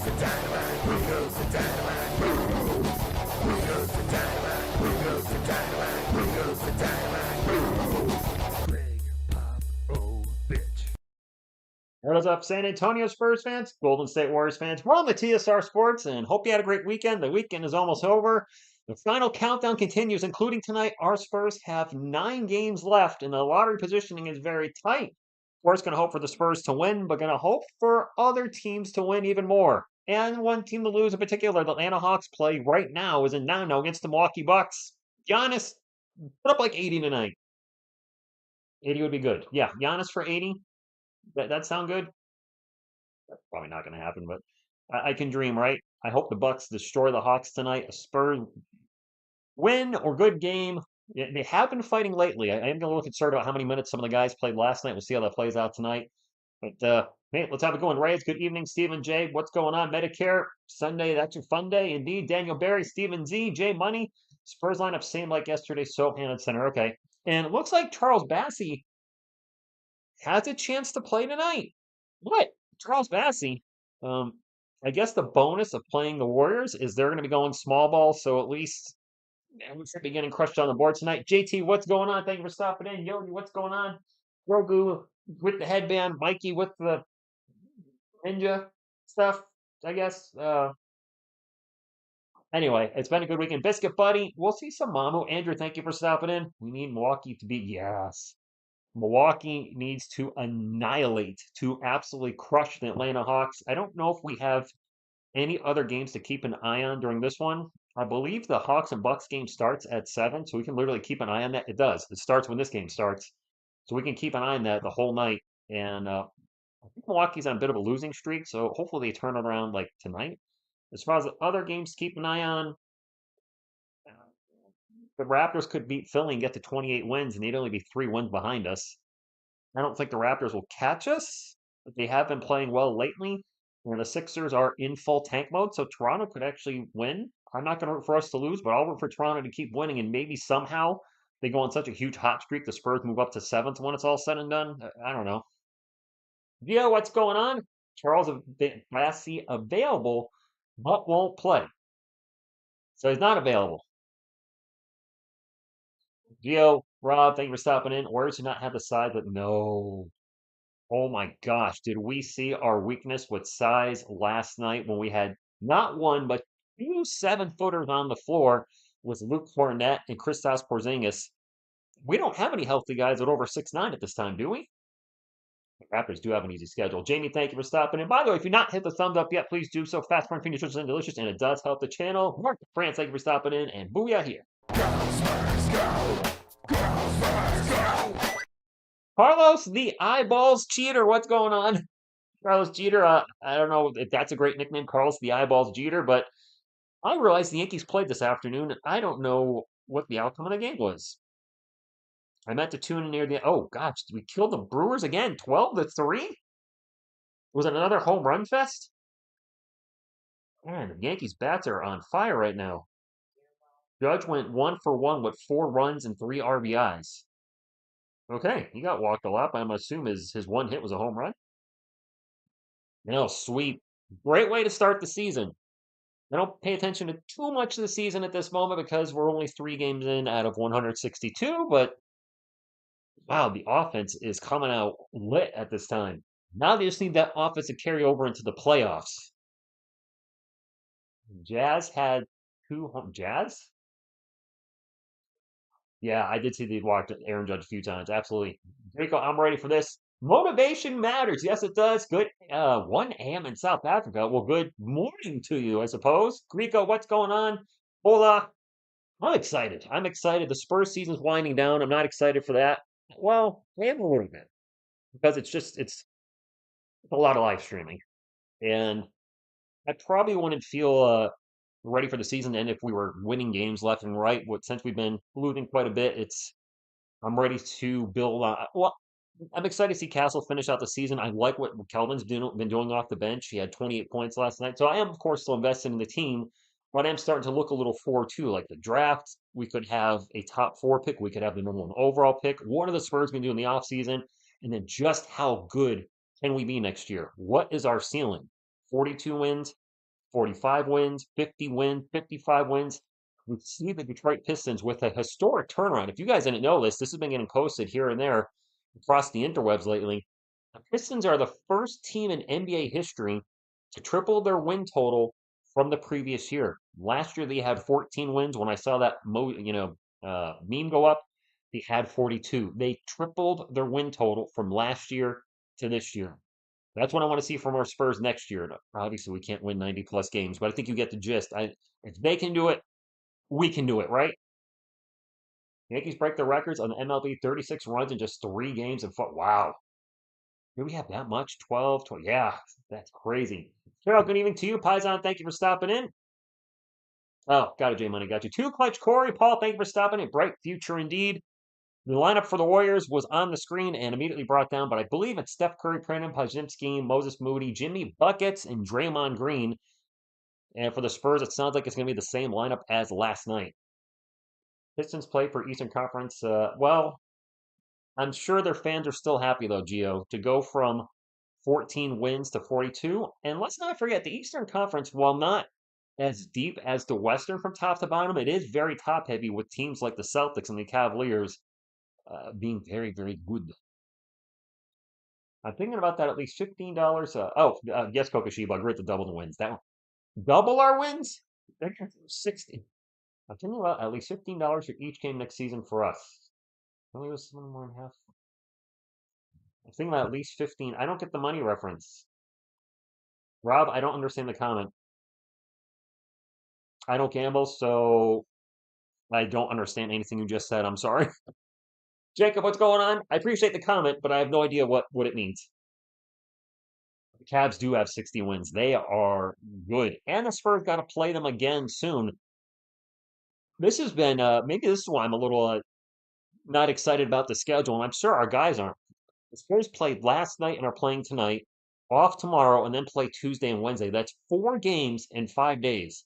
What is up, San Antonio Spurs fans, Golden State Warriors fans? We're on the TSR Sports and hope you had a great weekend. The weekend is almost over. The final countdown continues, including tonight. Our Spurs have 9 games left, and the lottery positioning is very tight. Of course, going to hope for the Spurs to win, but going to hope for other teams to win even more. And one team to lose in particular, the Atlanta Hawks play right now, is in now against the Milwaukee Bucks. Giannis put up like 80 tonight. 80 would be good. Yeah, Giannis for 80. That sound good? That's probably not going to happen, but I can dream, right? I hope the Bucks destroy the Hawks tonight. A Spurs win or good game. They have been fighting lately. I am getting a little concerned about how many minutes some of the guys played last night. We'll see how that plays out tonight. But hey, let's have it going. Rays, good evening. Stephen J, what's going on? Medicare Sunday, that's your fun day. Indeed. Daniel Barry, Stephen Z, J Money. Spurs lineup same like yesterday. Sohan at center. Okay. And it looks like Charles Bassey has a chance to play tonight. What? Charles Bassey? I guess the bonus of playing the Warriors is they're going to be going small ball, so at least we should be getting crushed on the board tonight. JT, what's going on? Thank you for stopping in. Yogi, what's going on? Grogu with the headband. Mikey with the ninja stuff, I guess. Anyway, it's been a good weekend. Biscuit Buddy, we'll see some Mamu. Andrew, thank you for stopping in. We need Milwaukee to beat. Yes. Milwaukee needs to annihilate, to absolutely crush the Atlanta Hawks. I don't know if we have any other games to keep an eye on during this one. I believe the Hawks and Bucks game starts at 7, so we can literally keep an eye on that. It does. It starts when this game starts. So we can keep an eye on that the whole night. And I think Milwaukee's on a bit of a losing streak, so hopefully they turn it around like tonight. As far as the other games to keep an eye on, the Raptors could beat Philly and get to 28 wins, and they'd only be 3 wins behind us. I don't think the Raptors will catch us, but they have been playing well lately. And the Sixers are in full tank mode, so Toronto could actually win. I'm not going to root for us to lose, but I'll root for Toronto to keep winning, and maybe somehow they go on such a huge hot streak, the Spurs move up to 7th when it's all said and done. I don't know. Gio, what's going on? Charles Bassey available, but won't play. So he's not available. Gio, Rob, thank you for stopping in. Warriors do not have the size, but no. Oh my gosh, did we see our weakness with size last night when we had not one, but 2 7-footers on the floor with Luke Cornett and Kristaps Porzingis? We don't have any healthy guys at over 6'9" at this time, do we? The Raptors do have an easy schedule. Jamie, thank you for stopping in. By the way, if you've not hit the thumbs up yet, please do so. Fast, fun, nutritious, and delicious, and it does help the channel. Mark France, thank you for stopping in, and booyah here. Carlos, the eyeballs cheater. What's going on? Carlos Jeter. I don't know if that's a great nickname, Carlos the eyeballs Jeter, but I realized the Yankees played this afternoon, and I don't know what the outcome of the game was. I meant to tune in near the. Oh gosh, we killed the Brewers again, 12-3. Was it another home run fest? Man, the Yankees bats are on fire right now. Judge went 1 for 1 with 4 runs and 3 RBIs. Okay, he got walked a lot. I'm assuming his one hit was a home run. No, sweet. Great way to start the season. I don't pay attention to too much of the season at this moment because we're only 3 games in out of 162, but wow, the offense is coming out lit at this time. Now they just need that offense to carry over into the playoffs. Jazz had 2 home. Jazz? Yeah, I did see they walked Aaron Judge a few times. Absolutely. Draco, I'm ready for this. Motivation matters. Yes, it does. Good. 1 a.m. in South Africa. Well, good morning to you, I suppose. Greco, what's going on? Hola. I'm excited. I'm excited. The Spurs season's winding down. I'm not excited for that. Well, I am a little bit because it's a lot of live streaming, and I probably wouldn't feel ready for the season to end if we were winning games left and right. Since we've been losing quite a bit, I'm ready to build on. Well, I'm excited to see Castle finish out the season. I like what Kelvin's been doing off the bench. He had 28 points last night. So I am, of course, still invested in the team, but I'm starting to look a little forward too. Like the draft, we could have a top 4 pick. We could have the number 1 overall pick. What are the Spurs going to do in the offseason? And then just how good can we be next year? What is our ceiling? 42 wins, 45 wins, 50 wins, 55 wins. We see the Detroit Pistons with a historic turnaround. If you guys didn't know this, this has been getting posted here and there across the interwebs lately. The Pistons are the first team in NBA history to triple their win total from the previous year. Last year they had 14 wins. When I saw that meme go up, they had 42. They tripled their win total from last year to this year. That's what I want to see from our Spurs next year. Obviously, we can't win 90 plus games, but I think you get the gist. If they can do it, we can do it, right? Yankees break the records on the MLB 36 runs in just 3 games and foot. Wow. Do we have that much? 12, 20. Yeah, that's crazy. Carol, good evening to you. Paisan, thank you for stopping in. Oh, got it, J Money. Got you. Two Clutch Corey. Paul, thank you for stopping in. Bright future indeed. The lineup for the Warriors was on the screen and immediately brought down, but I believe it's Steph Curry, Brandon Podziemski, Moses Moody, Jimmy Buckets, and Draymond Green. And for the Spurs, it sounds like it's going to be the same lineup as last night. Pistons play for Eastern Conference. Well, I'm sure their fans are still happy, though, Gio, to go from 14 wins to 42. And let's not forget, the Eastern Conference, while not as deep as the Western from top to bottom, it is very top heavy with teams like the Celtics and the Cavaliers being very, very good. I'm thinking about that at least $15. Yes, Kokoshiba, agreed to double the wins. That one. Double our wins? 60. I'm thinking about at least $15 for each game next season for us. Only was 1.5. I'm thinking about at least 15. I don't get the money reference. Rob, I don't understand the comment. I don't gamble, so I don't understand anything you just said. I'm sorry. Jacob, what's going on? I appreciate the comment, but I have no idea what it means. The Cavs do have 60 wins. They are good. And the Spurs got to play them again soon. This has been, maybe this is why I'm a little not excited about the schedule, and I'm sure our guys aren't. The Spurs played last night and are playing tonight, off tomorrow, and then play Tuesday and Wednesday. That's 4 games in 5 days.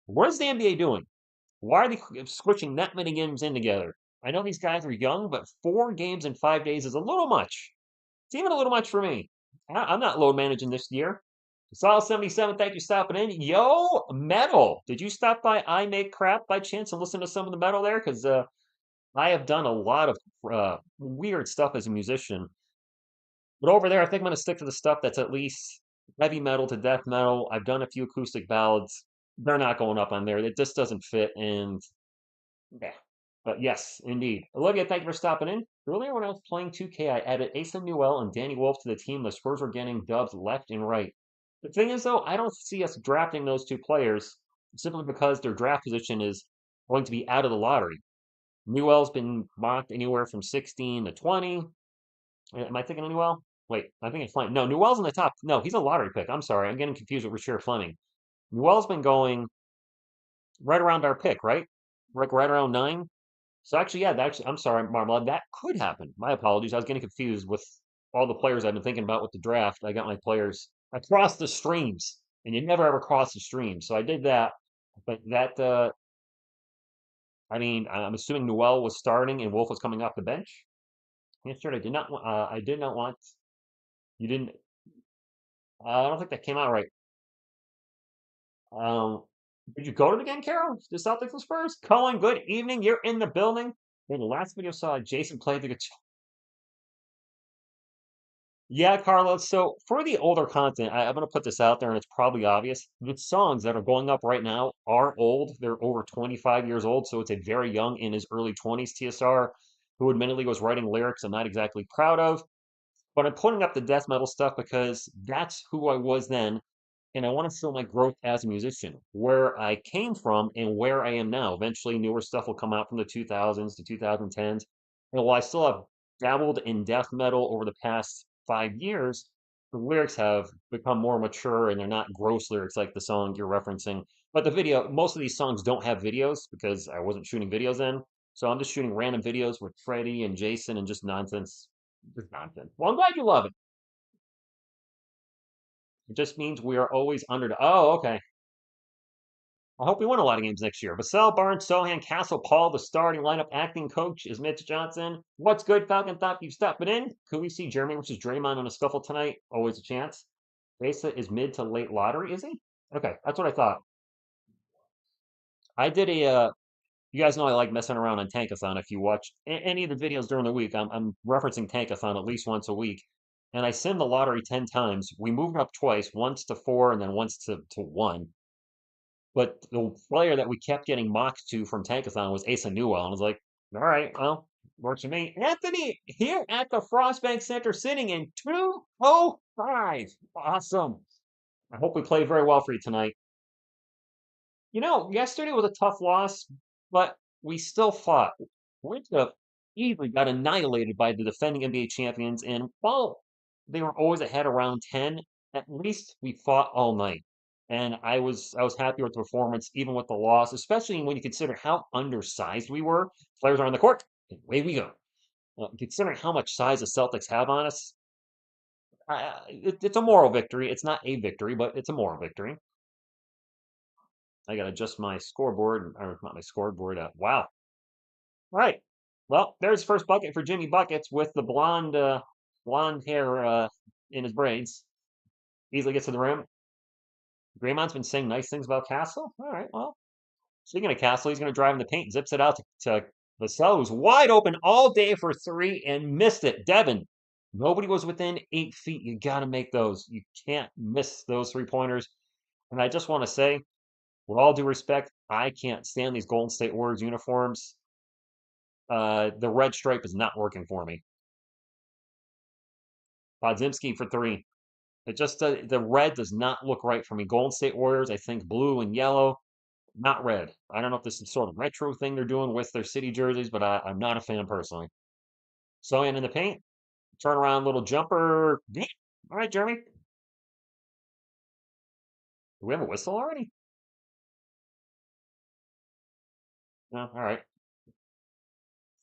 What is the NBA doing? Why are they switching that many games in together? I know these guys are young, but 4 games in 5 days is a little much. It's even a little much for me. I'm not load managing this year. Sol77, thank you for stopping in. Yo, Metal. Did you stop by I Make Crap by chance and listen to some of the metal there? Because I have done a lot of weird stuff as a musician. But over there, I think I'm going to stick to the stuff that's at least heavy metal to death metal. I've done a few acoustic ballads. They're not going up on there. It just doesn't fit. And yeah. But yes, indeed. Olivia, thank you for stopping in. Earlier when I was playing 2K, I added Asa Newell and Danny Wolf to the team. The Spurs were getting dubs left and right. The thing is, though, I don't see us drafting those two players simply because their draft position is going to be out of the lottery. Newell's been mocked anywhere from 16 to 20. Am I thinking of Newell? Wait, I'm thinking Fleming. No, Newell's in the top. No, he's a lottery pick. I'm sorry. I'm getting confused with Rasheer Fleming. Newell's been going right around our pick, right? Like right around 9. So actually, yeah, I'm sorry, Marmalade. That could happen. My apologies. I was getting confused with all the players I've been thinking about with the draft. I got my players across the streams, and you never ever cross the stream. So I did that. But that, I mean, I'm assuming Newell was starting and Wolf was coming off the bench. Yesterday, I did not. I did not want. You didn't. I don't think that came out right. Um, did you go to the game, Carol? The Celtics and Spurs? Colin, good evening. You're in the building. In the last video, saw Jason play the guitar. Yeah, Carlos. So for the older content, I'm going to put this out there, and it's probably obvious. The songs that are going up right now are old. They're over 25 years old, so it's a very young, in his early 20s TSR, who admittedly was writing lyrics I'm not exactly proud of. But I'm putting up the death metal stuff because that's who I was then, and I want to show my growth as a musician, where I came from and where I am now. Eventually, newer stuff will come out from the 2000s to 2010s. And while I still have dabbled in death metal over the past 5 years, the lyrics have become more mature and they're not gross lyrics like the song you're referencing. But the video, most of these songs don't have videos because I wasn't shooting videos then. So I'm just shooting random videos with Freddie and Jason and just nonsense. Just nonsense. Well, I'm glad you love it. It just means we are always under. Oh, okay. I hope we win a lot of games next year. Vassell, Barnes, Sohan, Castle, Paul, the starting lineup acting coach is Mitch Johnson. What's good, Falcon? Thought you stopping in. Could we see Jeremy versus Draymond on a scuffle tonight? Always a chance. Besa is mid to late lottery, is he? Okay, that's what I thought. I did a you guys know I like messing around on Tankathon. If you watch any of the videos during the week, I'm referencing Tankathon at least once a week. And I simmed the lottery 10 times. We moved up twice, once to 4 and then once to 1. But the player that we kept getting mocked to from Tankathon was Asa Newell. And I was like, all right, well, works for me. Anthony here at the Frostbank Center sitting in 205. Awesome. I hope we played very well for you tonight. Yesterday was a tough loss, but we still fought. We could have easily got annihilated by the defending NBA champions, and while they were always ahead around 10, at least we fought all night. And I was happy with the performance, even with the loss, especially when you consider how undersized we were. Players are on the court, and away we go. Considering how much size the Celtics have on us, it's a moral victory. It's not a victory, but it's a moral victory. I gotta adjust my scoreboard, or not my scoreboard. Wow. All right. Well, there's first bucket for Jimmy Buckets with the blonde hair in his braids. Easily gets to the rim. Draymond's been saying nice things about Castle. All right. Well, speaking of Castle, he's gonna drive in the paint, zips it out to Vassell, who's wide open all day for three and missed it. Devin, nobody was within 8 feet. You gotta make those. You can't miss those 3 pointers. And I just want to say, with all due respect, I can't stand these Golden State Warriors uniforms. The red stripe is not working for me. Podzimski for three. It just the red does not look right for me. Golden State Warriors, I think blue and yellow, not red. I don't know if this is sort of retro thing they're doing with their city jerseys, but I'm not a fan personally. Sohan in the paint, turn around, little jumper. All right, Jeremy. Do we have a whistle already? No, all right.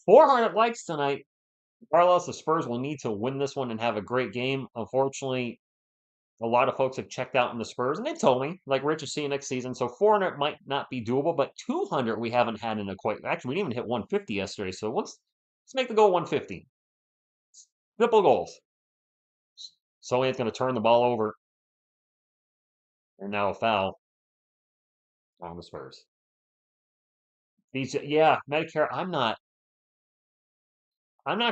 400 likes tonight. Carlos, the Spurs will need to win this one and have a great game. Unfortunately, a lot of folks have checked out in the Spurs, and they told me, like Rich, will see you next season. So 400 might not be doable, but 200 we haven't had in a quite. Actually, we didn't even hit 150 yesterday. So let's make the goal 150. Triple goals. Sohan's going to turn the ball over, and now a foul on the Spurs. Yeah, Medicare. I'm not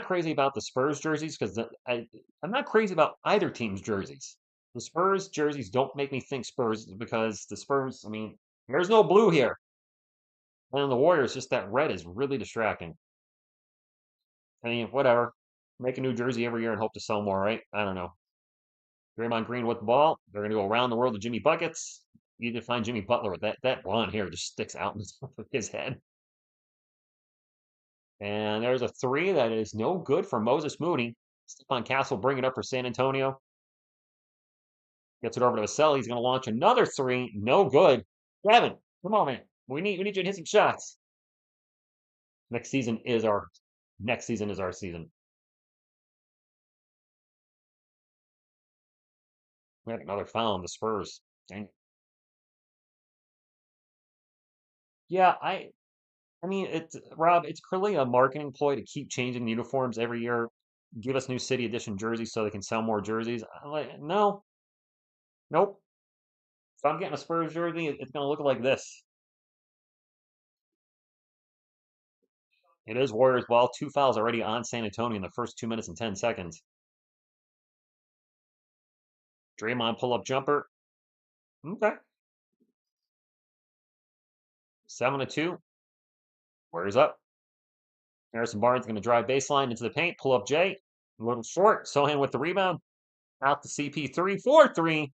crazy about the Spurs jerseys because I'm not crazy about either team's jerseys. The Spurs jerseys don't make me think Spurs because the Spurs, I mean, there's no blue here. And the Warriors, just that red is really distracting. I mean, whatever. Make a new jersey every year and hope to sell more, right? I don't know. Draymond Green with the ball. They're going to go around the world to Jimmy Buckets. You need to find Jimmy Butler with that blonde hair just sticks out in the top of his head. And there's a three that is no good for Moses Moody. Stephon Castle bring it up for San Antonio. Gets it over to Vassell. He's going to launch another three. No good. Kevin, come on, man. We need you to hit some shots. Next season is our season. We had another foul on the Spurs. Dang. Yeah, I mean it's Rob, it's clearly a marketing ploy to keep changing the uniforms every year. Give us new city edition jerseys so they can sell more jerseys. I'm like, no, nope. If I'm getting a Spurs jersey, it's gonna look like this. It is Warriors ball. Two fouls already on San Antonio in the first 2 minutes and 10 seconds. Draymond pull up jumper. Okay. 7-2. Warriors up. Harrison Barnes going to drive baseline into the paint. Pull up Jay. A little short. Sohan with the rebound. Out to CP3. 4-3.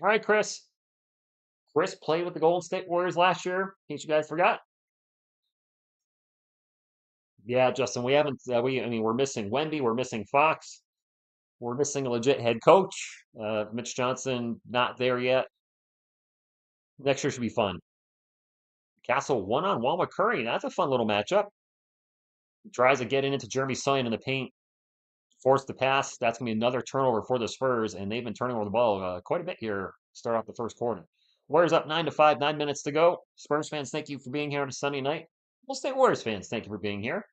All right, Chris. Chris played with the Golden State Warriors last year. In case you guys forgot. Yeah, Justin, we haven't. I mean, we're missing Wemby. We're missing Fox. We're missing a legit head coach. Mitch Johnson not there yet. Next year should be fun. Castle one-on-one with Curry. That's a fun little matchup. He tries to get into Jeremy Sohan in the paint. Force the pass. That's going to be another turnover for the Spurs, and they've been turning over the ball quite a bit here. Start off the first quarter. Warriors up 9-5, 9 minutes to go. Spurs fans, thank you for being here on a Sunday night. We'll State Warriors fans, thank you for being here.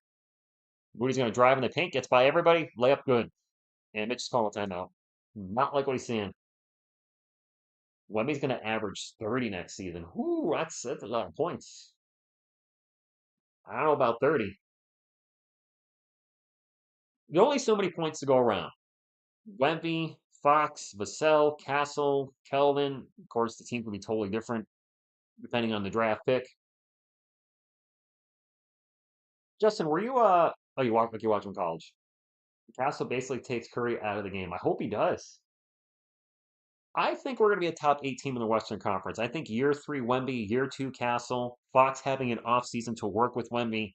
Moody's going to drive in the paint, gets by everybody, layup good. And Mitch is calling a timeout. Not like what he's seeing. Wemby's going to average 30 next season. Whoo, that's a lot of points. I don't know about 30. There's only so many points to go around. Wemby, Fox, Vassell, Castle, Kelvin. Of course, the team can be totally different depending on the draft pick. Justin, were you oh you watch like you watching college? Castle basically takes Curry out of the game. I hope he does. I think we're going to be a top 8 team in the Western Conference. I think year 3 Wemby, year 2 Castle, Fox having an off season to work with Wemby,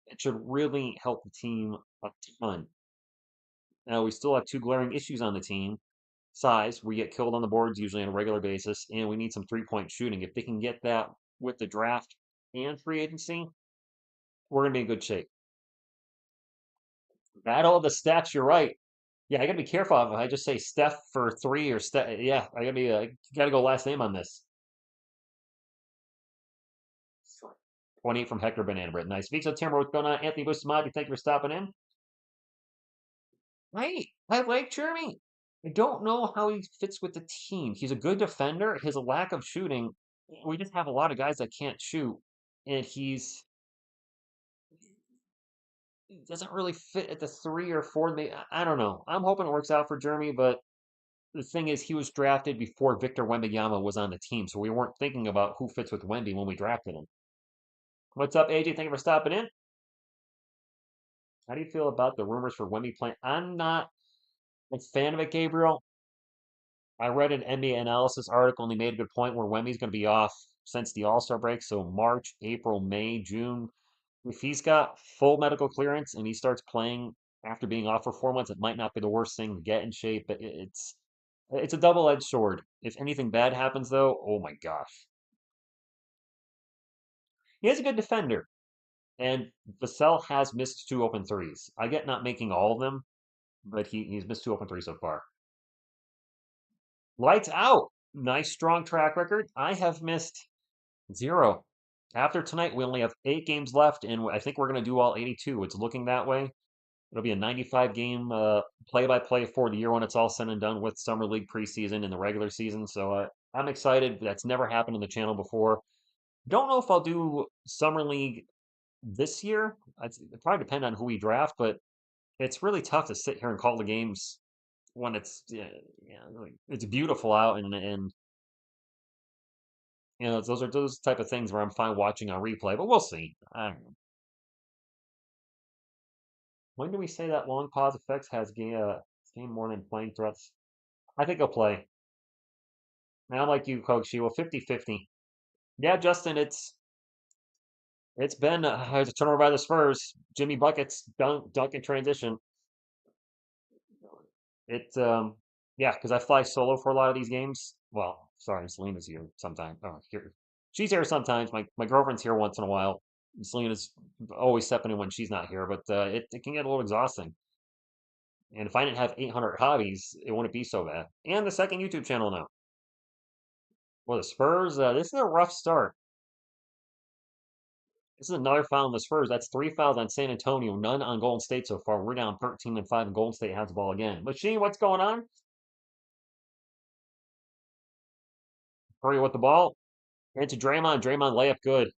it should really help the team a ton. Now we still have 2 glaring issues on the team. Size, we get killed on the boards usually on a regular basis, and we need some 3-point shooting. If they can get that with the draft and free agency, we're going to be in good shape. Battle of the stacks, you're right. Yeah, I gotta be careful if I just say Steph for 3 or Steph. Yeah, I gotta be gotta go last name on this. 28 from Hector Banana Bread. Nice. Vito Timber, what's going on? Anthony Bustamante, thank you for stopping in. Right. I like Jeremy. I don't know how he fits with the team. He's a good defender. His lack of shooting, we just have a lot of guys that can't shoot, and he doesn't really fit at the 3 or 4. I don't know. I'm hoping it works out for Jeremy, but the thing is, he was drafted before Victor Wembanyama was on the team, so we weren't thinking about who fits with Wemby when we drafted him. What's up, AJ? Thank you for stopping in. How do you feel about the rumors for Wemby playing? I'm not a fan of it, Gabriel. I read an NBA analysis article and he made a good point where Wemby's going to be off since the All-Star break, so March, April, May, June. If he's got full medical clearance and he starts playing after being off for 4 months, it might not be the worst thing to get in shape, but it's a double-edged sword. If anything bad happens, though, oh my gosh. He is a good defender, and Vassell has missed 2 open threes. I get not making all of them, but he's missed 2 open threes so far. Lights out. Nice, strong track record. I have missed 0. After tonight, we only have 8 games left, and I think we're going to do all 82. It's looking that way. It'll be a 95 game play-by-play for the year when it's all said and done with Summer League preseason and the regular season. So I'm excited. That's never happened in the channel before. Don't know if I'll do Summer League this year. It probably depend on who we draft, but it's really tough to sit here and call the games when it's beautiful out and those are those type of things where I'm fine watching on replay, but we'll see. I don't know. When do we say that long pause effects has game more than playing threats? I think he'll play. Now, like you, Coach She, well, 50-50. Yeah, Justin, it's been a turnover by the Spurs. Jimmy Buckets dunk in transition. It yeah, because I fly solo for a lot of these games. Well, sorry, Selena's here sometimes. Oh, here she's here sometimes. My girlfriend's here once in a while. Selena's always stepping in when she's not here, but it can get a little exhausting. And if I didn't have 800 hobbies, it wouldn't be so bad. And the second YouTube channel now. Well, the Spurs, this is a rough start. This is another foul on the Spurs. That's 3 fouls on San Antonio, none on Golden State so far. We're down 13-5, and Golden State has the ball again. Machine, what's going on? Hurry with the ball. Into Draymond. Draymond layup good.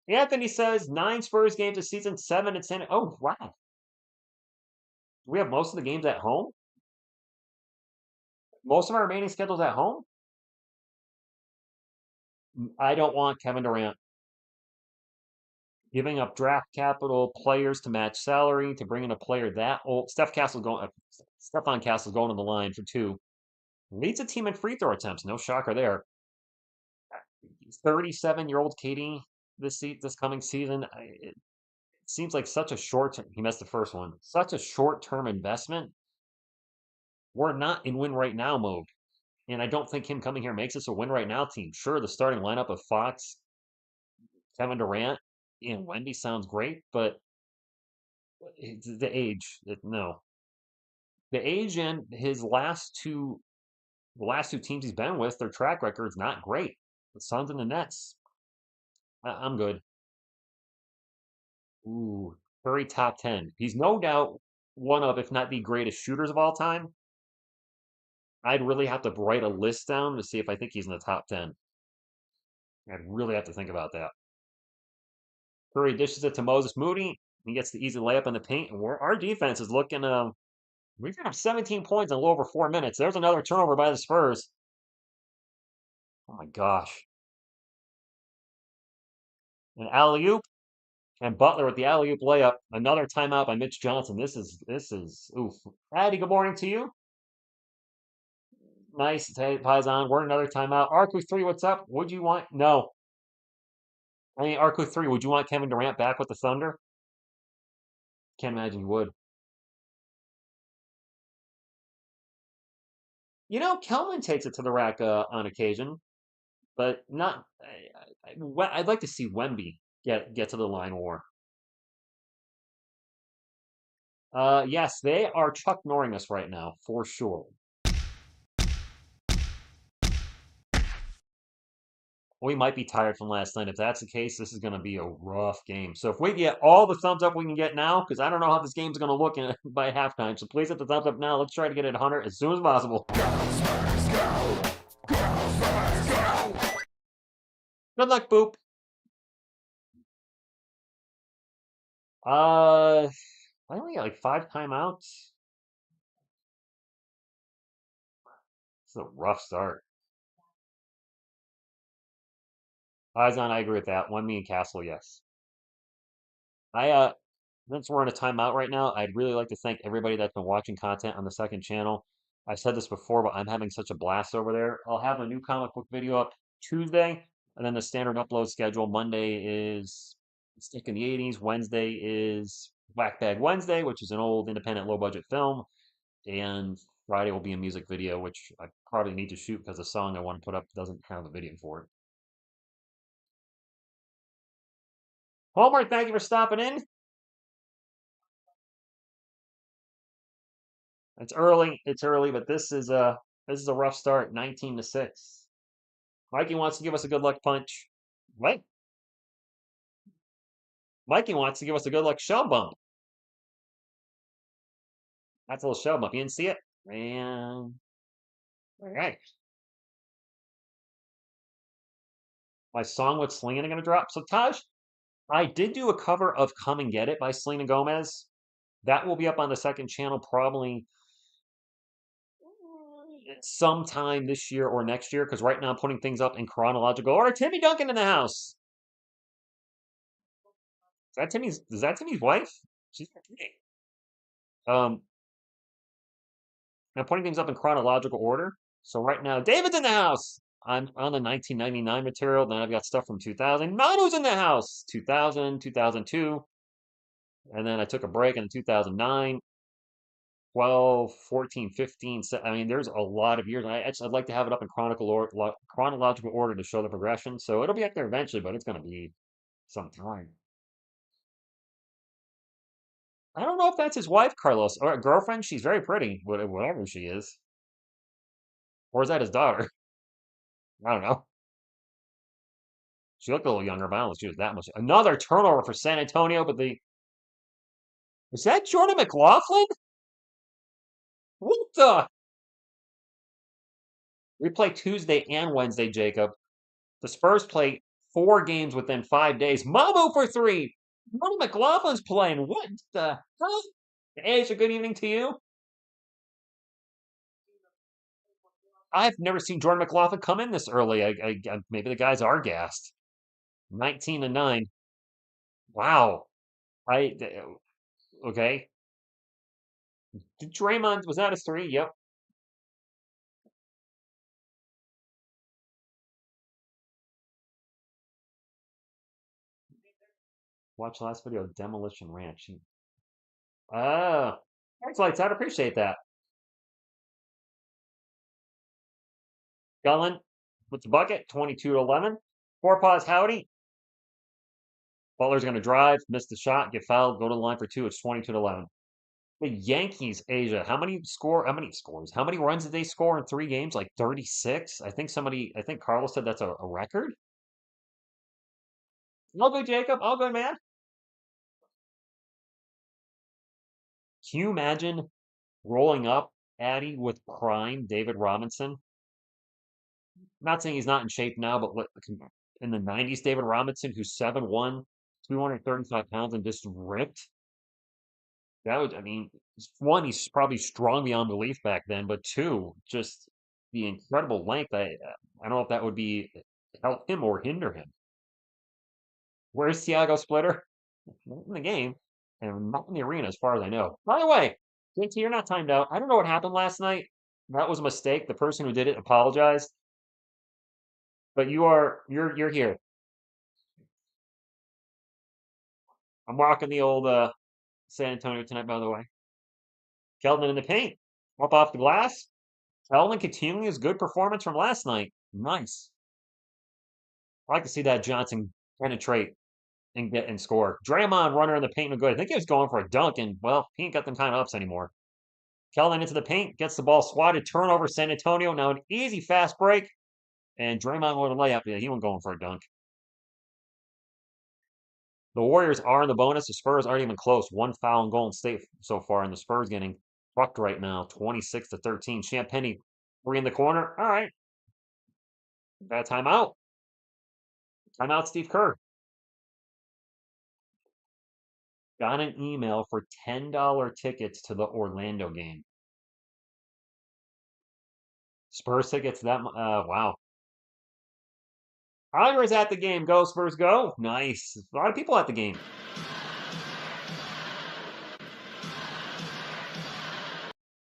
Anthony says 9 Spurs games this season, 7 at San. Oh wow. Do we have most of the games at home? Most of our remaining schedules at home? I don't want Kevin Durant giving up draft capital, players to match salary, to bring in a player that old. Stephon Castle's going on the line for 2. Leads a team in free throw attempts. No shocker there. 37-year-old Katie this coming season. It seems like such a he missed the first one. Such a short-term investment. We're not in win right now mode. And I don't think him coming here makes us a win right now team. Sure, the starting lineup of Fox, Kevin Durant, and Wemby sounds great, but the age, no. The age and the last 2 teams he's been with, their track record is not great. The Suns and the Nets. I'm good. Ooh, Curry top 10. He's no doubt one of, if not the greatest shooters of all time. I'd really have to write a list down to see if I think he's in the top 10. I'd really have to think about that. Curry dishes it to Moses Moody. He gets the easy layup in the paint, and our defense is looking. We've got 17 points in a little over 4 minutes. There's another turnover by the Spurs. Oh my gosh! An alley oop, and Butler with the alley oop layup. Another timeout by Mitch Johnson. This is oof. Addy, good morning to you. Nice. Hey, Paisan. We're in another timeout. Arku3, what's up? Would you want? No. I mean, Arku3, would you want Kevin Durant back with the Thunder? Can't imagine you would. Kelvin takes it to the rack on occasion, but not. I'd like to see Wemby get to the line more. Yes, they are Chuck Norring us right now, for sure. We might be tired from last night. If that's the case, this is going to be a rough game. So if we get all the thumbs up we can get now, because I don't know how this game's going to look by halftime, so please hit the thumbs up now. Let's try to get it 100 as soon as possible. Good luck, Boop. I only got like 5 timeouts. It's a rough start. Eyes on, I agree with that. One me and Castle, yes. Since we're in a timeout right now, I'd really like to thank everybody that's been watching content on the second channel. I've said this before, but I'm having such a blast over there. I'll have a new comic book video up Tuesday, and then the standard upload schedule. Monday is Stick in the 80s. Wednesday is Black Bag Wednesday, which is an old independent low budget film. And Friday will be a music video, which I probably need to shoot because the song I want to put up doesn't have a video for it. Homer, thank you for stopping in. It's early, but this is a rough start, 19-6. Mikey wants to give us a good luck punch. What? Mikey wants to give us a good luck shell bump. That's a little shell bump. You didn't see it? Man. All right. My song with Selena gonna drop. So Taj, I did do a cover of Come and Get It by Selena Gomez. That will be up on the second channel probably sometime this year or next year, because right now I'm putting things up in chronological order. Timmy Duncan in the house. Is that Timmy's wife? She's pretty. Um, I'm putting things up in chronological order. So right now, David's in the house. I'm on the 1999 material. Then I've got stuff from 2000. Manu's in the house. 2000, 2002. And then I took a break in 2009, 12, 14, 15. I mean, there's a lot of years. And I'd like to have it up in chronological order to show the progression. So it'll be up there eventually, but it's going to be some time. I don't know if that's his wife, Carlos, or a girlfriend. She's very pretty, whatever she is. Or is that his daughter? I don't know. She looked a little younger, but I don't know if she was that much. Another turnover for San Antonio, but was that Jordan McLaughlin? What the? We play Tuesday and Wednesday, Jacob. The Spurs play 4 games within 5 days. Mamu for 3. Jordan McLaughlin's playing. What the hell? Hey, it's a good evening to you. I've never seen Jordan McLaughlin come in this early. Maybe the guys are gassed. 19-9. Wow. Okay. Did Draymond, was that a 3? Yep. Watch the last video, Demolition Ranch. Ah, thanks, Lights Out. Appreciate that. Gullen with the bucket, 22-11. Four paws, Howdy. Butler's going to drive, miss the shot, get fouled, go to the line for 2. It's 22-11. The Yankees, Asia. How many scores? How many runs did they score in 3 games? Like 36? I think Carlos said that's a record. All good, Jacob. All good, man. Can you imagine rolling up Addy with prime David Robinson. Not saying he's not in shape now, but in the 90s, David Robinson, who's 7'1", 235 pounds, and just ripped. That would, I mean, one, he's probably strong beyond belief back then, but two, just the incredible length. I don't know if that would be help him or hinder him. Where's Thiago Splitter? Not in the game, and not in the arena, as far as I know. By the way, JT, you're not timed out. I don't know what happened last night. That was a mistake. The person who did it apologized, but you're here. I'm rocking the old San Antonio tonight, by the way. Keldon in the paint, up off the glass. Keldon continuing his good performance from last night. Nice. I like to see that Johnson penetrate and get and score. Draymond runner in the paint and good. I think he was going for a dunk, and well, he ain't got them kind of ups anymore. Keldon into the paint, gets the ball swatted, turnover San Antonio. Now an easy fast break, and Draymond with a layup. Yeah, he wasn't going for a dunk. The Warriors are in the bonus. The Spurs aren't even close. One foul in Golden State so far, and the Spurs getting fucked right now, 26-13. Champagnie, three in the corner. All right, got a timeout. Timeout, Steve Kerr. Got an email for $10 tickets to the Orlando game. Spurs tickets that wow. Andre's at the game. Go Spurs, go! Nice. A lot of people at the game.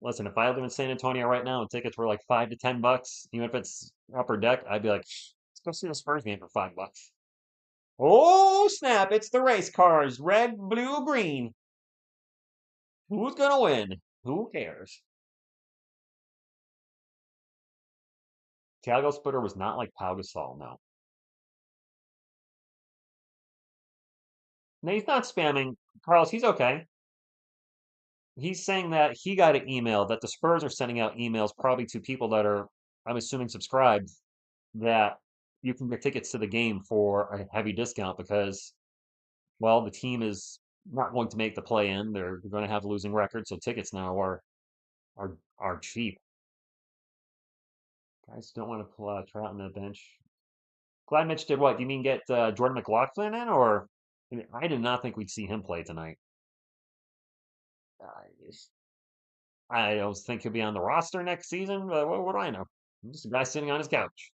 Listen, if I live in San Antonio right now and tickets were like $5 to $10, even if it's upper deck, I'd be like, let's go see the Spurs game for $5. Oh snap! It's the race cars, red, blue, green. Who's gonna win? Who cares? Thiago Splitter was not like Pau Gasol, no. No, he's not spamming. Carlos, he's okay. He's saying that he got an email that the Spurs are sending out emails probably to people that are, I'm assuming, subscribed, that you can get tickets to the game for a heavy discount because, well, the team is not going to make the play in. They're going to have a losing record, so tickets now are cheap. Guys don't want to pull Trout on the bench. Glad Mitch did what? Do you mean get Jordan McLaughlin in, or I did not think we'd see him play tonight. Uh, I don't think he'll be on the roster next season, but what do I know? I'm just a guy sitting on his couch.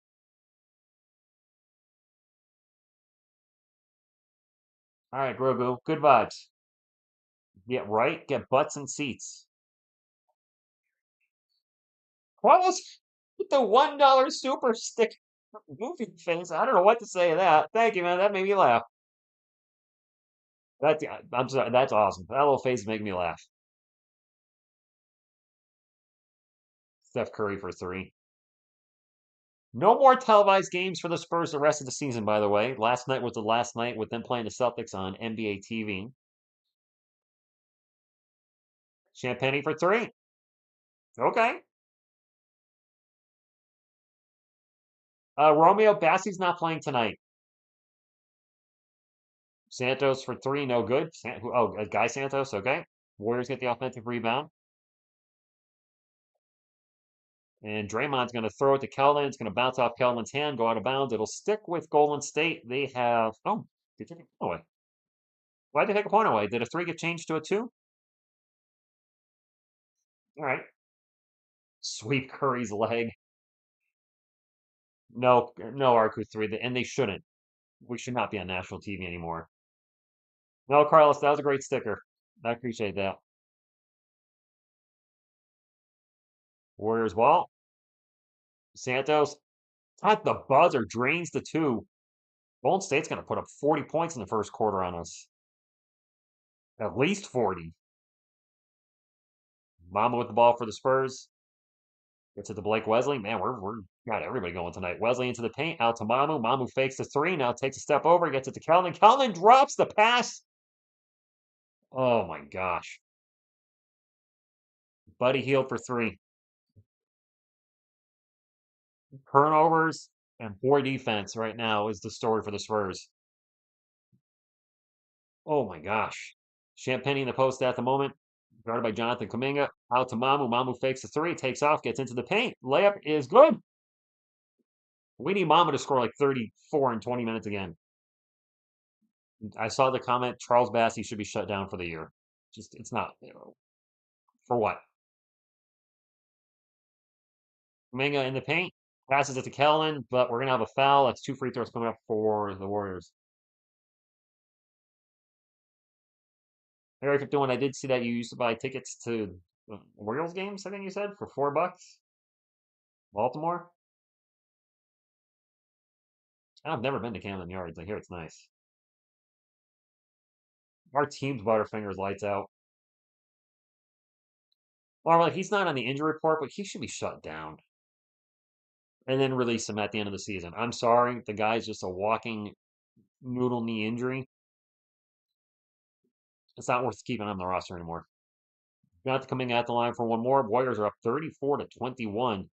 All right, Grogu, good vibes. Get right, get butts and seats. What was with the $1 super stick goofy face? I don't know what to say to that. Thank you, man. That made me laugh. I'm sorry. That's awesome. That little face made me laugh. Steph Curry for three. No more televised games for the Spurs the rest of the season, by the way. Last night was the last night with them playing the Celtics on NBA TV. Champagne for three. Okay. Romeo Bassey's not playing tonight. Santos for three, no good. Guy Santos, okay. Warriors get the offensive rebound. And Draymond's going to throw it to Keldon. It's going to bounce off Keldon's hand, go out of bounds. It'll stick with Golden State. They have. Oh, they took a point away. Why'd they take a point away? Did a three get changed to a two? All right. Sweep Curry's leg. No, no, Arcu three. And they shouldn't. We should not be on national TV anymore. No, Carlos, that was a great sticker. I appreciate that. Warriors ball. Santos at the buzzer, drains the two. Golden State's going to put up 40 points in the first quarter on us. At least 40. Mama with the ball for the Spurs. Gets it to Blake Wesley. Man, we're got everybody going tonight. Wesley into the paint, out to Mamu. Mamu fakes the three. Now takes a step over, gets it to Keldon. Keldon drops the pass. Oh my gosh. Buddy Hield for three. Turnovers and poor defense right now is the story for the Spurs. Oh my gosh. Champagne in the post at the moment. Guarded by Jonathan Kuminga. Out to Mamu. Mamu fakes the three, takes off, gets into the paint. Layup is good. We need Mamu to score like 34 in 20 minutes again. I saw the comment, Charles Bassey should be shut down for the year. Just, it's not. For what? Kuminga in the paint. Passes it to Kellen, but we're going to have a foul. That's 2 free throws coming up for the Warriors. Area 51, I did see that you used to buy tickets to Orioles games, I think you said, for $4. Baltimore? I've never been to Camden Yards. I hear it's nice. Our team's Butterfingers lights out. Well, like, he's not on the injury report, but he should be shut down. And then release him at the end of the season. I'm sorry, the guy's just a walking noodle knee injury. It's not worth keeping on the roster anymore. Not coming at the line for one more. Warriors are up 34-21.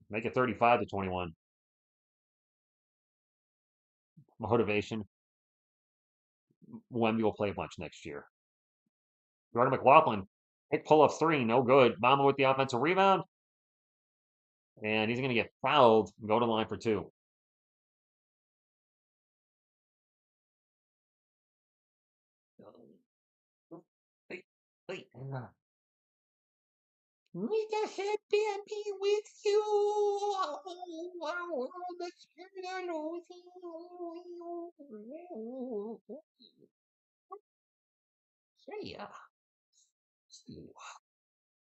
Make it 35-21. Motivation. Wemby will play a bunch next year. Jordan McLaughlin, hit pull-up 3, no good. Mama with the offensive rebound. And he's going to get fouled and go to the line for 2. Wait. We can happy with you. Oh, that's yeah.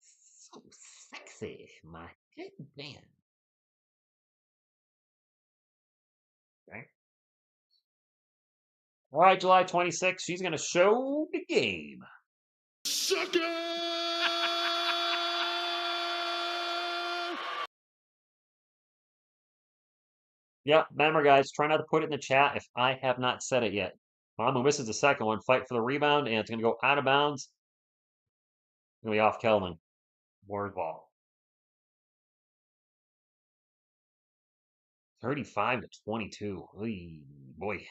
So sexy, my good man. Okay. All right, July 26th, she's going to show the game. Sucker! Yeah, remember, guys, try not to put it in the chat if I have not said it yet. Mamu misses the second one. Fight for the rebound, and it's going to go out of bounds. It's going to be off Kelvin. Warriors ball. 35-22. Oy, boy.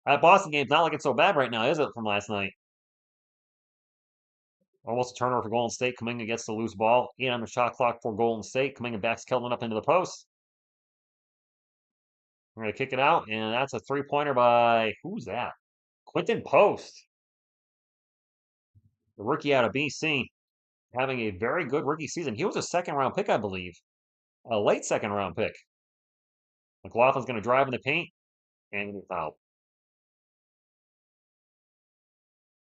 That Boston game's not looking so bad right now, is it, from last night? Almost a turnover for Golden State. Kuminga gets the loose ball. 8 on the shot clock for Golden State. Kuminga backs Kelvin up into the post. We're going to kick it out, and that's a three-pointer by, who's that? Quentin Post. The rookie out of BC. Having a very good rookie season. He was a second-round pick, I believe. A late second-round pick. McLaughlin's going to drive in the paint, and get fouled.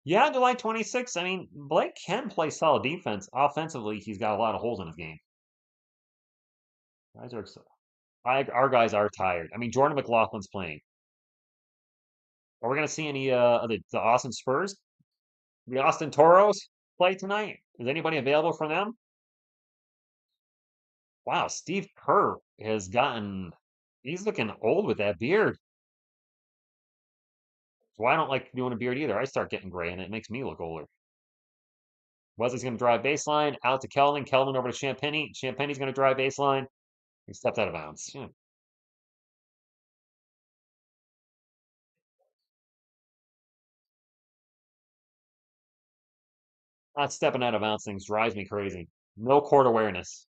Yeah, July 26th. I mean, Blake can play solid defense. Offensively, he's got a lot of holes in his game. Guys our guys are tired. I mean, Jordan McLaughlin's playing. Are we going to see any the Austin Spurs? The Austin Toros play tonight? Is anybody available for them? Wow, Steve Kerr has gotten... He's looking old with that beard. So I don't like doing a beard either. I start getting gray, and it makes me look older. Wesley's going to drive baseline. Out to Kelvin. Kelvin over to Champagny. Champagny's going to drive baseline. He stepped out of bounds. Yeah. Not stepping out of bounds things drives me crazy. No court awareness.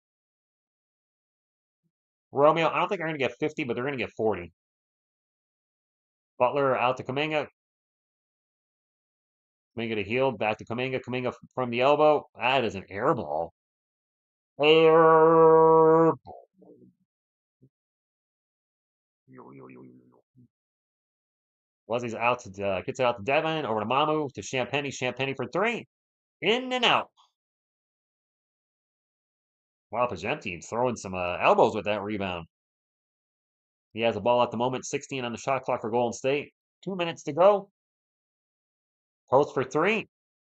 Romeo, I don't think they're going to get 50, but they're going to get 40. Butler out to Kuminga. Kuminga to Hield. Back to Kuminga. Kuminga from the elbow. That is an air ball. Air ball. Wesley's out to gets it out to Devin. Over to Mamu. To Champagny. Champagny for 3. In and out. Wow, Pajemti throwing some elbows with that rebound. He has a ball at the moment. 16 on the shot clock for Golden State. 2 minutes to go. Post for 3.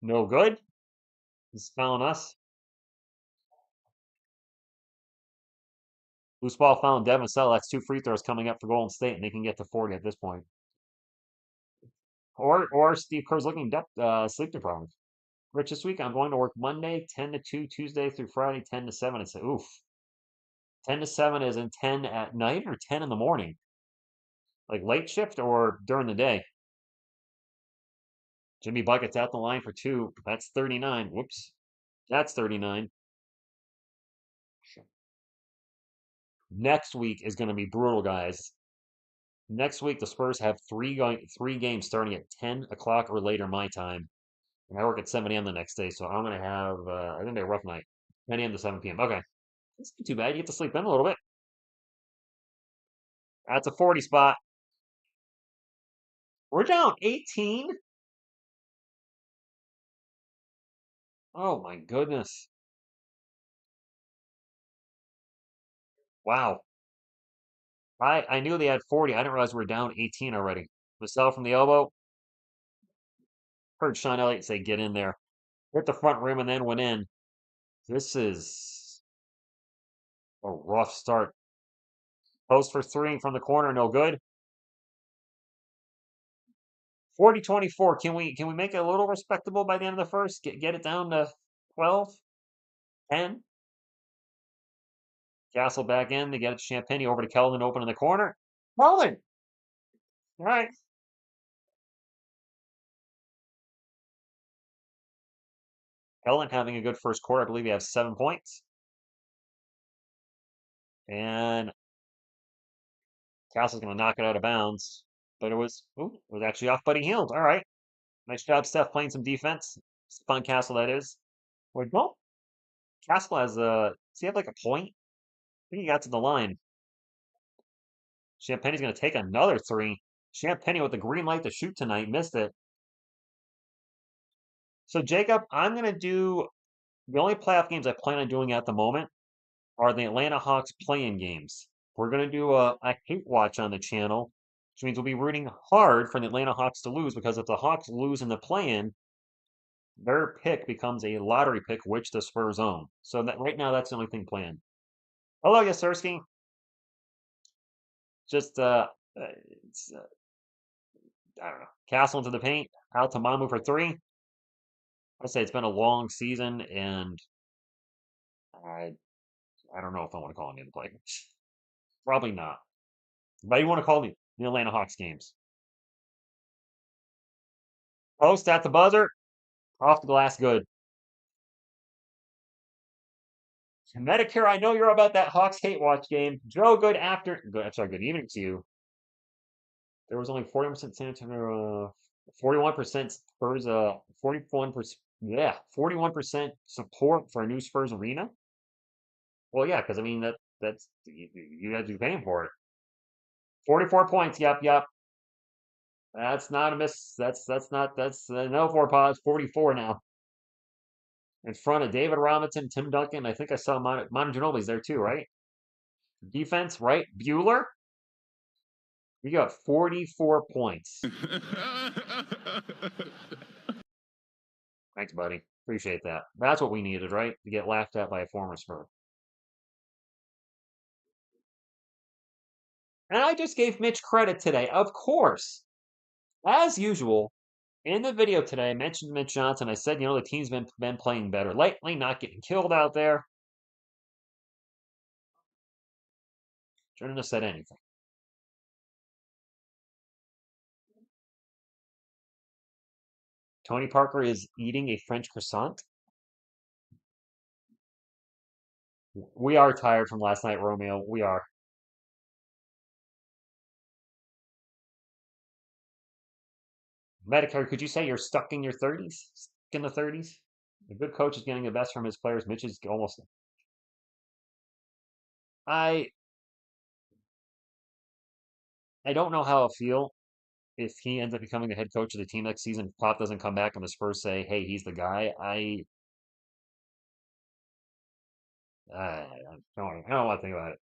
No good. He's fouling us. Loose ball found Devin Sell. That's 2 free throws coming up for Golden State, and they can get to 40 at this point. Or Steve Kerr's looking sleep deprived. Rich, this week I'm going to work Monday 10 to 2, Tuesday through Friday 10 to 7. It's oof. 10 to 7 is in 10 at night or 10 in the morning? Like late shift or during the day? Jimmy Bucket's out the line for 2. That's 39. Whoops. That's 39. Next week is going to be brutal, guys. Next week, the Spurs have three games starting at 10 o'clock or later my time. And I work at 7 a.m. the next day, so I'm going to have, it's going to be a rough night. 10 a.m. to 7 p.m. Okay. That's not too bad. You get to sleep in a little bit. That's a 40 spot. We're down 18. Oh my goodness. Wow. I knew they had 40. I didn't realize we were down 18 already. Vassell from the elbow. Heard Sean Elliott say, get in there. Hit the front rim and then went in. This is a rough start. Post for 3 from the corner, no good. 40-24. Can we make it a little respectable by the end of the first? Get it down to 12? 10? Castle back in. They get it to Champagny over to Kelvin, open in the corner. Kelvin! All right. Kelvin having a good first quarter. I believe he has 7 points. And Castle's going to knock it out of bounds. But it was actually off Buddy Hield. All right. Nice job, Steph, playing some defense. Fun Castle, that is. Wait, no. Castle has does he have like a point? I think he got to the line. Champagne's going to take another 3. Champagne with the green light to shoot tonight. Missed it. So, Jacob, I'm going to do the only playoff games I plan on doing at the moment are the Atlanta Hawks play-in games. We're going to do a hate watch on the channel, which means we'll be rooting hard for the Atlanta Hawks to lose because if the Hawks lose in the play-in, their pick becomes a lottery pick, which the Spurs own. So that right now, that's the only thing planned. Hello, Yasirski. Just it's, I don't know. Castle into the paint. Out to Mamu for 3. I say it's been a long season, and I don't know if I want to call him in the play. Probably not. But you want to call the Atlanta Hawks games. Post at the buzzer. Off the glass, good. Medicare, I know you're about that Hawks hate watch game. Joe, good evening to you. There was only 40% San Antonio, 41% Spurs, 41%, yeah, 41% support for a new Spurs arena. Well, yeah, because I mean that's you had to be paying for it. 44 points. Yep. That's not a miss. That's no 4 pods. 44 now. In front of David Robinson, Tim Duncan. I think I saw Manu Ginobili's there too, right? Defense, right? Bueller. We got 44 points. Thanks, buddy. Appreciate that. That's what we needed, right? To get laughed at by a former Spur. And I just gave Mitch credit today, of course. As usual, in the video today, I mentioned Mitch Johnson. I said, the team's been playing better lately, not getting killed out there. Shouldn't have said anything. Tony Parker is eating a French croissant. We are tired from last night, Romeo. We are. Medicare, could you say you're stuck in your 30s? Stuck in the 30s? A good coach is getting the best from his players. Mitch is almost. I I don't know how I'll feel if he ends up becoming the head coach of the team next season. Pop doesn't come back and the Spurs say, "Hey, he's the guy." I don't want to think about it.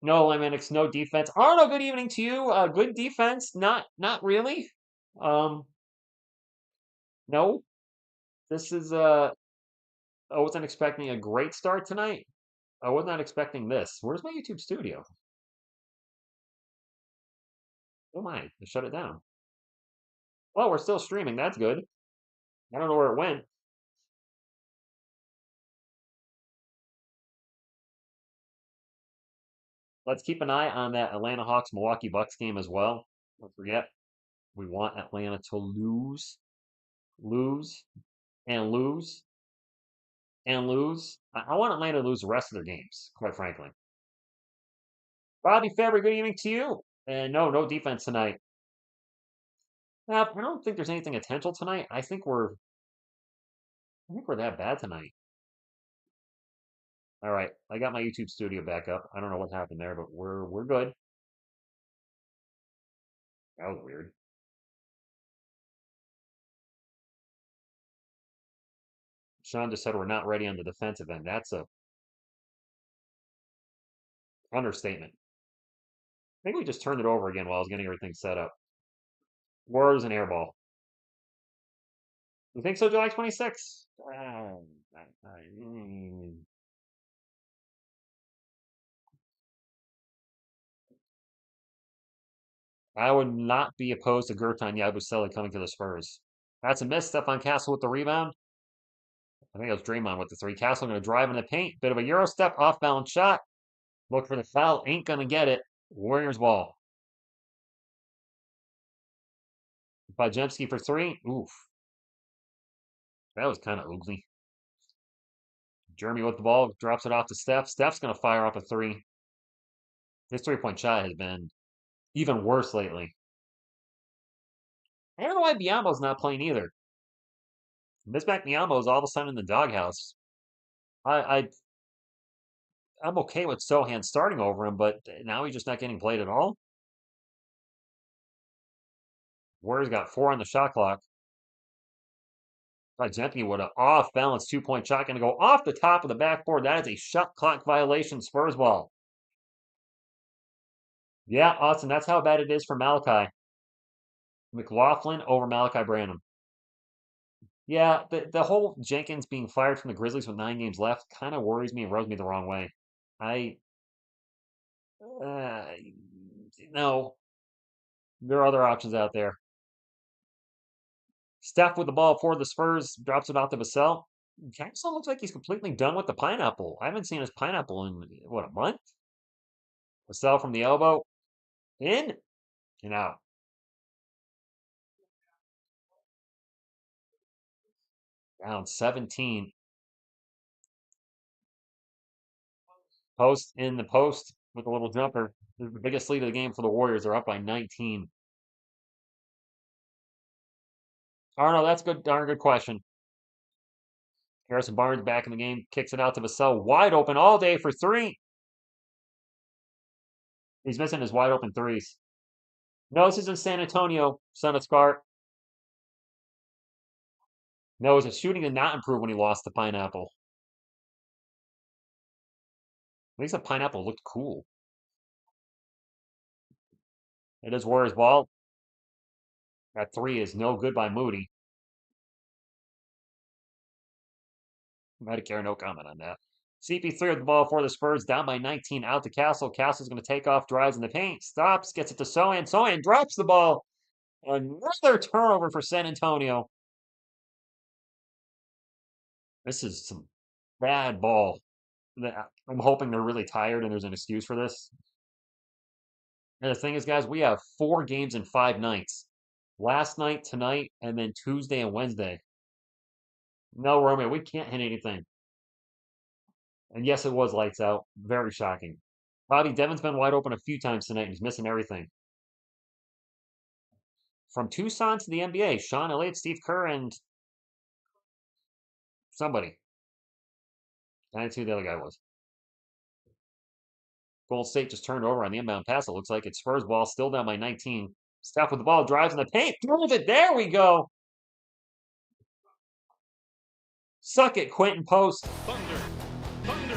No Linux, no defense. Arno, good evening to you. Good defense. Not really. Um, no. This is I wasn't expecting a great start tonight. I was not expecting this. Where's my YouTube studio? Oh my, I shut it down. Well, we're still streaming. That's good. I don't know where it went. Let's keep an eye on that Atlanta Hawks Milwaukee Bucks game as well. Don't forget. We want Atlanta to lose, lose, and lose, and lose. I want Atlanta to lose the rest of their games, quite frankly. Bobby Faber, good evening to you. And no defense tonight. I don't think there's anything intentional tonight. I think we're that bad tonight. All right, I got my YouTube studio back up. I don't know what happened there, but we're good. That was weird. Sean just said we're not ready on the defensive end. That's a understatement. I think we just turned it over again while I was getting everything set up. Warriors and airball. You think so, July 26th? I would not be opposed to Gerton Yabusele coming to the Spurs. That's a miss. Stephon Castle with the rebound. I think it was Draymond with the three. Castle going to drive in the paint. Bit of a Euro step, off balance shot. Look for the foul. Ain't going to get it. Warriors ball. Bajemski for three. Oof. That was kind of ugly. Jeremy with the ball. Drops it off to Steph. Steph's going to fire up a three. His three-point shot has been even worse lately. I don't know why Biyombo's not playing either. Bismack Biyombo is all of a sudden in the doghouse. I'm okay with Sohan starting over him, but now he's just not getting played at all. Warriors got 4 on the shot clock. Zempi with an off-balance two-point shot, going to go off the top of the backboard. That is a shot clock violation. Spurs ball. Yeah, Austin, that's how bad it is for Malachi. McLaughlin over Malachi Branham. Yeah, the whole Jenkins being fired from the Grizzlies with 9 games left kind of worries me and rubs me the wrong way. No, there are other options out there. Steph with the ball for the Spurs, drops it off to Vassell. Jackson looks like he's completely done with the pineapple. I haven't seen his pineapple in, what, a month? Vassell from the elbow. In and out. Down 17. Post in the post with a little jumper. This is the biggest lead of the game for the Warriors. They're up by 19. Oh, no, that's good. Darn good question. Harrison Barnes back in the game. Kicks it out to Vassell. Wide open all day for three. He's missing his wide open threes. No, this is in San Antonio, son of Scar. No, his shooting did not improve when he lost the pineapple. At least the pineapple looked cool. It is Warriors ball. That three is no good by Moody. Medicare, no comment on that. CP3 with the ball for the Spurs, down by 19, out to Castle. Castle's going to take off, drives in the paint, stops, gets it to Sohan. Sohan drops the ball. Another turnover for San Antonio. This is some bad ball. I'm hoping they're really tired and there's an excuse for this. And the thing is, guys, we have 4 games in 5 nights. Last night, tonight, and then Tuesday and Wednesday. No, Romeo, we can't hit anything. And yes, it was lights out. Very shocking. Bobby Devin's been wide open a few times tonight and he's missing everything. From Tucson to the NBA, Sean Elliott, Steve Kerr, and somebody. I didn't see who the other guy was. Golden State just turned over on the inbound pass. It looks like it's Spurs ball, still down by 19. Steph with the ball, drives in the paint, throws it. There we go. Suck it, Quentin Post. Thunder, thunder,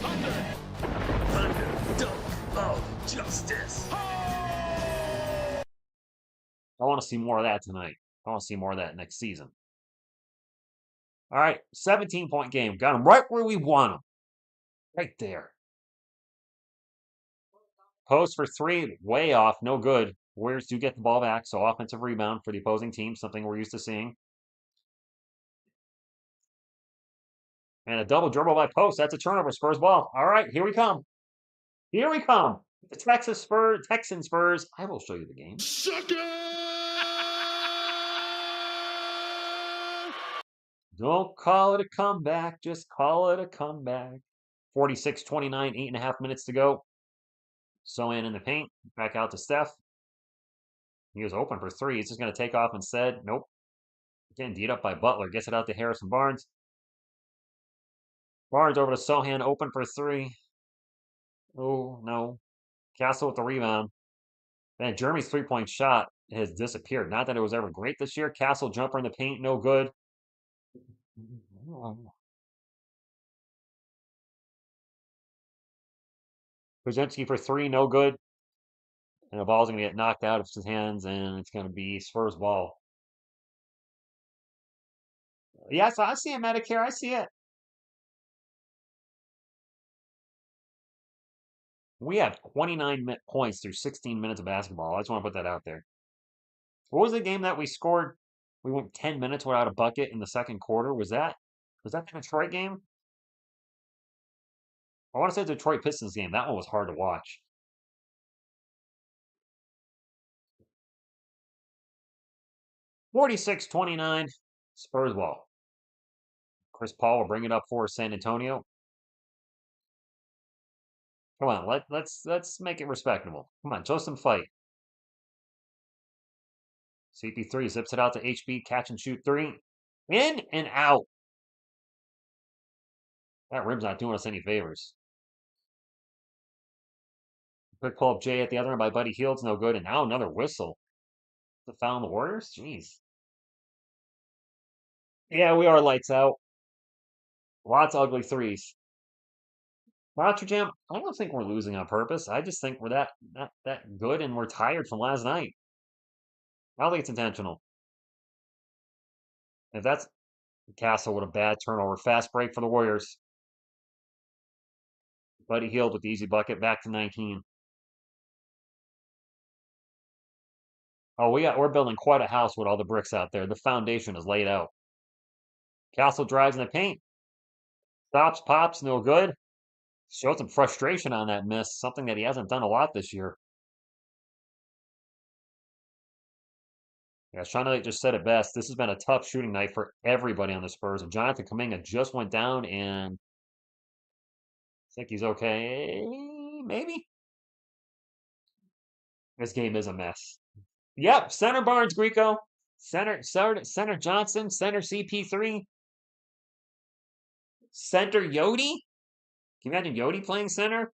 thunder, thunder, dome of justice. I want to see more of that tonight. I want to see more of that next season. All right, 17-point game. Got him right where we want him. Right there. Post for three, way off, no good. Warriors do get the ball back, so offensive rebound for the opposing team, something we're used to seeing. And a double dribble by Post. That's a turnover. Spurs ball. All right, here we come. Here we come. The Texan Spurs. I will show you the game. Sucker! Don't call it a comeback, just call it a comeback. 46-29, 8.5 minutes to go. Sohan in the paint, back out to Steph. He was open for three. He's just going to take off instead. Nope. Getting beat up by Butler. Gets it out to Harrison Barnes. Barnes over to Sohan, open for three. Oh, no. Castle with the rebound. Man, Jeremy's three-point shot has disappeared. Not that it was ever great this year. Castle jumper in the paint, no good. Brzezinski for three, no good. And the ball's going to get knocked out of his hands, and it's going to be Spurs ball. Yes, I see it, Medicare. I see it. We have 29 points through 16 minutes of basketball. I just want to put that out there. What was the game that we scored? We went 10 minutes without a bucket in the second quarter. Was that the Detroit game? I want to say the Detroit Pistons game. That one was hard to watch. (46-29) Spurs ball. Chris Paul will bring it up for San Antonio. Come on, let's make it respectable. Come on, show some fight. CP3 zips it out to HB, catch and shoot three. In and out. That rim's not doing us any favors. Quick pull up Jay at the other end by Buddy Hields, no good. And now another whistle. The foul on the Warriors? Jeez. Yeah, we are lights out. Lots of ugly threes. Monster Jam, I don't think we're losing on purpose. I just think we're that good and we're tired from last night. I don't think it's intentional. If that's Castle with a bad turnover. Fast break for the Warriors. Buddy Hield with the easy bucket, back to 19. Oh, we're building quite a house with all the bricks out there. The foundation is laid out. Castle drives in the paint. Stops, pops, no good. Showed some frustration on that miss, something that he hasn't done a lot this year. Yeah, Sean Elliott just said it best. This has been a tough shooting night for everybody on the Spurs. And Jonathan Kuminga just went down, and I think he's okay. Maybe. This game is a mess. Yep, center Barnes, Greco. Center Johnson. Center CP3. Center Yodi. Can you imagine Yodi playing center?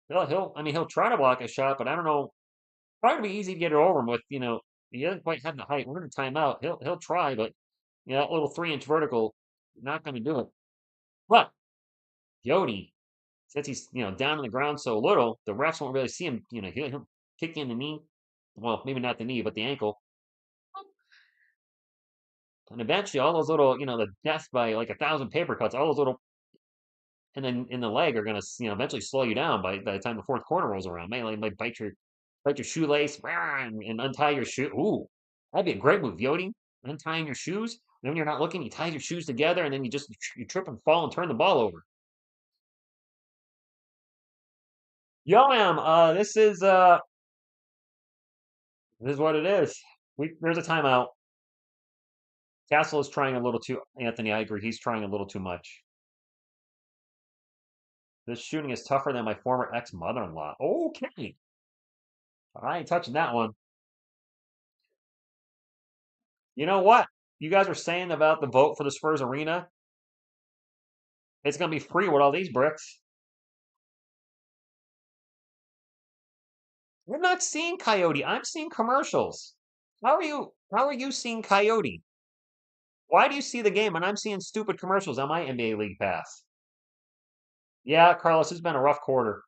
He'll try to block a shot, but I don't know. Probably be easy to get it over him with, he doesn't quite have the height. We're in a timeout. He'll try, but that little 3-inch vertical, not going to do it. But Yodi, since he's down on the ground so little, the refs won't really see him. He'll kick you in the knee. Well, maybe not the knee, but the ankle. And eventually, all those little, the death by like 1,000 paper cuts, all those little, and then in the leg are gonna, eventually slow you down by the time the fourth quarter rolls around. Might bite your shoelace and untie your shoe. Ooh, that'd be a great move, Yodi. Untying your shoes. And when you're not looking, you tie your shoes together, and then you trip and fall and turn the ball over. Yo, this is what it is. There's a timeout. Castle is trying a little too. Anthony, I agree. He's trying a little too much. This shooting is tougher than my former ex-mother-in-law. Okay. I ain't touching that one. You know what? You guys were saying about the vote for the Spurs Arena. It's going to be free with all these bricks. We're not seeing Coyote. I'm seeing commercials. How are you seeing Coyote? Why do you see the game and I'm seeing stupid commercials on my NBA League Pass? Yeah, Carlos, it's been a rough quarter.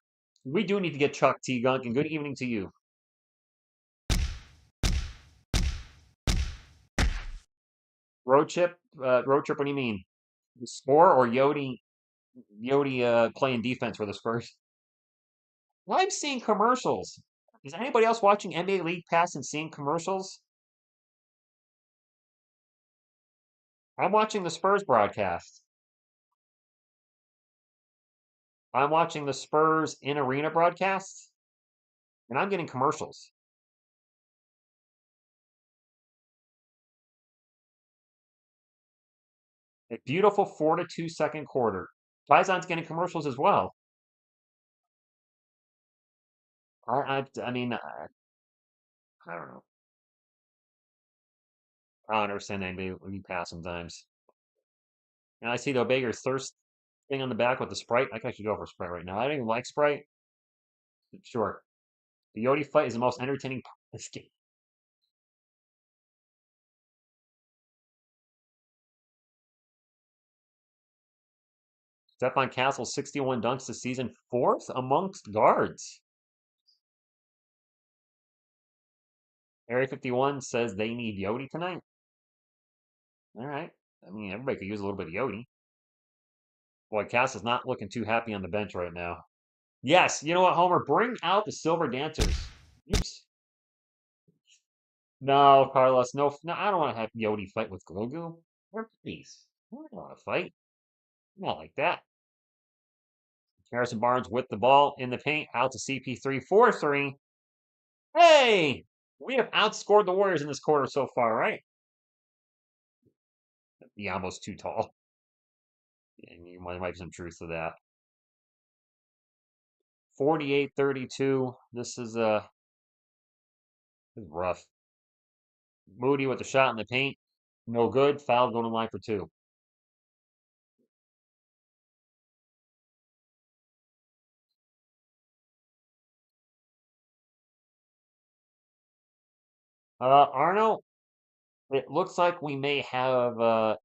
We do need to get Chuck T. Gunk, and good evening to you. Road trip? What do you mean? The score or Yodi playing defense for the Spurs? Well, I'm seeing commercials. Is anybody else watching NBA League Pass and seeing commercials? I'm watching the Spurs broadcast. I'm watching the Spurs in arena broadcast, and I'm getting commercials. A beautiful 4-2 second quarter. Bison's getting commercials as well. I mean, I don't know. I don't understand anybody when you pass sometimes. And I see the Baker's thirst thing on the back with the Sprite. I should go for Sprite right now. I don't even like Sprite. Sure. The Yodi fight is the most entertaining part of this game. Stephon Castle, 61 dunks this season, fourth amongst guards. Area 51 says they need Yodi tonight. All right. I mean, everybody could use a little bit of Yodi. Boy, Castle's not looking too happy on the bench right now. Yes, you know what, Homer? Bring out the Silver Dancers. Oops. No, Carlos, no, I don't want to have Yodi fight with Grogu. Please. I don't want to fight. Not like that. Harrison Barnes with the ball in the paint, out to CP3 for 3. Hey! We have outscored the Warriors in this quarter so far, right? Yeah, almost too tall. And there might be some truth to that. 48-32. This is rough. Moody with the shot in the paint. No good. Foul going to line for 2. Arno, it looks like we may have that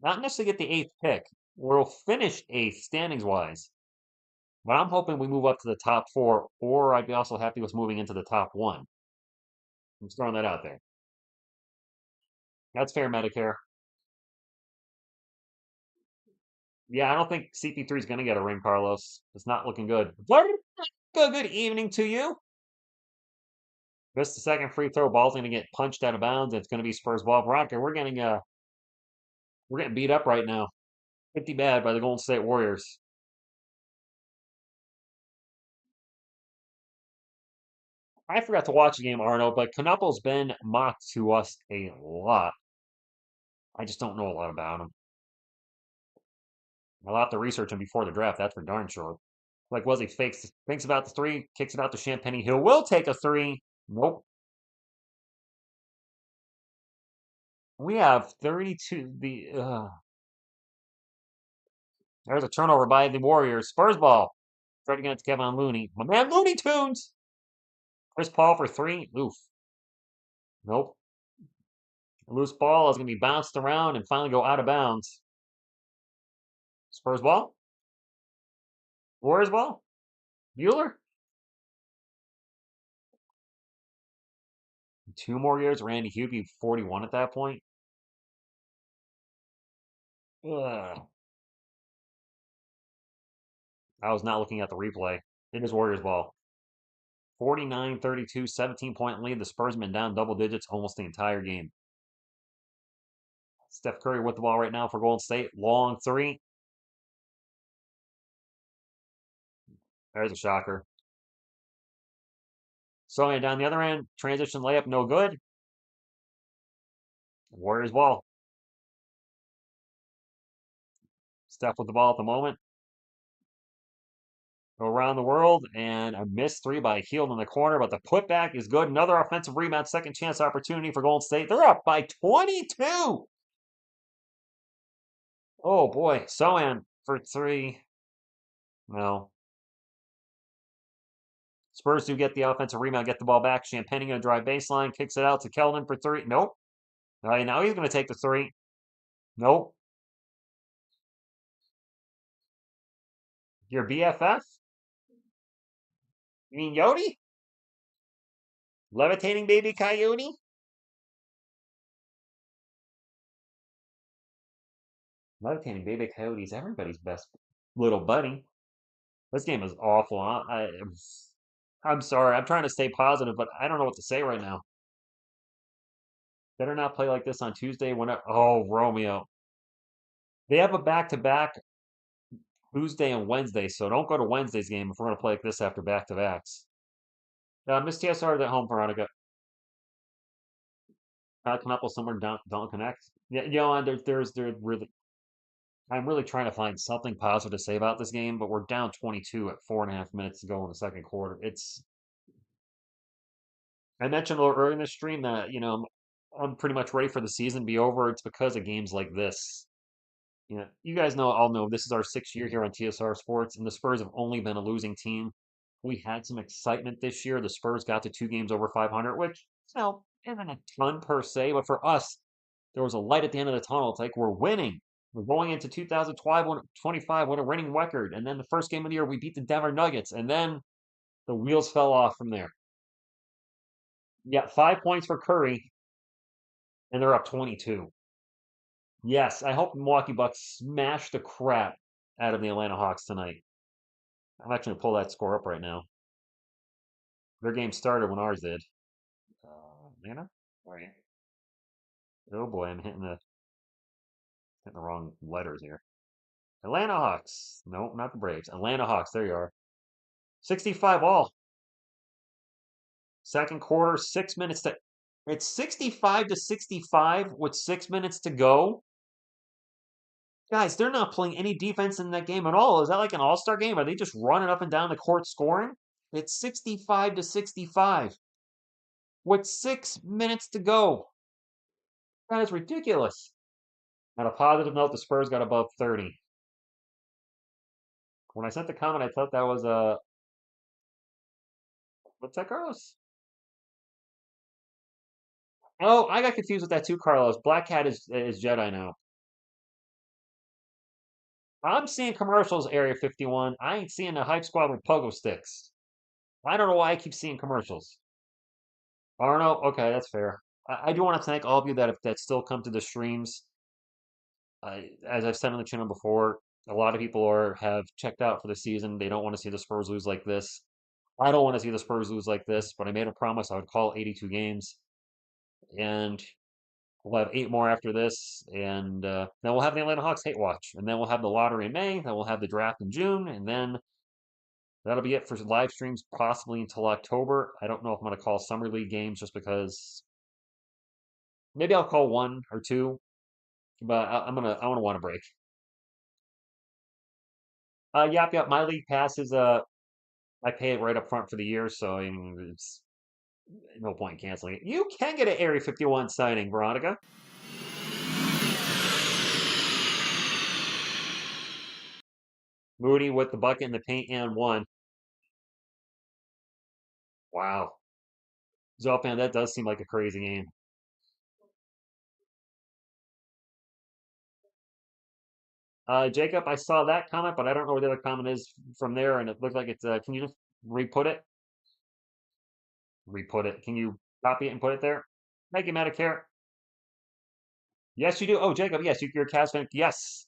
not necessarily get the 8th pick. We'll finish 8th standings wise. But I'm hoping we move up to the top 4, or I'd be also happy with moving into the top 1. I'm just throwing that out there. That's fair, Medicare. Yeah, I don't think CP3 is going to get a ring, Carlos. It's not looking good. Good evening to you. Missed the second free throw. Ball's going to get punched out of bounds. It's going to be Spurs ball. Veronica, we're getting beat up right now. 50 bad by the Golden State Warriors. I forgot to watch the game, Arno, but Knuple's been mocked to us a lot. I just don't know a lot about him. I'll have to research him before the draft. That's for darn sure. Like Wesley thinks about the 3, kicks it out to Champagne Hill. Will take a 3. Nope. We have 32. There's a turnover by the Warriors. Spurs ball. Try to get it to Kevin Looney. My man, Looney Tunes. Chris Paul for 3. Oof. Nope. A loose ball is going to be bounced around and finally go out of bounds. Spurs ball. Warriors ball. Bueller. 2 more years. Randy, he'd be 41 at that point. Ugh. I was not looking at the replay. It is Warriors ball. 49-32, 17-point lead. The Spurs been down double digits almost the entire game. Steph Curry with the ball right now for Golden State. Long 3. There's a shocker. So down the other end, transition layup, no good. Warriors ball. Steph with the ball at the moment. Go around the world, and a missed 3 by Hield in the corner, but the putback is good. Another offensive rebound, second chance opportunity for Golden State. They're up by 22. Oh boy, Sohan for 3. No. Spurs do get the offensive rebound, get the ball back. Champagne going to drive baseline, kicks it out to Keldon for 3. Nope. All right, now he's going to take the 3. Nope. Your BFF? You mean Yodi? Levitating baby coyote? Levitating baby coyote's everybody's best little buddy. This game is awful. I'm sorry. I'm trying to stay positive, but I don't know what to say right now. Better not play like this on Tuesday. Oh, Romeo. They have a back-to-back Tuesday and Wednesday, so don't go to Wednesday's game if we're going to play like this after back-to-backs. Miss TSR is at home, Veronica. Gotta come up with somewhere don't connect. Yeah, and there's really I'm really trying to find something positive to say about this game, but we're down 22 at 4.5 minutes to go in the second quarter. I mentioned a little earlier in the stream that I'm pretty much ready for the season to be over. It's because of games like this. You guys all know this is our 6th year here on TSR Sports, and the Spurs have only been a losing team. We had some excitement this year. The Spurs got to 2 games over 500, which isn't a ton per se, but for us, there was a light at the end of the tunnel. It's like we're winning. We're going into 2025 with a winning record, and then the first game of the year we beat the Denver Nuggets, and then the wheels fell off from there. Yeah, 5 points for Curry, and they're up 22. Yes, I hope the Milwaukee Bucks smash the crap out of the Atlanta Hawks tonight. I'm actually gonna pull that score up right now. Their game started when ours did. Atlanta? Where are you? Oh boy, I'm hitting the wrong letters here. Atlanta Hawks. No, not the Braves. Atlanta Hawks. There you are. 65 all. Second quarter, 6 minutes to. It's 65 to 65 with 6 minutes to go. Guys, they're not playing any defense in that game at all. Is that like an all-star game? Are they just running up and down the court scoring? It's 65 to 65 with 6 minutes to go. That is ridiculous. On a positive note, the Spurs got above 30. When I sent the comment, I thought that was what's that, Carlos? Oh, I got confused with that too, Carlos. Black Cat is Jedi now. I'm seeing commercials, Area 51. I ain't seeing the hype squad with pogo sticks. I don't know why I keep seeing commercials. Arno, okay, that's fair. I do want to thank all of you that still come to the streams. As I've said on the channel before, a lot of people have checked out for the season. They don't want to see the Spurs lose like this. I don't want to see the Spurs lose like this, but I made a promise I would call 82 games, and we'll have 8 more after this, and then we'll have the Atlanta Hawks hate watch, and then we'll have the lottery in May, then we'll have the draft in June, and then that'll be it for live streams, possibly until October. I don't know if I'm going to call summer league games just because maybe I'll call one or two, but I'm gonna want a break. Yep. My league pass is I pay it right up front for the year, so it's no point in canceling it. You can get an Area 51 signing, Veronica. Moody with the bucket and the paint and one. Wow. Zolfan, that does seem like a crazy game. Jacob, I saw that comment, but I don't know where the other comment is from there, and it looked like it's. Can you just re-put it? Re-put it. Can you copy it and put it there? Thank you, Medicare. Yes, you do. Oh, Jacob, yes, you're a Cavs fan. Yes,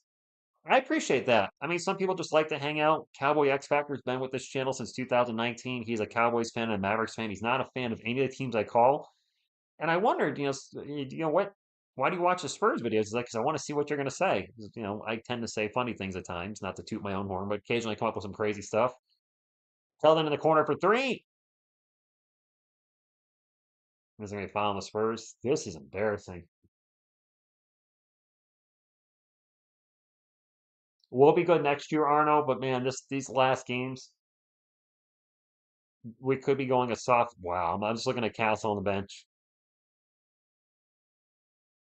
I appreciate that. I mean, some people just like to hang out. Cowboy X Factor's been with this channel since 2019. He's a Cowboys fan and a Mavericks fan. He's not a fan of any of the teams I call. And I wondered, what? Why do you watch the Spurs videos? He's like, because I want to see what you're going to say. 'Cause, I tend to say funny things at times, not to toot my own horn, but occasionally I come up with some crazy stuff. Keldon in the corner for three. Isn't going to foul on the Spurs. This is embarrassing. We'll be good next year, Arno, but man, these last games, we could be going a soft. Wow, I'm just looking at Castle on the bench.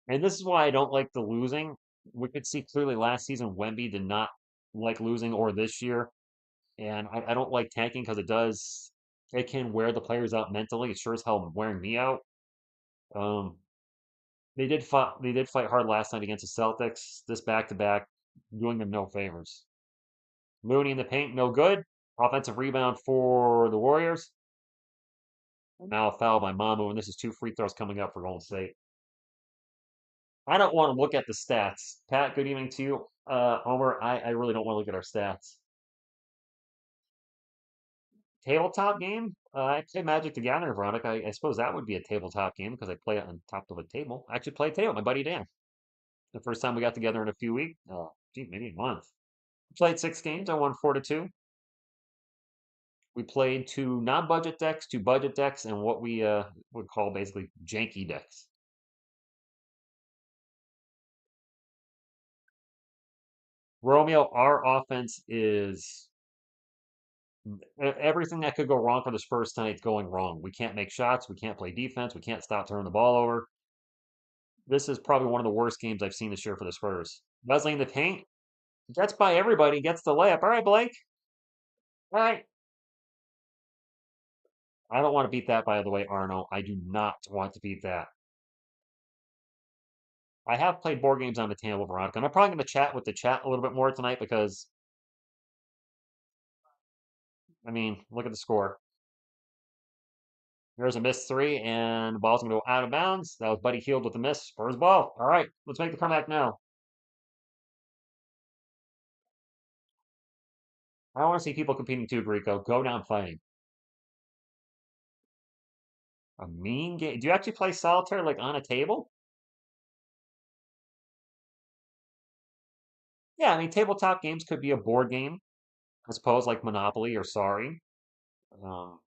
And this is why I don't like the losing. We could see clearly last season Wemby did not like losing, or this year. And I don't like tanking because it can wear the players out mentally. It sure as hell wearing me out. Um, they did fight hard last night against the Celtics. This back to back, doing them no favors. Mooney in the paint, no good. Offensive rebound for the Warriors. Now a foul by Mamu, and this is 2 free throws coming up for Golden State. I don't want to look at the stats. Pat, good evening to you. Homer, I really don't want to look at our stats. Tabletop game? I play Magic the Gathering, Veronica. I suppose that would be a tabletop game because I play it on top of a table. I actually play a table, my buddy Dan. The first time we got together in a few weeks. Gee, maybe a month. Played 6 games. I won 4-2. We played 2 non-budget decks, 2 budget decks, and what we would call basically janky decks. Romeo, our offense is everything that could go wrong for the Spurs tonight is going wrong. We can't make shots. We can't play defense. We can't stop turning the ball over. This is probably one of the worst games I've seen this year for the Spurs. Wesley in the paint gets by everybody, gets the layup. All right, Blake. All right. I don't want to beat that, by the way, Arno. I do not want to beat that. I have played board games on the table, Veronica, and I'm probably going to chat with the chat a little bit more tonight because, I mean, look at the score. There's a missed three, and the ball's going to go out of bounds. That was Buddy Hield with the miss. Spurs ball. All right, let's make the comeback now. I want to see people competing too, Greco. Go down fighting. A mean game. Do you actually play solitaire like on a table? Yeah, I mean, tabletop games could be a board game, I suppose, like Monopoly or Sorry. Um,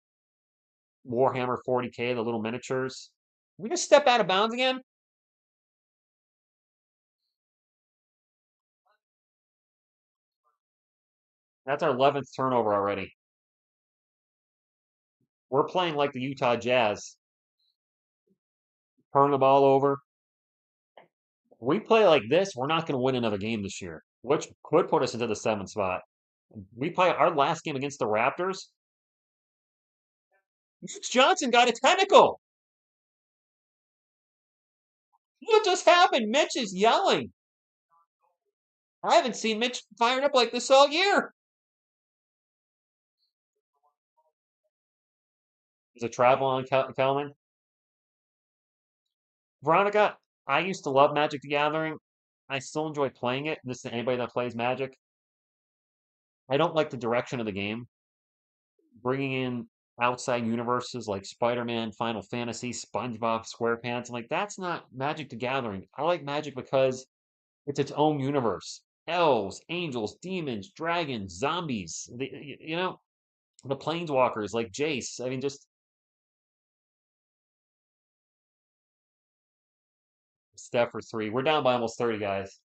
Warhammer 40K, the little miniatures. We just step out of bounds again? That's our 11th turnover already. We're playing like the Utah Jazz. Turn the ball over. We play like this, we're not going to win another game this year, which could put us into the 7th spot. We play our last game against the Raptors. Mitch Johnson got a tentacle. What just happened? Mitch is yelling. I haven't seen Mitch fired up like this all year. Is it travel on Kelman? Veronica, I used to love Magic the Gathering. I still enjoy playing it. This to anybody that plays Magic. I don't like the direction of the game. Bringing in outside universes like Spider-Man, Final Fantasy, SpongeBob, SquarePants. I'm like, that's not Magic the Gathering. I like Magic because it's its own universe. Elves, angels, demons, dragons, zombies. You know, the planeswalkers like Jace. I mean, just Steph for three. We're down by almost 30, guys.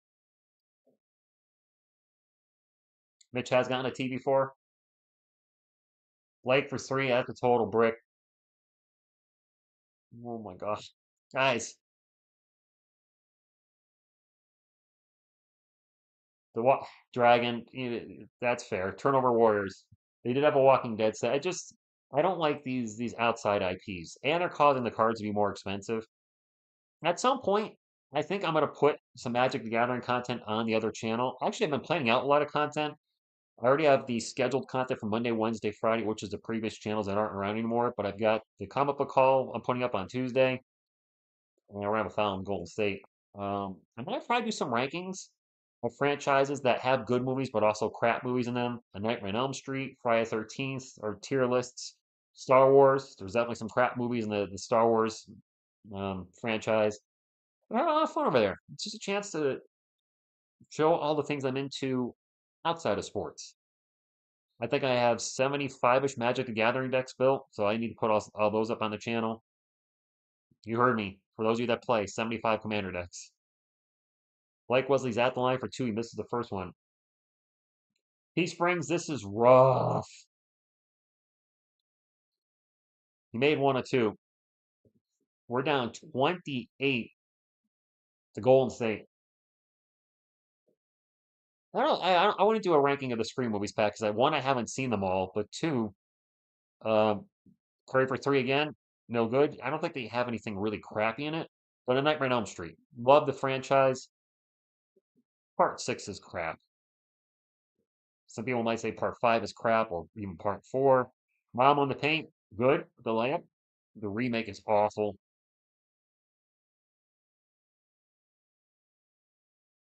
Mitch has gotten a T before. Blake for three. That's a total brick. Oh my gosh. Guys, the Dragon, that's fair. Turnover Warriors. They did have a Walking Dead set. I don't like these outside IPs. And they're causing the cards to be more expensive. At some point, I think I'm gonna put some Magic the Gathering content on the other channel. Actually, I've been planning out a lot of content. I already have the scheduled content for Monday, Wednesday, Friday, which is the previous channels that aren't around anymore. But I've got the comic book call I'm putting up on Tuesday. And we're gonna have a foul in Golden State. I might probably do some rankings of franchises that have good movies but also crap movies in them. A Nightmare on Elm Street, Friday the 13th, or tier lists. Star Wars. There's definitely some crap movies in the Star Wars franchise. I had a lot of fun over there. It's just a chance to show all the things I'm into outside of sports. I think I have 75-ish Magic the Gathering decks built, so I need to put all those up on the channel. You heard me. For those of you that play, 75 Commander decks. Blake Wesley's at the line for two. He misses the first one. He Springs, this is rough. He made one of two. We're down 28 to Golden State. I want to do a ranking of the Scream movies pack because one, I haven't seen them all, but two, um, Curry for three again, no good. I don't think they have anything really crappy in it. But A Nightmare on Elm Street, love the franchise. Part six is crap. Some people might say part five is crap, or even part four. Mom on the Paint, good. The lamp, the remake is awful.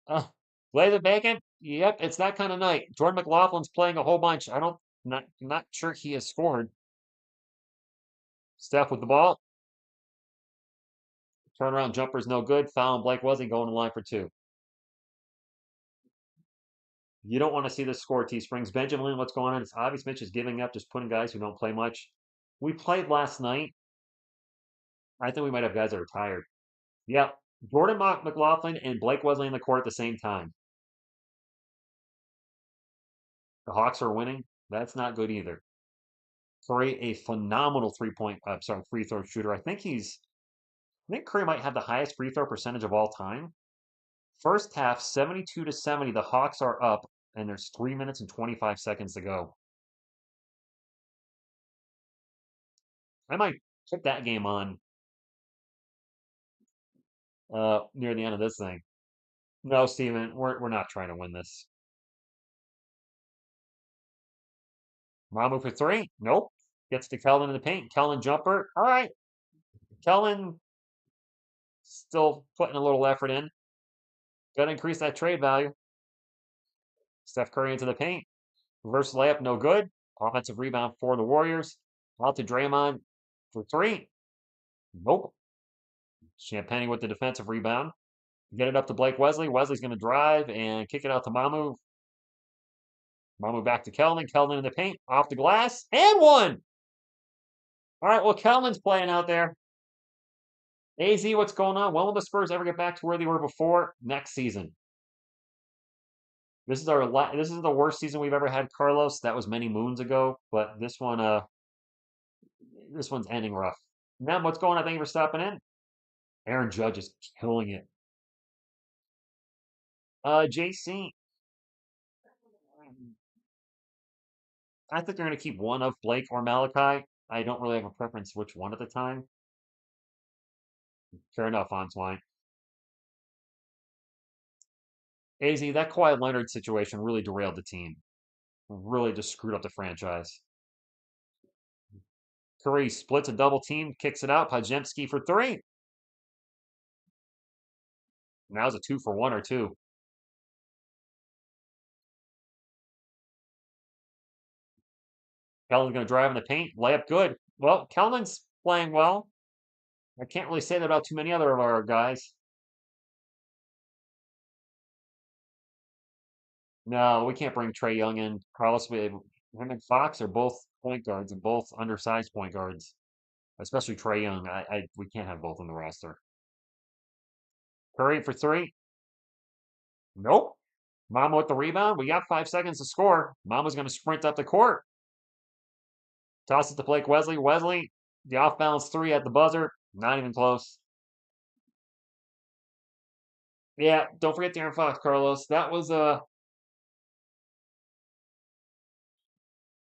Uh, Lay the Bacon, yep, it's that kind of night. Jordan McLaughlin's playing a whole bunch. Not sure he has scored. Steph with the ball. Turnaround jumper's no good. Foul and Blake wasn't going to line for two. You don't want to see this score, T Springs. Benjamin, what's going on? It's obvious Mitch is giving up, just putting guys who don't play much. We played last night. I think we might have guys that are tired. Yeah, Jordan McLaughlin and Blake Wesley in the court at the same time. The Hawks are winning. That's not good either. Curry, a phenomenal free throw shooter. I think Curry might have the highest free throw percentage of all time. First half, 72-70. The Hawks are up, and there's 3 minutes and 25 seconds to go. I might put that game on near the end of this thing. No, Steven, we're not trying to win this. Mamu for three. Nope. Gets to Kellen in the paint. Kellen jumper. All right. Kellen still putting a little effort in. Got to increase that trade value. Steph Curry into the paint. Reverse layup, no good. Offensive rebound for the Warriors. Out to Draymond for three. Nope. Champagne with the defensive rebound. Get it up to Blake Wesley. Wesley's going to drive and kick it out to Mamu. Mamu back to Kelvin. Kelvin in the paint. Off the glass. And one. All right, well, Kelvin's playing out there. AZ, what's going on? When will the Spurs ever get back to where they were before? Next season. This is the worst season we've ever had, Carlos. That was many moons ago, but this one's ending rough. Mem, what's going on? Thank you for stopping in. Aaron Judge is killing it. JC. I think they're going to keep one of Blake or Malachi. I don't really have a preference which one at the time. Fair enough, Antoine. AZ, that Kawhi Leonard situation really derailed the team. Really just screwed up the franchise. Curry splits a double team, kicks it out. Pajemski for three. Now it's a 2-for-1 or two. Kellen's going to drive in the paint. Layup good. Well, Kellen's playing well. I can't really say that about too many other of our guys. No, we can't bring Trae Young in. Carlos, him and Fox are both point guards and both undersized point guards. Especially Trae Young. We can't have both on the roster. Curry for three. Nope. Mama with the rebound. We got 5 seconds to score. Mama's going to sprint up the court. Toss it to Blake Wesley. Wesley, the off-balance three at the buzzer. Not even close. Yeah, don't forget De'Aaron Fox, Carlos. That was a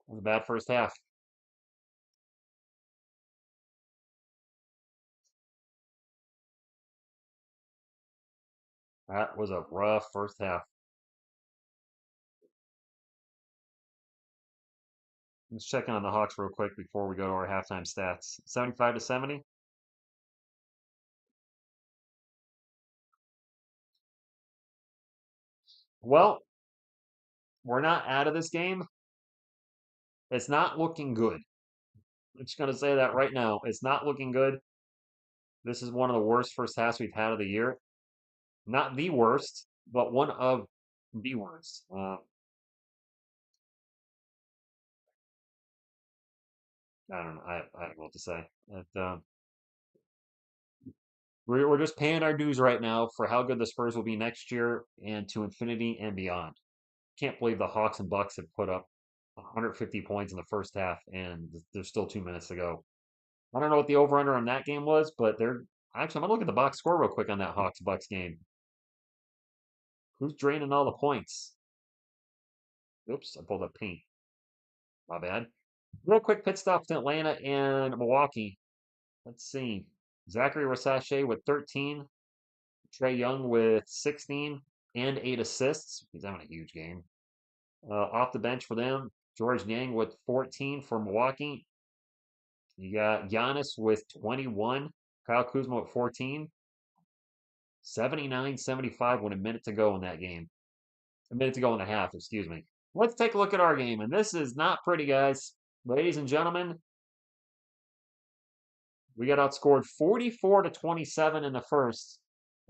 bad first half. That was a rough first half. Let's check on the Hawks real quick before we go to our halftime stats. 75-70. Well, we're not out of this game. It's not looking good. I'm just going to say that right now. It's not looking good. This is one of the worst first halves we've had of the year. Not the worst, but one of the worst. I don't know. I don't know what to say. We're just paying our dues right now for how good the Spurs will be next year and to infinity and beyond. Can't believe the Hawks and Bucks have put up 150 points in the first half, and there's still 2 minutes to go. I don't know what the over/under on that game was, but actually, I'm gonna look at the box score real quick on that Hawks Bucks game. Who's draining all the points? Oops, I pulled up paint. My bad. Real quick pit stop to Atlanta and Milwaukee. Let's see. Zachary Rasache with 13. Trae Young with 16 and 8 assists. He's having a huge game. Off the bench for them, George Niang with 14 for Milwaukee. You got Giannis with 21. Kyle Kuzma with 14. 79-75 with a minute to go in that game. A minute to go in the half, excuse me. Let's take a look at our game, and this is not pretty, guys. Ladies and gentlemen, we got outscored 44-27 in the first,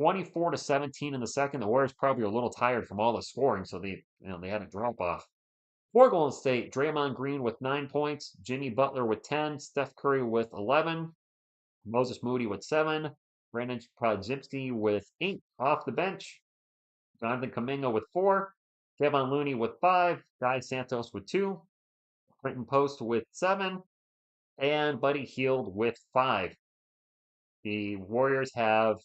24-17 in the second. The Warriors probably a little tired from all the scoring, so they had a drop off. For Golden State, Draymond Green with 9 points, Jimmy Butler with 10, Steph Curry with 11, Moses Moody with 7, Brandon Podziemski with 8 off the bench, Jonathan Kuminga with 4, Kevin Looney with 5. Guy Santos with 2. Quentin Post with 7. And Buddy Hield with 5. The Warriors have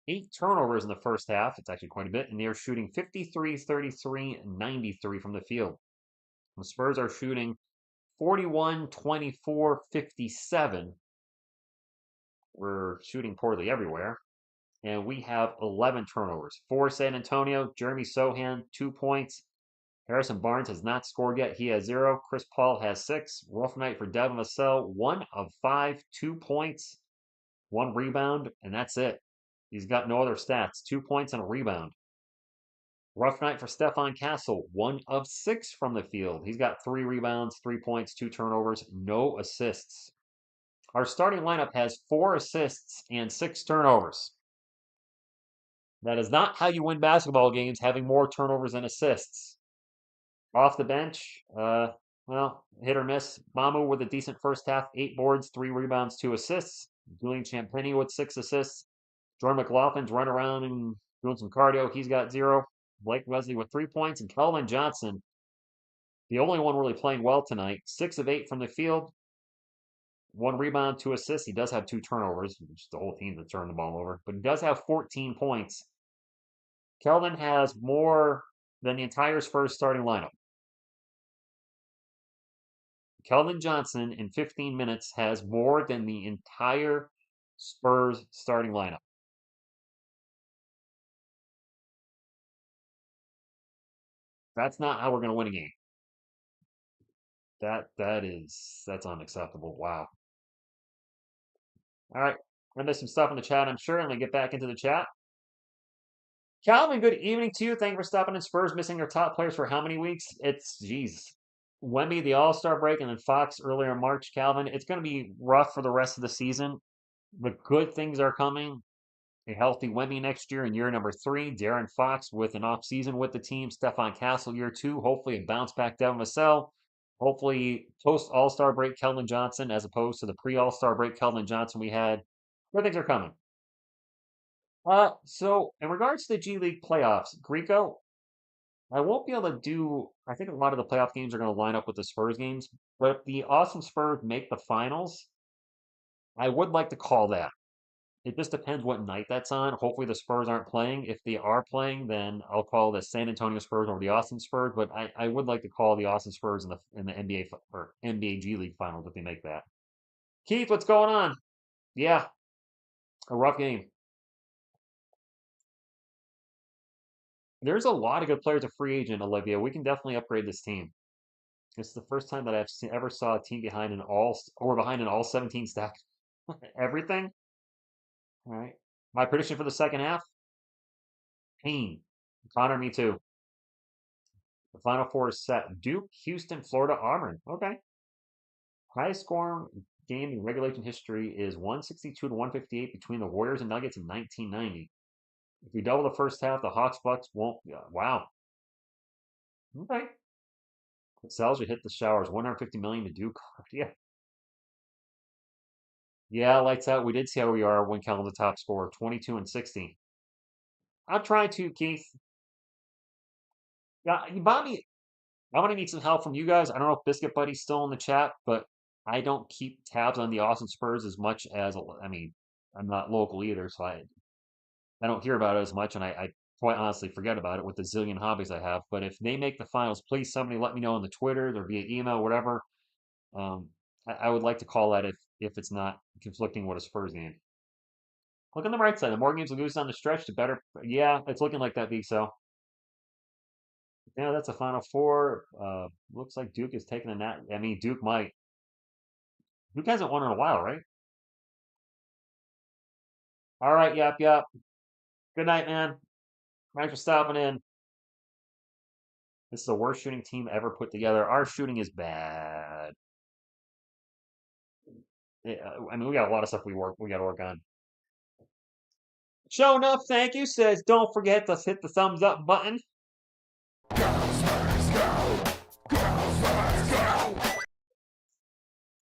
8 turnovers in the first half. It's actually quite a bit. And they're shooting 53, 33, 93 from the field. The Spurs are shooting 41, 24, 57. We're shooting poorly everywhere. And we have 11 turnovers. For San Antonio, Jeremy Sohan, 2 points. Harrison Barnes has not scored yet. He has 0. Chris Paul has 6. Rough night for Devin Vassell, 1 of 5, 2 points, 1 rebound, and that's it. He's got no other stats. 2 points and a rebound. Rough night for Stefan Castle, 1 of 6 from the field. He's got 3 rebounds, 3 points, 2 turnovers, no assists. Our starting lineup has 4 assists and 6 turnovers. That is not how you win basketball games, having more turnovers than assists. Off the bench, well, hit or miss. Mamu with a decent first half, 8 boards, 3 rebounds, 2 assists. Julian Champagnie with 6 assists. Jordan McLaughlin's running around and doing some cardio. He's got 0. Blake Wesley with 3 points. And Kelvin Johnson, the only one really playing well tonight, 6 of 8 from the field. 1 rebound, 2 assists. He does have 2 turnovers, which the whole team to turn the ball over. But he does have 14 points. Kelvin has more than the entire Spurs starting lineup. Kelvin Johnson in 15 minutes has more than the entire Spurs starting lineup. That's not how we're going to win a game. That's unacceptable. Wow. All right. I missed some stuff in the chat, I'm sure. I'm going to get back into the chat. Calvin, good evening to you. Thank you for stopping in. Spurs missing their top players for how many weeks? Geez. Wemby, the All-Star break, and then Fox earlier in March. Calvin, it's going to be rough for the rest of the season. The good things are coming. A healthy Wemby next year in year number 3. Darren Fox with an off season with the team. Stefan Castle year 2. Hopefully a bounce back Devin Vassell. Hopefully post All-Star break Keldon Johnson as opposed to the pre-All-Star break Keldon Johnson we had. Good things are coming. So in regards to the G League playoffs, Greco, I won't be able to do. I think a lot of the playoff games are going to line up with the Spurs games, but if the awesome Spurs make the finals, I would like to call that. It just depends what night that's on. Hopefully the Spurs aren't playing. If they are playing, then I'll call the San Antonio Spurs or the Austin Spurs. But I would like to call the Austin Spurs in the NBA or NBA G League finals if they make that. Keith, what's going on? Yeah, a rough game. There's a lot of good players of free agent, Olivia. We can definitely upgrade this team. It's the first time that ever saw a team behind behind an all 17 stack. Everything. All right. My prediction for the second half. Pain. Connor, me too. The final 4 is set. Duke, Houston, Florida, Auburn. Okay. Highest scoring game in regulation history is 162 to 158 between the Warriors and Nuggets in 1990. If we double the first half, the Hawks Bucks won't. Wow. Okay. Sales should hit the showers. 150 million to Duke. Yeah. Yeah, lights out. We did see how we are when Cal the top scorer, 22 and 16. I'm trying to, Keith. Yeah, Bobby, I'm gonna need some help from you guys. I don't know if Biscuit Buddy's still in the chat, but I don't keep tabs on the Austin Spurs as much as I'm not local either, so I don't hear about it as much, and I quite honestly forget about it with the zillion hobbies I have. But if they make the finals, please somebody let me know on the Twitter or via email, whatever. I would like to call that if it's not conflicting with a Spurs game. Look on the right side. The more games we lose on the stretch, the better. Yeah, it's looking like that, so. Yeah, that's a Final Four. Looks like Duke is taking a nap. I mean, Duke might. Duke hasn't won in a while, right? All right, yep. Good night, man. Thanks for stopping in. This is the worst shooting team ever put together. Our shooting is bad. I mean, we got a lot of stuff we got to work on. Show enough, thank you. Says, don't forget to hit the thumbs up button.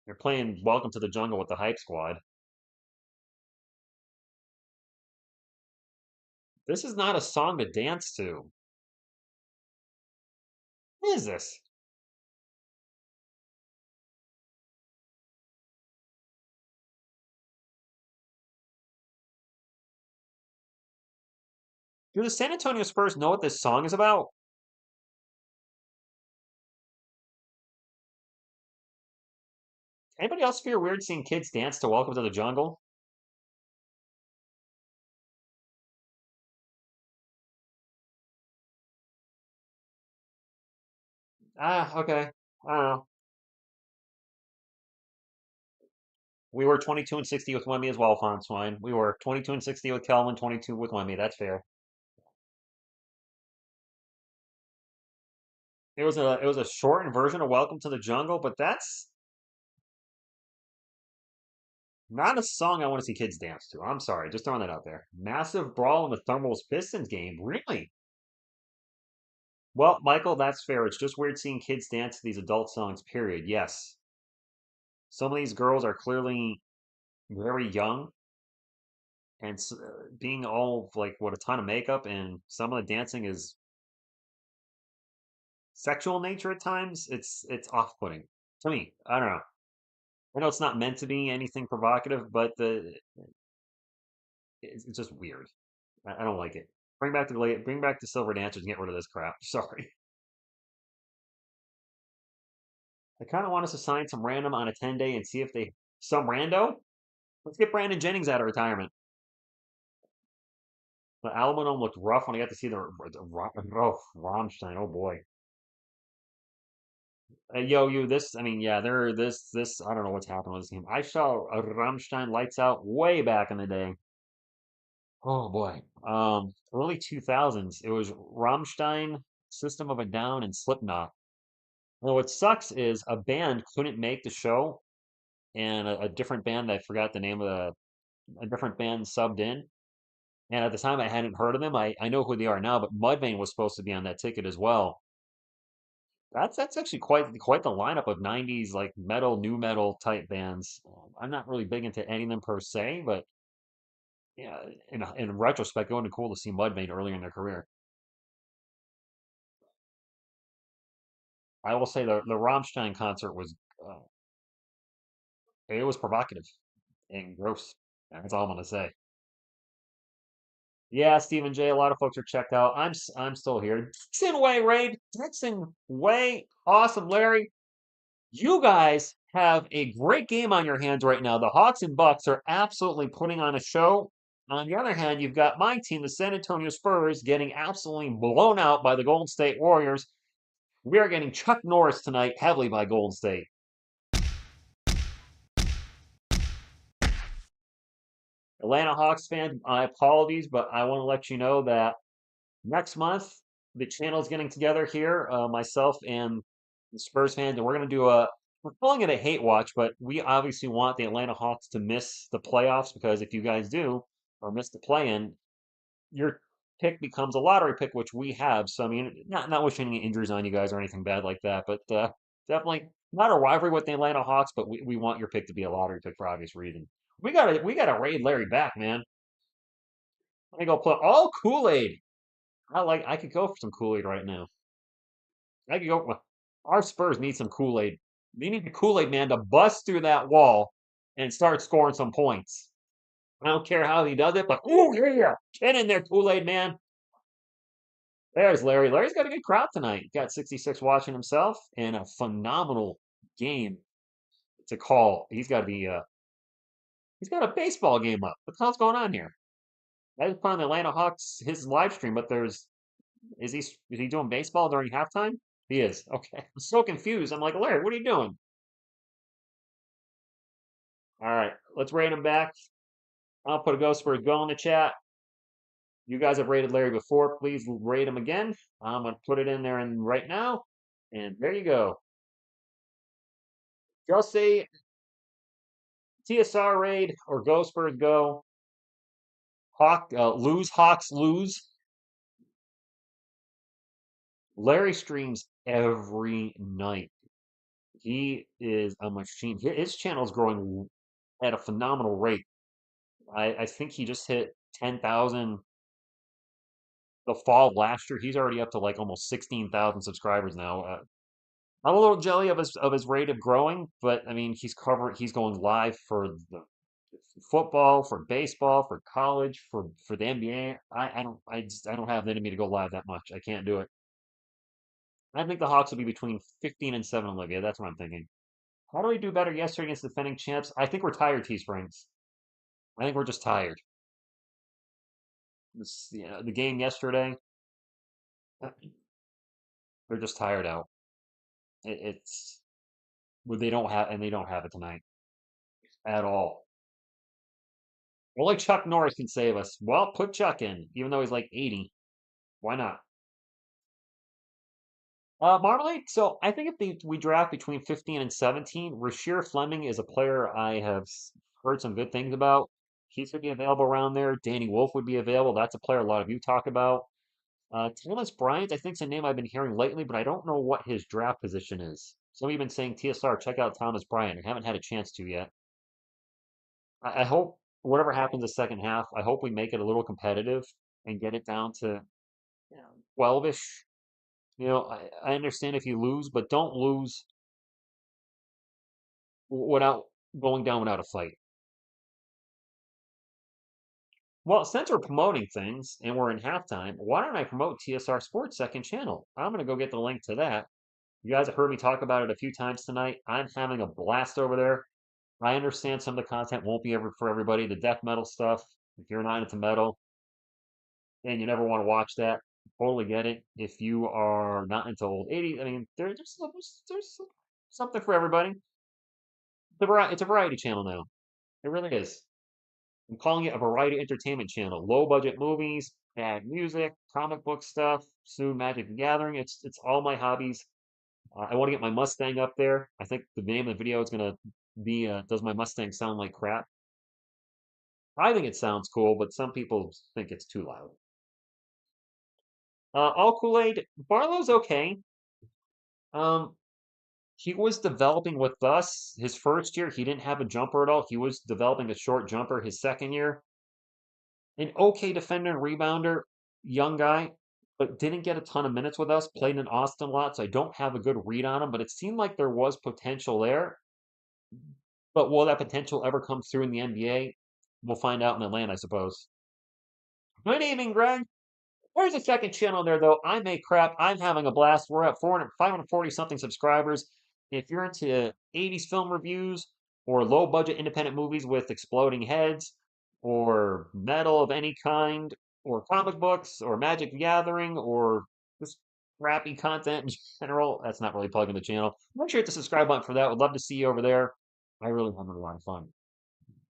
You're playing Welcome to the Jungle with the Hype Squad. This is not a song to dance to. is this? Do the San Antonio Spurs know what this song is about? Anybody else feel weird seeing kids dance to Welcome to the Jungle? Ah, okay. I don't know. We were 22 and 60 with Wemby as well, Font Swine. We were 22 and 60 with Kelvin, 22 with Wemby. That's fair. It was a shortened version of Welcome to the Jungle, but that's not a song I want to see kids dance to. I'm sorry, just throwing that out there. Massive brawl in the Thermals Pistons game. Really? Well, Michael, that's fair. It's just weird seeing kids dance to these adult songs, period. Yes. Some of these girls are clearly very young and being all like what a ton of makeup, and some of the dancing is sexual in nature at times. It's off-putting to me. I don't know. I know it's not meant to be anything provocative, but it's just weird. I don't like it. Bring back the silver dancers and get rid of this crap. Sorry. I kind of want us to sign some random on a 10-day and see if they some rando. Let's get Brandon Jennings out of retirement. The Alamo looked rough when I got to see Rammstein. Oh boy. Yo, you, this, I mean, yeah, I don't know what's happened with this game. I saw Rammstein lights out way back in the day. Oh boy. Early 2000s. It was Rammstein, System of a Down, and Slipknot. Well, what sucks is a band couldn't make the show, and a different band, I forgot the name of a different band subbed in. And at the time, I hadn't heard of them. I know who they are now, but Mudvayne was supposed to be on that ticket as well. That's actually quite the lineup of '90s like metal, new metal type bands. I'm not really big into any of them per se, but yeah, in retrospect, it would have been cool to see Mudvayne earlier in their career. I will say the Rammstein concert was it was provocative and gross. That's all I'm gonna say. Yeah, Stephen J. A lot of folks are checked out. I'm still here. Dixon Way, Raid. Dixon Way. Awesome, Larry. You guys have a great game on your hands right now. The Hawks and Bucks are absolutely putting on a show. On the other hand, you've got my team, the San Antonio Spurs, getting absolutely blown out by the Golden State Warriors. We are getting Chuck Norris tonight, heavily by Golden State. Atlanta Hawks fan, my apologies, but I want to let you know that next month the channel is getting together here, myself and the Spurs fans, and we're going to do we're calling it a hate watch, but we obviously want the Atlanta Hawks to miss the playoffs because if you guys do or miss the play-in, your pick becomes a lottery pick, which we have. So I mean, not wishing any injuries on you guys or anything bad like that, but definitely not a rivalry with the Atlanta Hawks, but we want your pick to be a lottery pick for obvious reasons. We gotta raid Larry back, man. Let me go put all Kool-Aid. I could go for some Kool-Aid right now. I could go. Our Spurs need some Kool-Aid. They need the Kool-Aid man to bust through that wall and start scoring some points. I don't care how he does it, but oh yeah, get in there, Kool-Aid man. There's Larry. Larry's got a good crowd tonight. Got 66 watching himself and a phenomenal game to call. He's got a baseball game up. What the hell's going on here? I was playing the Atlanta Hawks his live stream, but is he doing baseball during halftime? He is. Okay. I'm so confused. I'm like, Larry, what are you doing? All right, let's rate him back. I'll put a Ghost for a go in the chat. You guys have rated Larry before. Please rate him again. I'm gonna put it in there and right now. And there you go. Just say TSR raid or Go Spurs go. Hawks lose. Larry streams every night. He is a machine. His channel is growing at a phenomenal rate. I think he just hit 10,000 the fall of last year. He's already up to like almost 16,000 subscribers now. I'm a little jelly of his rate of growing, but I mean he's going live for the football, for baseball, for college, for the NBA. I don't have it in me to go live that much. I can't do it. I think the Hawks will be between 15 and 7, Olivia. That's what I'm thinking. How do we do better yesterday against defending champs? I think we're tired, Teesprings. I think we're just tired. The game yesterday, they're just tired out. It's well, they don't have it tonight at all. Only Chuck Norris can save us. Well, put Chuck in, even though he's like 80. Why not? Marmalade. So I think we draft between 15 and 17, Rasheer Fleming is a player I have heard some good things about. He's going to be available around there. Danny Wolf would be available. That's a player a lot of you talk about. Thomas Bryant, I think, is a name I've been hearing lately, but I don't know what his draft position is. Some of you have been saying, TSR, check out Thomas Bryant. I haven't had a chance to yet. I hope whatever happens the second half, I hope we make it a little competitive and get it down to 12-ish. I understand if you lose, but don't lose without going down without a fight. Well, since we're promoting things and we're in halftime, why don't I promote TSR Sports second channel? I'm going to go get the link to that. You guys have heard me talk about it a few times tonight. I'm having a blast over there. I understand some of the content won't be ever for everybody. The death metal stuff, if you're not into metal and you never want to watch that, totally get it. If you are not into old 80s, I mean, there's something for everybody. It's a variety channel now. It really is. I'm calling it a variety entertainment channel. Low budget movies, bad music, comic book stuff, soon Magic the Gathering. It's all my hobbies. I want to get my Mustang up there. I think the name of the video is gonna be "Does my Mustang sound like crap?" I think it sounds cool, but some people think it's too loud. All Kool-Aid, Barlow's okay. Um, he was developing with us. His first year, he didn't have a jumper at all. He was developing a short jumper his second year. An okay defender and rebounder, young guy, but didn't get a ton of minutes with us. Played in Austin a lot, so I don't have a good read on him, but it seemed like there was potential there. But will that potential ever come through in the NBA? We'll find out in Atlanta, I suppose. Good evening, Greg. There's a second channel there, though. I make crap. I'm having a blast. We're at 540 something subscribers. If you're into 80s film reviews or low budget independent movies with exploding heads or metal of any kind or comic books or Magic the Gathering or just crappy content in general, that's not really plugging the channel. Make sure you hit the subscribe button for that. Would love to see you over there. I really having a lot of fun.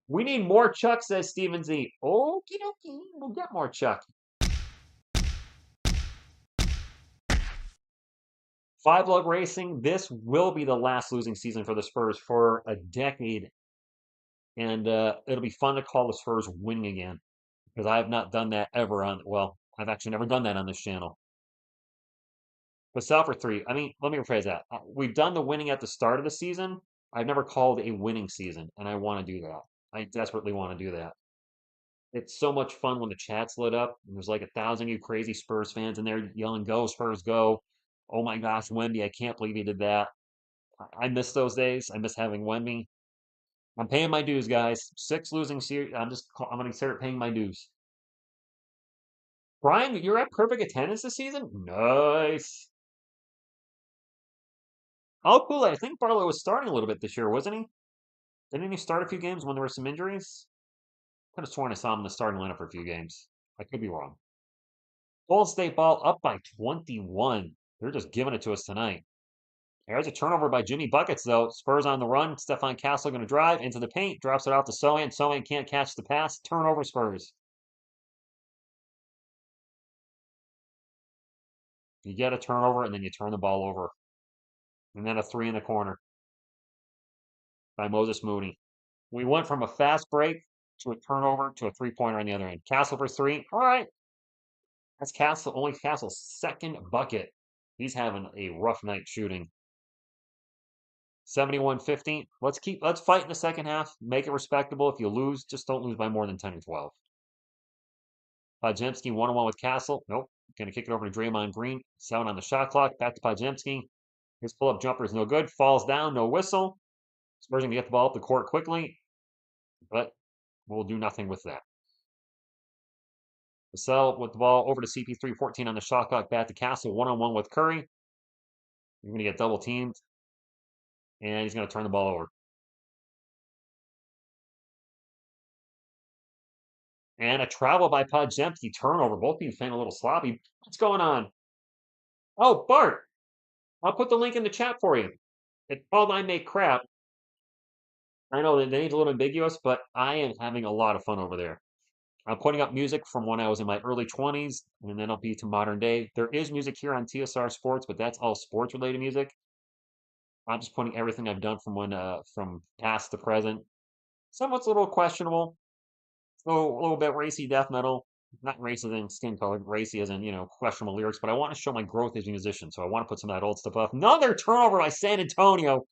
We need more Chuck, says Steven Z. Okie dokie. We'll get more Chuck. Five Lug Racing, this will be the last losing season for the Spurs for a decade. And it'll be fun to call the Spurs winning again. Because I have not done that ever well, I've actually never done that on this channel. But sell for 3, I mean, let me rephrase that. We've done the winning at the start of the season. I've never called a winning season, and I want to do that. I desperately want to do that. It's so much fun when the chat's lit up. And there's like 1,000 you crazy Spurs fans in there yelling, "Go Spurs, go!" Oh my gosh, Wemby! I can't believe he did that. I miss those days. I miss having Wemby. I'm paying my dues, guys. 6 losing series. I'm gonna start paying my dues. Brian, you're at perfect attendance this season. Nice. Oh, cool. I think Barlow was starting a little bit this year, wasn't he? Didn't he start a few games when there were some injuries? Could have sworn I saw him in the starting lineup for a few games. I could be wrong. Golden State ball up by 21. They're just giving it to us tonight. There's a turnover by Jimmy Buckets, though. Spurs on the run. Stefan Castle going to drive into the paint. Drops it off to Sohan. Sohan can't catch the pass. Turnover Spurs. You get a turnover, and then you turn the ball over. And then a 3 in the corner by Moses Moody. We went from a fast break to a turnover to a 3-pointer on the other end. Castle for 3. All right. That's only Castle's second bucket. He's having a rough night shooting. 71-50. Let's fight in the second half. Make it respectable. If you lose, just don't lose by more than 10 or 12. Jemski 1-on-1 with Castle. Nope. Going to kick it over to Draymond Green. It's out on the shot clock. Back to Podziemski. His pull-up jumper is no good. Falls down. No whistle. Spurs going to get the ball up the court quickly, but we'll do nothing with that. Vassell with the ball over to CP3, 14 on the shot clock. Back to Castle, one-on-one with Curry. You're going to get double teamed, and he's going to turn the ball over. And a travel by Podziemski, turnover. Both teams playing a little sloppy. What's going on? Oh, Bart, I'll put the link in the chat for you. It's called I Make Crap. I know the name's a little ambiguous, but I am having a lot of fun over there. I'm putting up music from when I was in my early 20s, and then I'll be to modern day. There is music here on TSR Sports, but that's all sports-related music. I'm just putting everything I've done from past to present. Somewhat's a little questionable. A little bit racy death metal. Not racy as in skin color, racy as in, questionable lyrics, but I want to show my growth as a musician, so I want to put some of that old stuff up. Another turnover by San Antonio.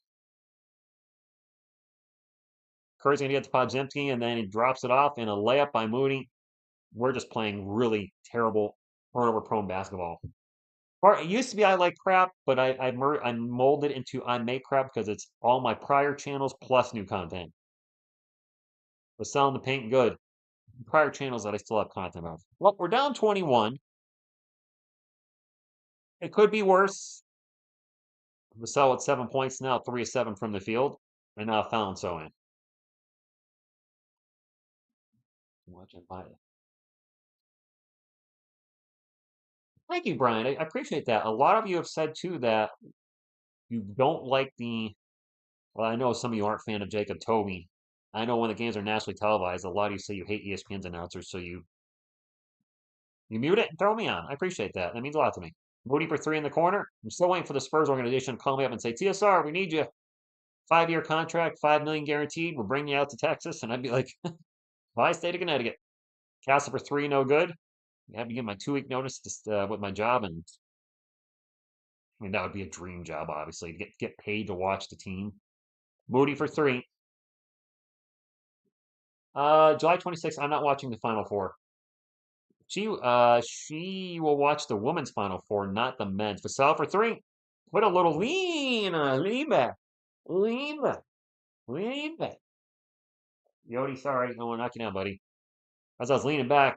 Curry's going to get to Podziemski, and then he drops it off in a layup by Moody. We're just playing really terrible turnover-prone basketball. It used to be I Like Crap, but I molded into I Make Crap because it's all my prior channels plus new content. But selling the paint good. Prior channels that I still have content of. Well, we're down 21. It could be worse. Vassell at 7 points now, 3 of 7 from the field, and now Fallon so in. Thank you, Brian. I appreciate that. A lot of you have said too that you don't like well, I know some of you aren't a fan of Jacob Toby. I know when the games are nationally televised, a lot of you say you hate ESPN's announcers, so you mute it and throw me on. I appreciate that. That means a lot to me. Moody for 3 in the corner. I'm still waiting for the Spurs organization to call me up and say, TSR, we need you. 5-year contract, $5 million guaranteed. We'll bring you out to Texas. And I'd be like, why state of Connecticut? Castle for 3, no good. I have to give my 2-week notice just with my job, and I mean that would be a dream job, obviously, to get paid to watch the team. Moody for 3. July 26th. I'm not watching the Final Four. She will watch the women's Final Four, not the men's. Vassell for 3. Put a little lean back. Yodi, sorry, I want to knock you down, buddy. As I was leaning back,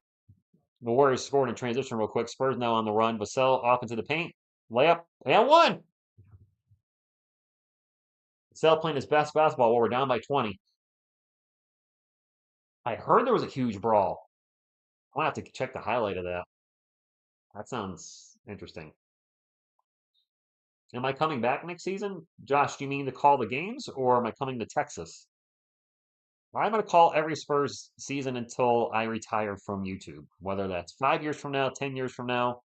the Warriors scored in transition real quick. Spurs now on the run. Vassell off into the paint. Layup. And 1. Vassell playing his best basketball while we're down by 20. I heard there was a huge brawl. I'll have to check the highlight of that. That sounds interesting. Am I coming back next season? Josh, do you mean to call the games, or am I coming to Texas? I'm going to call every Spurs season until I retire from YouTube, whether that's 5 years from now, 10 years from now,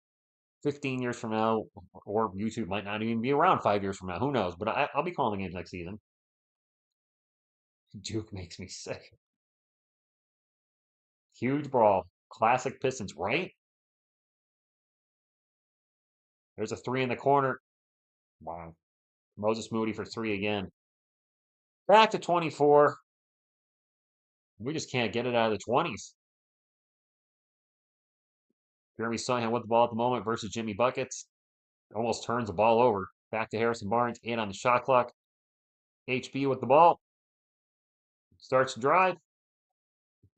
15 years from now, or YouTube might not even be around 5 years from now. Who knows? But I'll be calling the games next season. Duke makes me sick. Huge brawl. Classic Pistons, right? There's a 3 in the corner. Wow. Moses Moody for 3 again. Back to 24. We just can't get it out of the 20s. Jeremy Sohan with the ball at the moment versus Jimmy Buckets. Almost turns the ball over. Back to Harrison Barnes. 8 on the shot clock. HB with the ball. Starts to drive.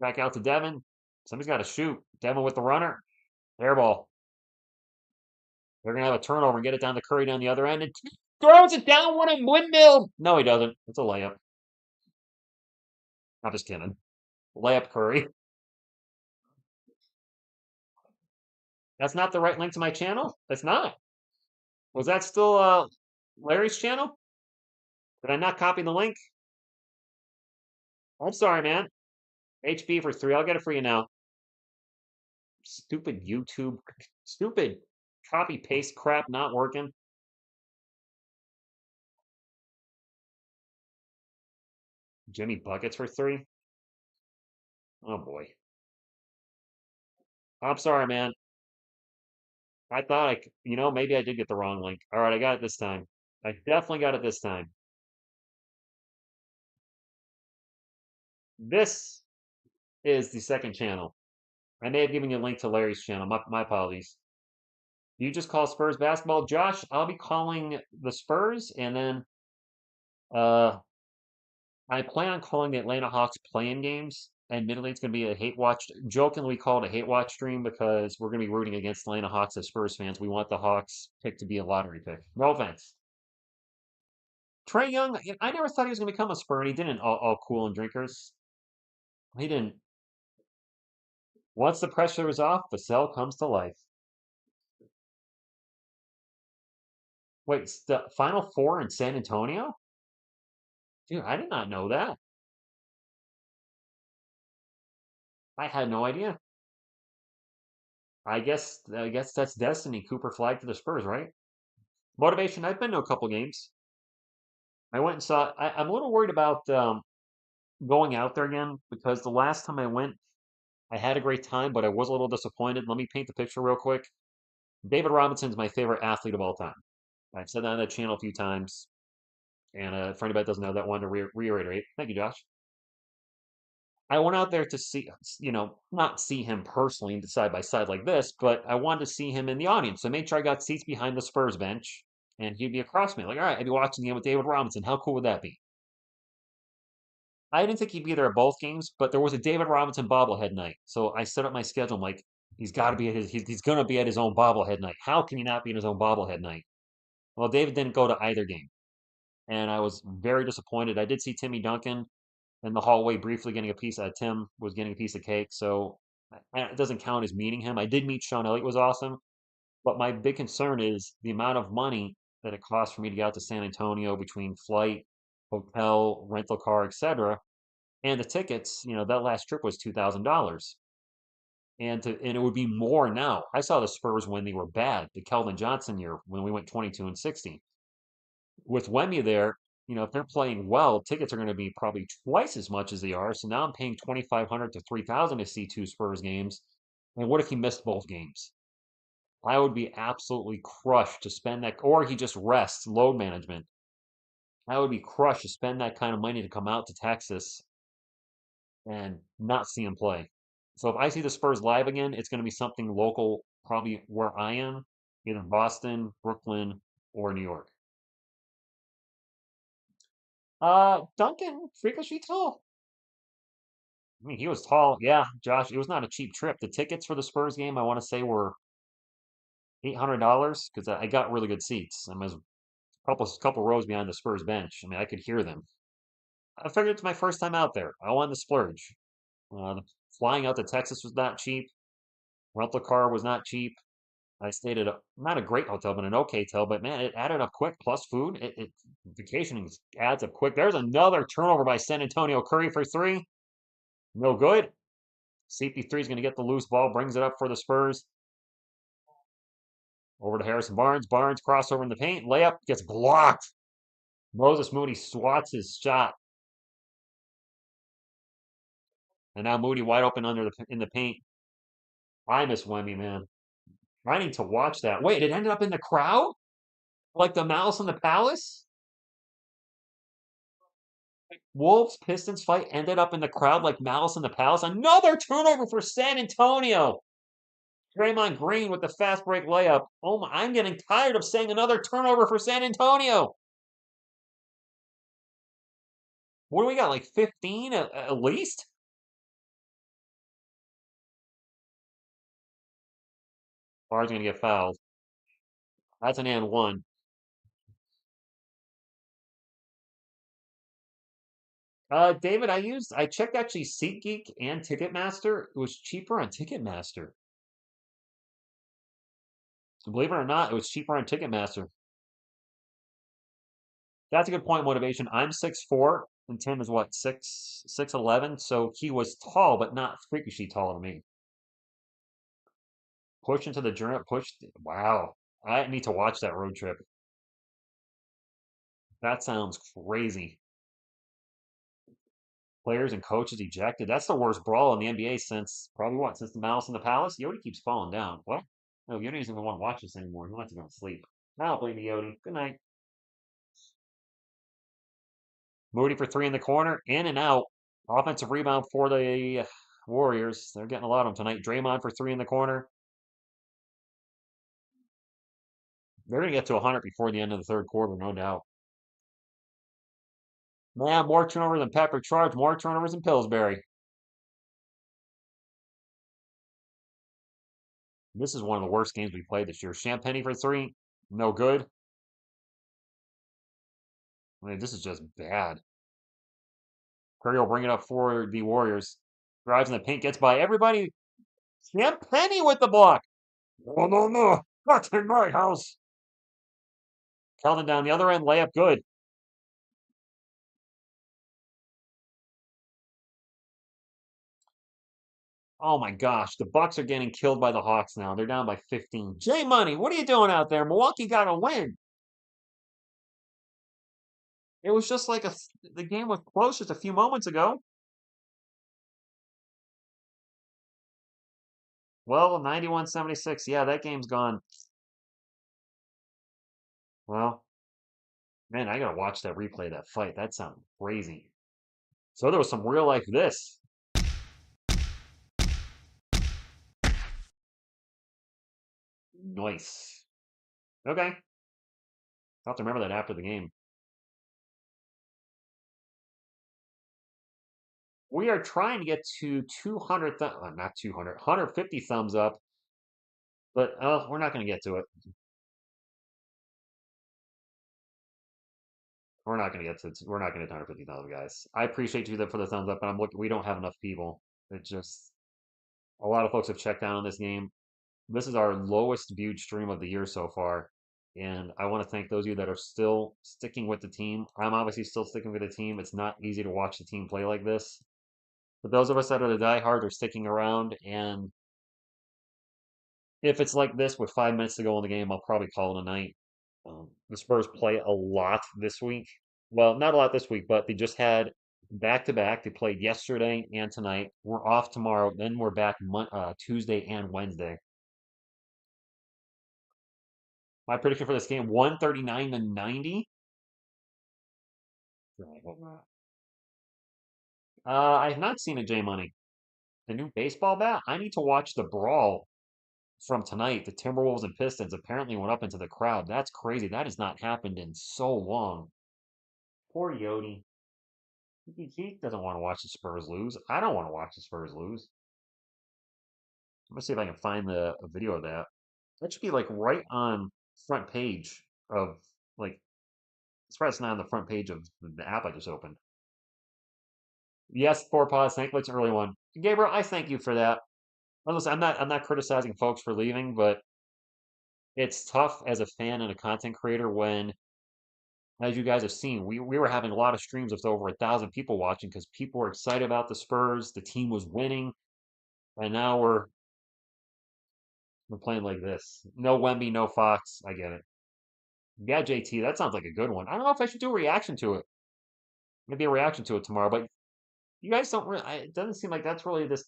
Back out to Devin. Somebody's got to shoot. Devin with the runner. Air ball. They're going to have a turnover and get it down to Curry down the other end. And throws it down one and windmill. No, he doesn't. It's a layup. I'm just kidding. Layup Curry. That's not the right link to my channel? That's not. Was that still Larry's channel? Did I not copy the link? I'm sorry, man. HB for 3. I'll get it for you now. Stupid YouTube. Stupid copy paste crap not working. Jimmy Buckets for 3. Oh boy. I'm sorry, man. I thought maybe I did get the wrong link. All right, I got it this time. I definitely got it this time. This is the second channel. I may have given you a link to Larry's channel. My apologies. You just call Spurs basketball. Josh, I'll be calling the Spurs, and then uh, I plan on calling the Atlanta Hawks playing games. Admittedly, it's going to be a hate watch. Jokingly called a hate watch stream because we're going to be rooting against Atlanta Hawks as Spurs fans. We want the Hawks pick to be a lottery pick. No offense. Trey Young, I never thought he was going to become a Spur, and he didn't. All cool and drinkers. He didn't. Once the pressure is off, Vassell comes to life. Wait, it's the Final Four in San Antonio? Dude, I did not know that. I had no idea. I guess that's destiny. Cooper flag to the Spurs, right? Motivation. I've been to a couple games. I went and saw. I'm a little worried about going out there again because the last time I went, I had a great time, but I was a little disappointed. Let me paint the picture real quick. David Robinson's my favorite athlete of all time. I've said that on that channel a few times, and for anybody that doesn't know that, one to reiterate. Thank you, Josh. I went out there to see, not see him personally side by side like this, but I wanted to see him in the audience. So I made sure I got seats behind the Spurs bench, and he'd be across me. Like, all right, I'd be watching the game with David Robinson. How cool would that be? I didn't think he'd be there at both games, but there was a David Robinson bobblehead night. So I set up my schedule. I'm like, he's got to be at he's going to be at his own bobblehead night. How can he not be in his own bobblehead night? Well, David didn't go to either game, and I was very disappointed. I did see Timmy Duncan in the hallway briefly getting a piece. Tim was getting a piece of cake, so it doesn't count as meeting him. I did meet Sean Elliott, was awesome, but my big concern is the amount of money that it costs for me to get out to San Antonio between flight, hotel, rental car, etc., and the tickets. That last trip was $2,000, and it would be more now. I saw the Spurs when they were bad, the Kelvin Johnson year when we went 22-60. With Wemby there, if they're playing well, tickets are going to be probably twice as much as they are. So now I'm paying 2,500 to 3,000 to see two Spurs games. And what if he missed both games? I would be absolutely crushed to spend that, or he just rests, load management. I would be crushed to spend that kind of money to come out to Texas and not see him play. So if I see the Spurs live again, it's going to be something local, probably where I am, either Boston, Brooklyn, or New York. Duncan, freakishly tall. I mean, he was tall. Yeah, Josh, it was not a cheap trip. The tickets for the Spurs game, I want to say, were $800 because I got really good seats. I was a couple rows behind the Spurs bench. I mean, I could hear them. I figured it's my first time out there. I wanted to splurge. The flying out to Texas was not cheap. Rental car was not cheap. I stayed at not a great hotel, but an okay hotel. But man, it added up quick. Plus food, vacationing adds up quick. There's another turnover by San Antonio. Curry for three. No good. CP3 is going to get the loose ball, brings it up for the Spurs. Over to Harrison Barnes. Barnes crossover in the paint. Layup gets blocked. Moses Moody swats his shot. And now Moody wide open in the paint. I miss Wemby, man. I need to watch that. Wait, it ended up in the crowd? Like the Malice in the Palace? Wolves Pistons fight ended up in the crowd like Malice in the Palace. Another turnover for San Antonio. Draymond Green with the fast break layup. Oh my, I'm getting tired of saying another turnover for San Antonio. What do we got? Like 15 at least? Barnes gonna get fouled. That's an and one. David, I checked actually SeatGeek and Ticketmaster. It was cheaper on Ticketmaster. Believe it or not, it was cheaper on Ticketmaster. That's a good point, motivation. I'm 6'4", and Tim is what, 6'11", so he was tall, but not freakishly tall to me. Push into the journey, push. Wow. I need to watch that road trip. That sounds crazy. Players and coaches ejected. That's the worst brawl in the NBA since probably what? Since the Malice in the Palace? Yodi keeps falling down. What? No, Yodi doesn't even want to watch this anymore. He wants to go to sleep. I don't blame you, Yodi. Good night. Moody for three in the corner. In and out. Offensive rebound for the Warriors. They're getting a lot of them tonight. Draymond for three in the corner. They're going to get to 100 before the end of the third quarter, no doubt. Man, more turnovers than Pepper Charge, more turnovers than Pillsbury. This is one of the worst games we played this year. Champagne for three, no good. I mean, this is just bad. Curry will bring it up for the Warriors. Drives in the paint, gets by everybody. Champagne with the block. No, no, no. Not in my house. Keldon down the other end, layup good. Oh my gosh, the Bucks are getting killed by the Hawks now. They're down by 15. J Money, what are you doing out there? Milwaukee got to win. It was just like the game was close just a few moments ago. Well, 91-76. Yeah, that game's gone. Well, man, I gotta watch that replay of that fight. That sounded crazy. So there was some real life this. Nice. Okay. I'll have to remember that after the game. We are trying to get to 200, not 200, 150 thumbs up, but we're not going to get to it. We're not going to get to 150,000 guys. I appreciate you for the thumbs up, but I'm looking. We don't have enough people. It's just a lot of folks have checked out on this game. This is our lowest viewed stream of the year so far, and I want to thank those of you that are still sticking with the team. I'm obviously still sticking with the team. It's not easy to watch the team play like this, but those of us that are the diehards are sticking around. And if it's like this with 5 minutes to go in the game, I'll probably call it a night. The Spurs play a lot this week. Well, not a lot this week, but they just had back to back. They played yesterday and tonight. We're off tomorrow. Then we're back Tuesday and Wednesday. My prediction for this game: 139-90. I have not seen a J Money. The new baseball bat. I need to watch the brawl from tonight. The Timberwolves and Pistons apparently went up into the crowd. That's crazy. That has not happened in so long. Poor Yodi. He doesn't want to watch the Spurs lose. I don't want to watch the Spurs lose. I'm gonna see if I can find a video of that. That should be like right on front page of like. It's probably not on the front page of the app I just opened. Yes, 4 pause. Thank you. It's an early one. Gabriel, I thank you for that. Listen, I'm not criticizing folks for leaving, but it's tough as a fan and a content creator when, as you guys have seen, we were having a lot of streams with over 1,000 people watching because people were excited about the Spurs. The team was winning, and now we're playing like this. No Wemby, no Fox. I get it. Yeah, JT, that sounds like a good one. I don't know if I should do a reaction to it. Maybe a reaction to it tomorrow, but you guys don't really. It doesn't seem like that's really this.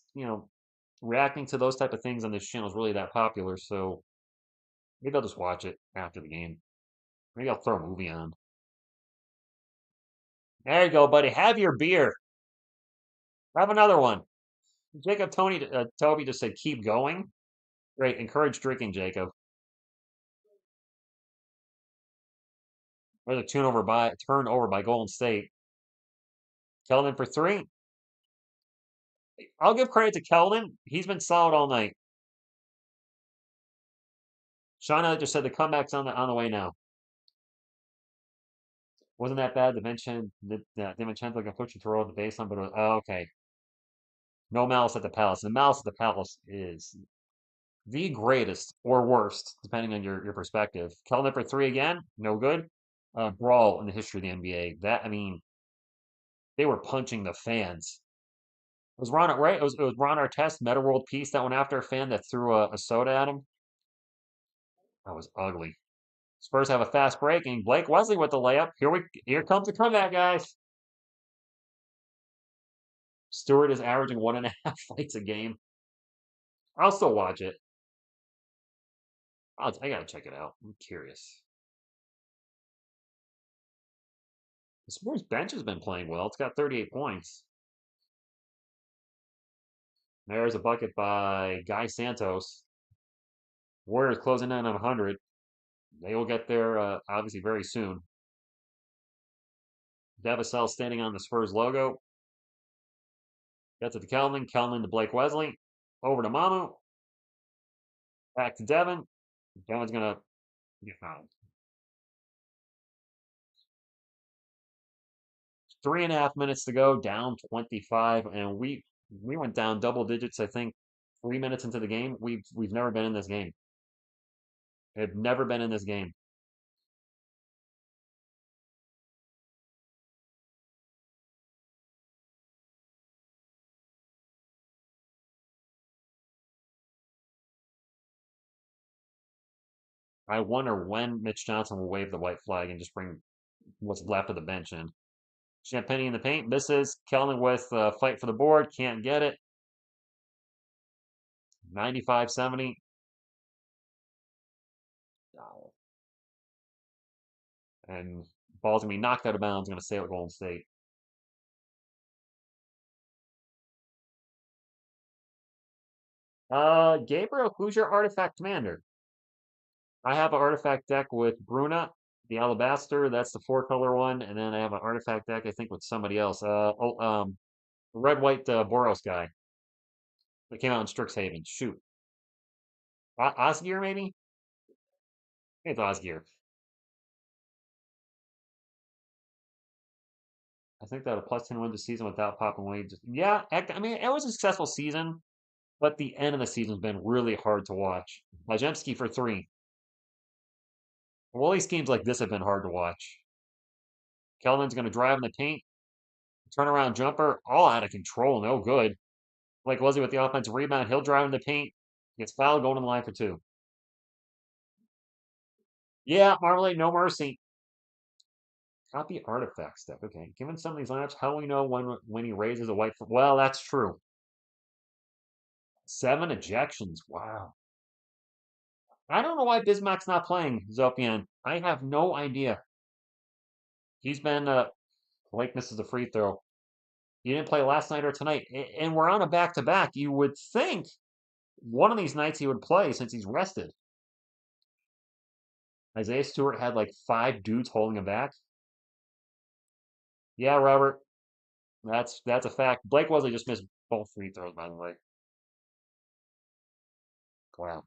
Reacting to those type of things on this channel is really that popular. So maybe I'll just watch it after the game. Maybe I'll throw a movie on. There you go, buddy. Have your beer. Have another one. Jacob Toby just said keep going. Great. Encourage drinking, Jacob. There's a turnover by Golden State. Keldon for three. I'll give credit to Keldon. He's been solid all night. Shauna just said the comeback's on the way now. Wasn't that bad? DiVincenzo can push you throw the baseline, but okay. No malice at the palace. The malice at the palace is the greatest or worst, depending on your perspective. Keldon for three again, no good. Brawl in the history of the NBA. They were punching the fans. It was Ron, right? It was Ron Artest, Meta World Peace, that went after a fan that threw a soda at him. That was ugly. Spurs have a fast break, and Blake Wesley with the layup. Here comes the comeback, guys. Stewart is averaging 1.5 fights a game. I'll still watch it. I gotta check it out. I'm curious. The Spurs bench has been playing well. It's got 38 points. There's a bucket by Guy Santos. Warriors closing in on 100. They will get there obviously very soon. Devasel standing on the Spurs logo. Gets it to Kelman. Kelman to Blake Wesley. Over to Mamu. Back to Devin. Devin's going to get fouled. 3.5 minutes to go, down 25, and we went down double digits. I think 3 minutes into the game. We've never been in this game. Have never been in this game. I wonder when Mitch Johnson will wave the white flag and just bring what's left of the bench in. Champagne in the paint, misses. Kelman with fight for the board, can't get it. 95-70. And ball's going to be knocked out of bounds, going to stay with Golden State. Gabriel, who's your artifact commander? I have an artifact deck with Bruna, the Alabaster. That's the 4-color one. And then I have an artifact deck, I think, with somebody else. Red-white Boros guy that came out in Strixhaven. Shoot. Osgear, maybe? I think it's Osgear. I think that a +10 win the season without popping wages. Yeah, I mean, it was a successful season, but the end of the season's been really hard to watch. Majemski for 3. Well, these games like this have been hard to watch. Kelvin's going to drive in the paint. Turnaround jumper, all out of control, no good. Like Wesley with the offensive rebound, he'll drive in the paint. Gets fouled, going to the line for 2. Yeah, Marmalade, no mercy. Copy artifact step. Okay, given some of these lineups, how do we know when he raises a white? Well, that's true. 7 ejections. Wow. I don't know why Bismack's not playing Zopian. I have no idea. He's been Blake misses a free throw. He didn't play last night or tonight, and we're on a back-to-back. You would think one of these nights he would play since he's rested. Isaiah Stewart had like 5 dudes holding him back. Yeah, Robert, that's a fact. Blake Wesley just missed both free throws, by the way. Wow.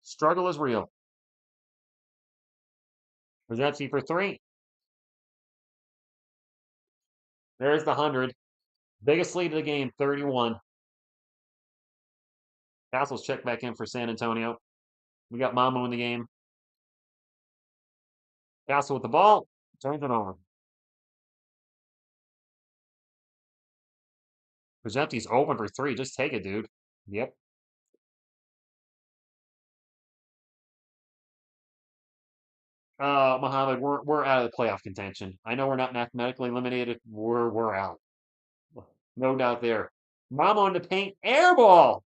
Struggle is real. Brzezinski for 3. There's the 100. Biggest lead of the game, 31. Castle's checked back in for San Antonio. We got Mamu in the game. Castle with the ball. Turns it over. Brzezinski's open for 3. Just take it, dude. Yep. Mohammed, we're out of the playoff contention. I know we're not mathematically eliminated. We're out. No doubt there. Mama in the paint, air ball.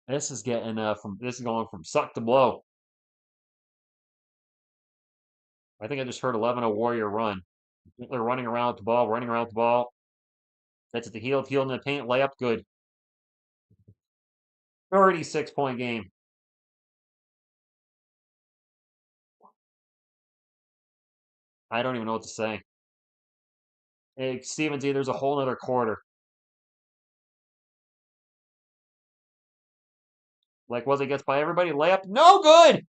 This is going from suck to blow. I think I just heard 11-0 Warrior run. They're running around with the ball, running around with the ball. That's at the heel in the paint, layup, good. 36-point game. I don't even know what to say. Hey, Stevens, there's a whole other quarter. Like Wesley gets by everybody, layup, no good.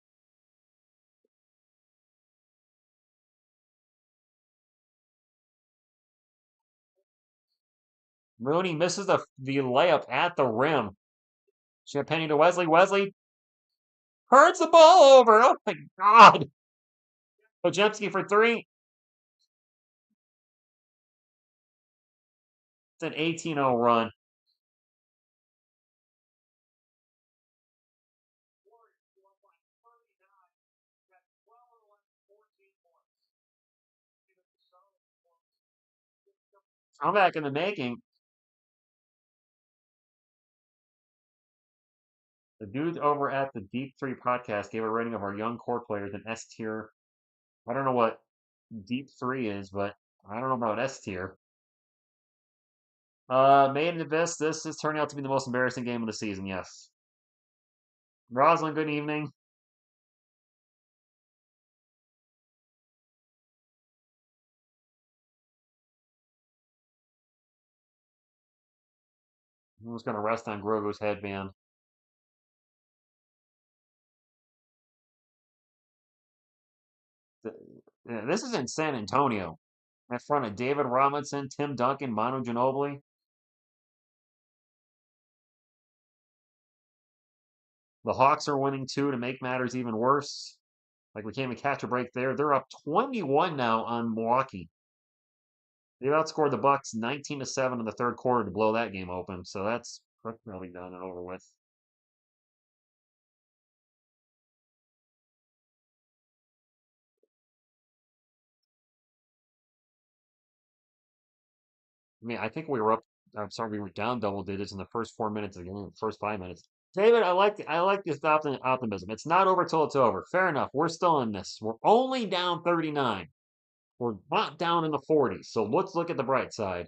Mooney misses the layup at the rim. Champagne to Wesley. Wesley turns the ball over. Oh my God. Ojemski for 3. It's an 18-0 run. I'm back in the making. The dudes over at the Deep 3 podcast gave a rating of our young core players an S tier. I don't know what Deep 3 is, but I don't know about S tier. Made in Abyss, this is turning out to be the most embarrassing game of the season, yes. Rosalind, good evening. I'm just going to rest on Grogu's headband. This is in San Antonio. In front of David Robinson, Tim Duncan, Manu Ginobili. The Hawks are winning too to make matters even worse. Like we can't even catch a break there. They're up 21 now on Milwaukee. They've outscored the Bucks 19-7 in the third quarter to blow that game open. So that's really done and over with. I mean, I think we were up. I'm sorry, we were down double digits in the first 4 minutes of the game, first 5 minutes. David, I like this optimism. It's not over till it's over. Fair enough. We're still in this. We're only down 39. We're not down in the 40s. So let's look at the bright side.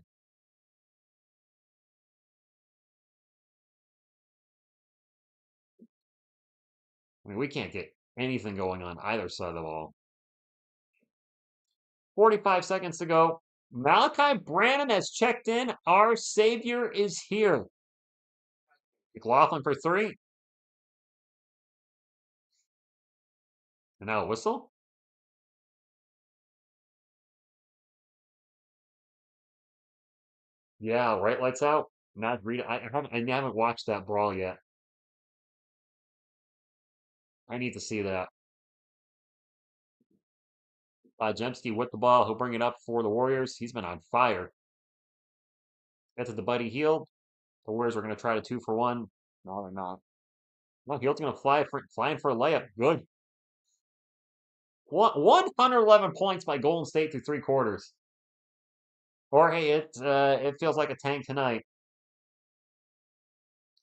I mean, we can't get anything going on either side of the ball. 45 seconds to go. Malachi Branham has checked in. Our savior is here. McLaughlin for three. And now a whistle. Yeah, right lights out. Not read. I haven't watched that brawl yet. I need to see that. Jemski with the ball. He'll bring it up for the Warriors. He's been on fire. Gets it to Buddy Hield. The Warriors are going to try to 2-for-1. No, they're not. Well, Hield's going to flying for a layup. Good. 111 points by Golden State through three quarters. Jorge, it feels like a tank tonight.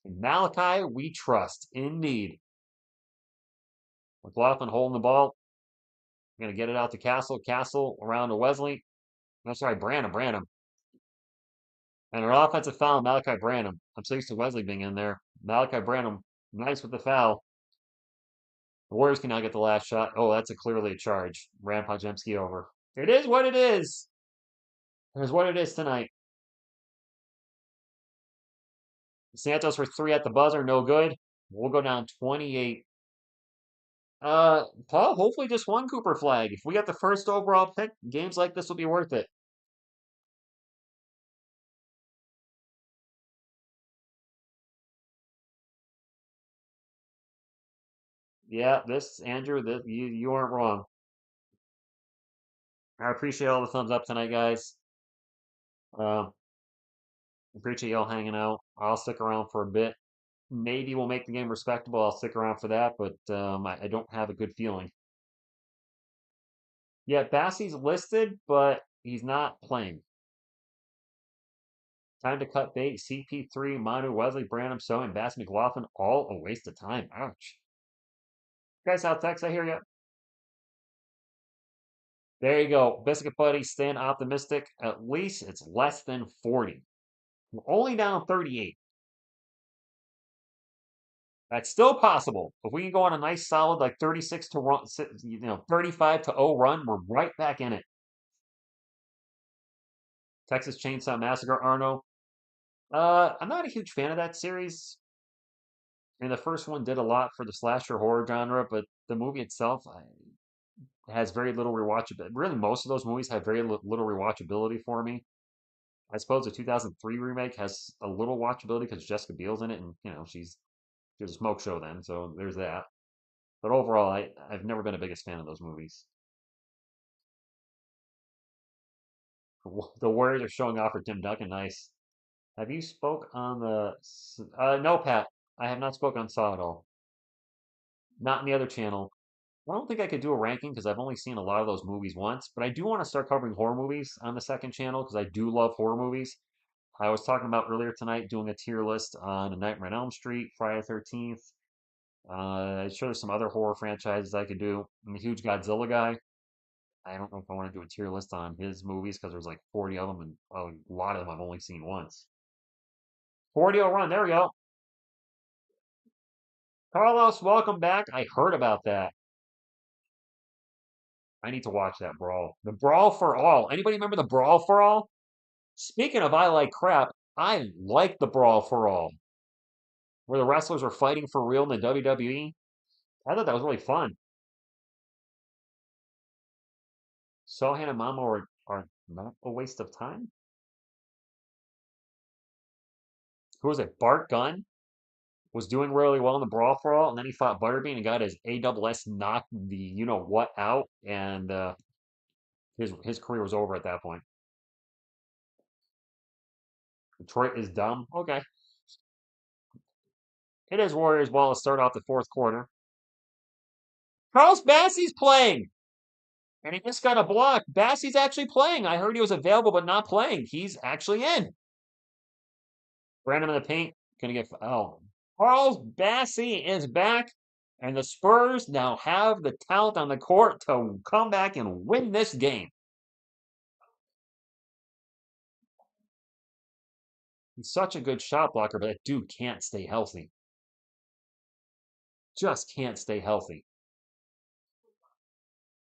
Malachi, we trust. Indeed. McLaughlin holding the ball. Going to get it out to Castle. Castle around to Wesley. No, sorry, Branham. And an offensive foul, Malachi Branham. I'm so used to Wesley being in there. Malachi Branham, nice with the foul. The Warriors can now get the last shot. Oh, that's clearly a charge. Ran Podziemski over. It is what it is. It is what it is tonight. Santos for three at the buzzer, no good. We'll go down 28. Paul, hopefully just one Cooper flag. If we get the first overall pick, games like this will be worth it. Yeah, Andrew, you aren't wrong. I appreciate all the thumbs up tonight, guys. Uh, appreciate y'all hanging out. I'll stick around for a bit. Maybe we'll make the game respectable. I'll stick around for that, but I don't have a good feeling. Yeah, Bassey's listed, but he's not playing. Time to cut bait. CP3, Manu, Wesley, Branham, So, and Bass McLaughlin, all a waste of time. Ouch. Guys, out Tex, I hear you. There you go. Biscuit Buddy, staying optimistic. At least it's less than 40. We're only down 38. That's still possible. If we can go on a nice solid like 36 to run, 35 to 0 run, we're right back in it. Texas Chainsaw Massacre, Arno. I'm not a huge fan of that series. I mean, the first one did a lot for the slasher horror genre, but the movie itself has very little rewatchability. Really, most of those movies have very little rewatchability for me. I suppose the 2003 remake has a little watchability because Jessica Biel's in it, and she's a smoke show then, so there's that. But overall, I've never been a biggest fan of those movies. The Warriors are showing off for Tim Duncan. Nice. Have you spoke on the? No, Pat. I have not spoken on Saw at all. Not in the other channel. I don't think I could do a ranking because I've only seen a lot of those movies once, but I do want to start covering horror movies on the second channel because I do love horror movies. I was talking about earlier tonight doing a tier list on A Nightmare on Elm Street, Friday the 13th. Sure, there's some other horror franchises I could do. I'm a huge Godzilla guy. I don't know if I want to do a tier list on his movies because there's like 40 of them, and a lot of them I've only seen once. 40-0 run. There we go. Carlos, welcome back. I heard about that. I need to watch that brawl. The Brawl for All. Anybody remember the Brawl for All? Speaking of I like crap, I like the Brawl for All, where the wrestlers are fighting for real in the WWE. I thought that was really fun. Sohan and Mama are not a waste of time. Who was it? Bart Gunn was doing really well in the Brawl for All, and then he fought Butterbean and got his AWS knocked the you know what out, and his career was over at that point. Detroit is dumb. Okay. It is Warriors ball to start off the fourth quarter. Carlos Bassey's playing, and he just got a block. Bassey's actually playing. I heard he was available but not playing. He's actually in. Brandon in the paint, gonna get fouled. Carlos Bassey is back, and the Spurs now have the talent on the court to come back and win this game. He's such a good shot blocker, but that dude can't stay healthy. Just can't stay healthy.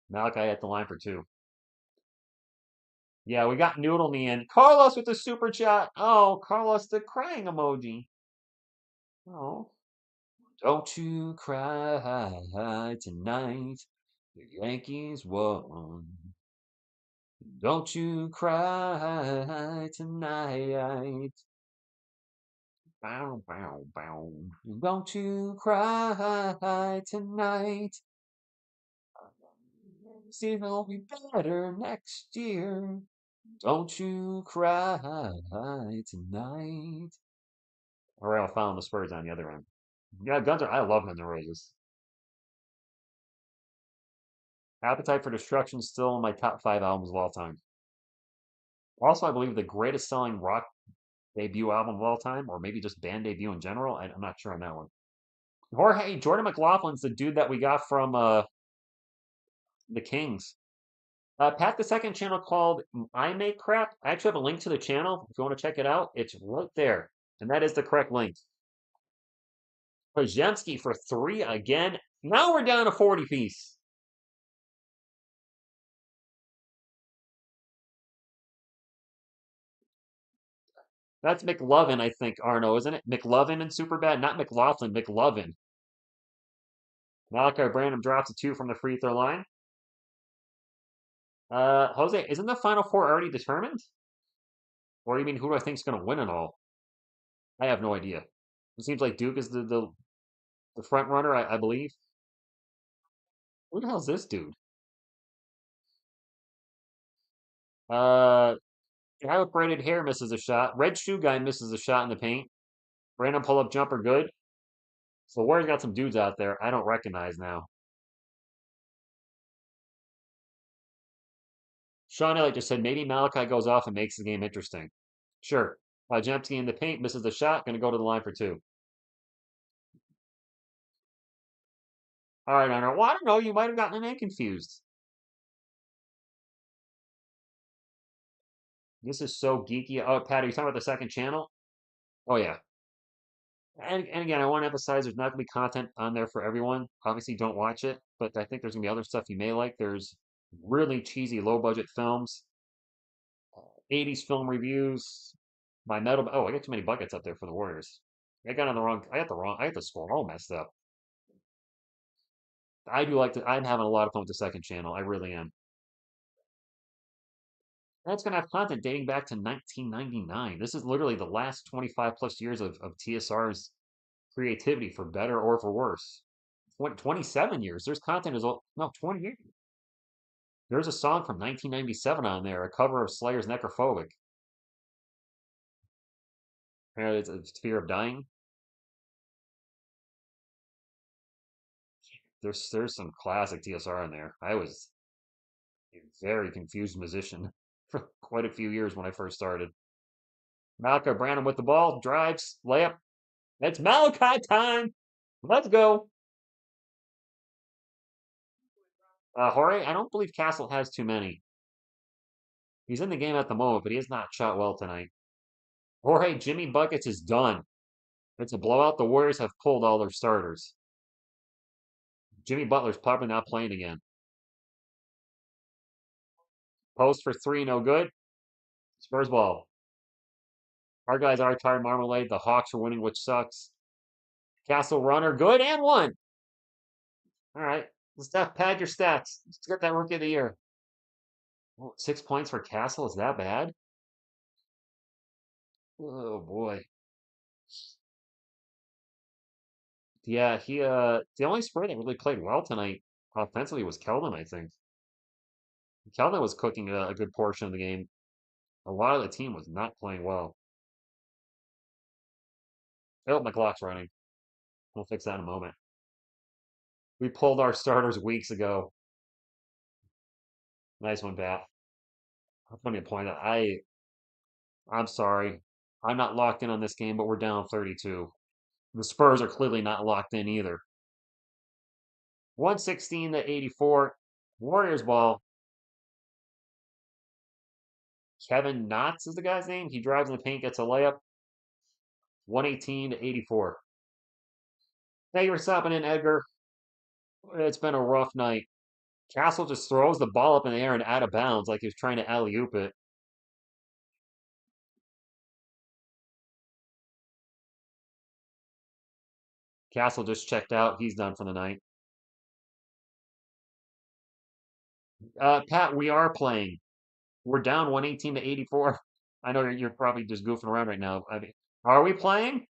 Malachi at the line for two. Yeah, we got Noodle me in. Carlos with the super chat. Oh, Carlos, the crying emoji. Oh. Don't you cry tonight. The Yankees won. Don't you cry tonight. Bow, bow, bow. Don't you cry tonight. Season will be better next year. Don't you cry tonight. All right, I'll follow the Spurs on the other end. Yeah, I love Guns N' Roses. Appetite for Destruction is still in my top 5 albums of all time. Also, I believe the greatest selling rock debut album of all time, or maybe just band debut in general. I'm not sure on that one. Jorge, Jordan McLaughlin's the dude that we got from the Kings. Pat the second channel called I Make Crap. I actually have a link to the channel. If you want to check it out, it's right there. And that is the correct link. Pajemski for 3 again. Now we're down to 40 piece. That's McLovin, I think, Arno, isn't it? McLovin and Superbad? Not McLaughlin, McLovin. Malachi Branham drops a 2 from the free throw line. Jose, isn't the Final Four already determined? Or you mean who do I think is going to win it all? I have no idea. It seems like Duke is the front runner, I believe. Who the hell is this dude? Guy with braided hair misses a shot. Red shoe guy misses a shot in the paint. Random pull up jumper, good. So Warriors got some dudes out there I don't recognize now. Sean Elliott just said maybe Malachi goes off and makes the game interesting. Sure. Jemski in the paint misses the shot. Going to go to the line for 2. All right, Arnold. Well, I don't know. You might have gotten a name confused. This is so geeky. Oh, Pat, are you talking about the second channel? Oh, yeah. And again, I want to emphasize there's not going to be content on there for everyone. Obviously, don't watch it, but I think there's going to be other stuff you may like. There's really cheesy, low budget films, 80s film reviews, my metal. Oh, I got too many buckets up there for the Warriors. I got the score all messed up. I do like to, I'm having a lot of fun with the second channel. I really am. That's going to have content dating back to 1999. This is literally the last 25 plus years of TSR's creativity, for better or for worse. 27 years. There's content as old. No, 20 years. There's a song from 1997 on there, a cover of Slayer's Necrophobic. Apparently, it's Fear of Dying. There's some classic TSR in there. I was a very confused musician for quite a few years when I first started. Malachi Branham with the ball, drives, layup. It's Malachi time. Let's go. Jorge, I don't believe Castle has too many. He's in the game at the moment, but he has not shot well tonight. Jorge, Jimmy Buckets is done. It's a blowout. The Warriors have pulled all their starters. Jimmy Butler's probably not playing again. Post for three, no good. Spurs ball. Our guys are tired marmalade. The Hawks are winning, which sucks. Castle runner, good and one. All right. Steph, pad your stats. Let's get that rookie of the year. Oh, 6 points for Castle. Is that bad? Oh boy. Yeah, the only Spur that really played well tonight offensively was Keldon, I think. Keldon was cooking a good portion of the game. A lot of the team was not playing well. Oh, my clock's running. We'll fix that in a moment. We pulled our starters weeks ago. Nice one, Bat. Plenty of point. I'm sorry. I'm not locked in on this game, but we're down 32. The Spurs are clearly not locked in either. 116 to 84. Warriors ball. Kevin Knotts is the guy's name. He drives in the paint, gets a layup. 118 to 84. Thank you for stopping in, Edgar. It's been a rough night. Castle just throws the ball up in the air and out of bounds like he was trying to alley-oop it. Castle just checked out. He's done for the night. Pat, we are playing. We're down 118 to 84. I know you're probably just goofing around right now. I mean, are we playing?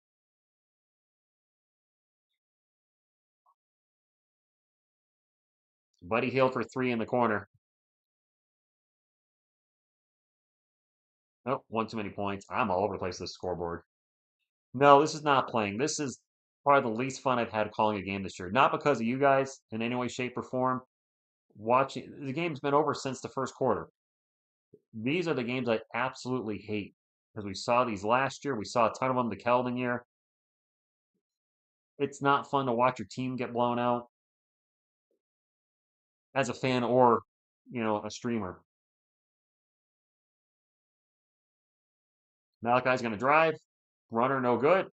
Buddy Hield for three in the corner. Oh, one too many points. I'm all over the place with this scoreboard. No, this is not playing. This is probably the least fun I've had calling a game this year. Not because of you guys in any way, shape, or form. Watching the game's been over since the first quarter. These are the games I absolutely hate because we saw these last year. We saw a ton of them the Keldon year. It's not fun to watch your team get blown out as a fan or, a streamer. Malachi's going to drive. Runner, no good.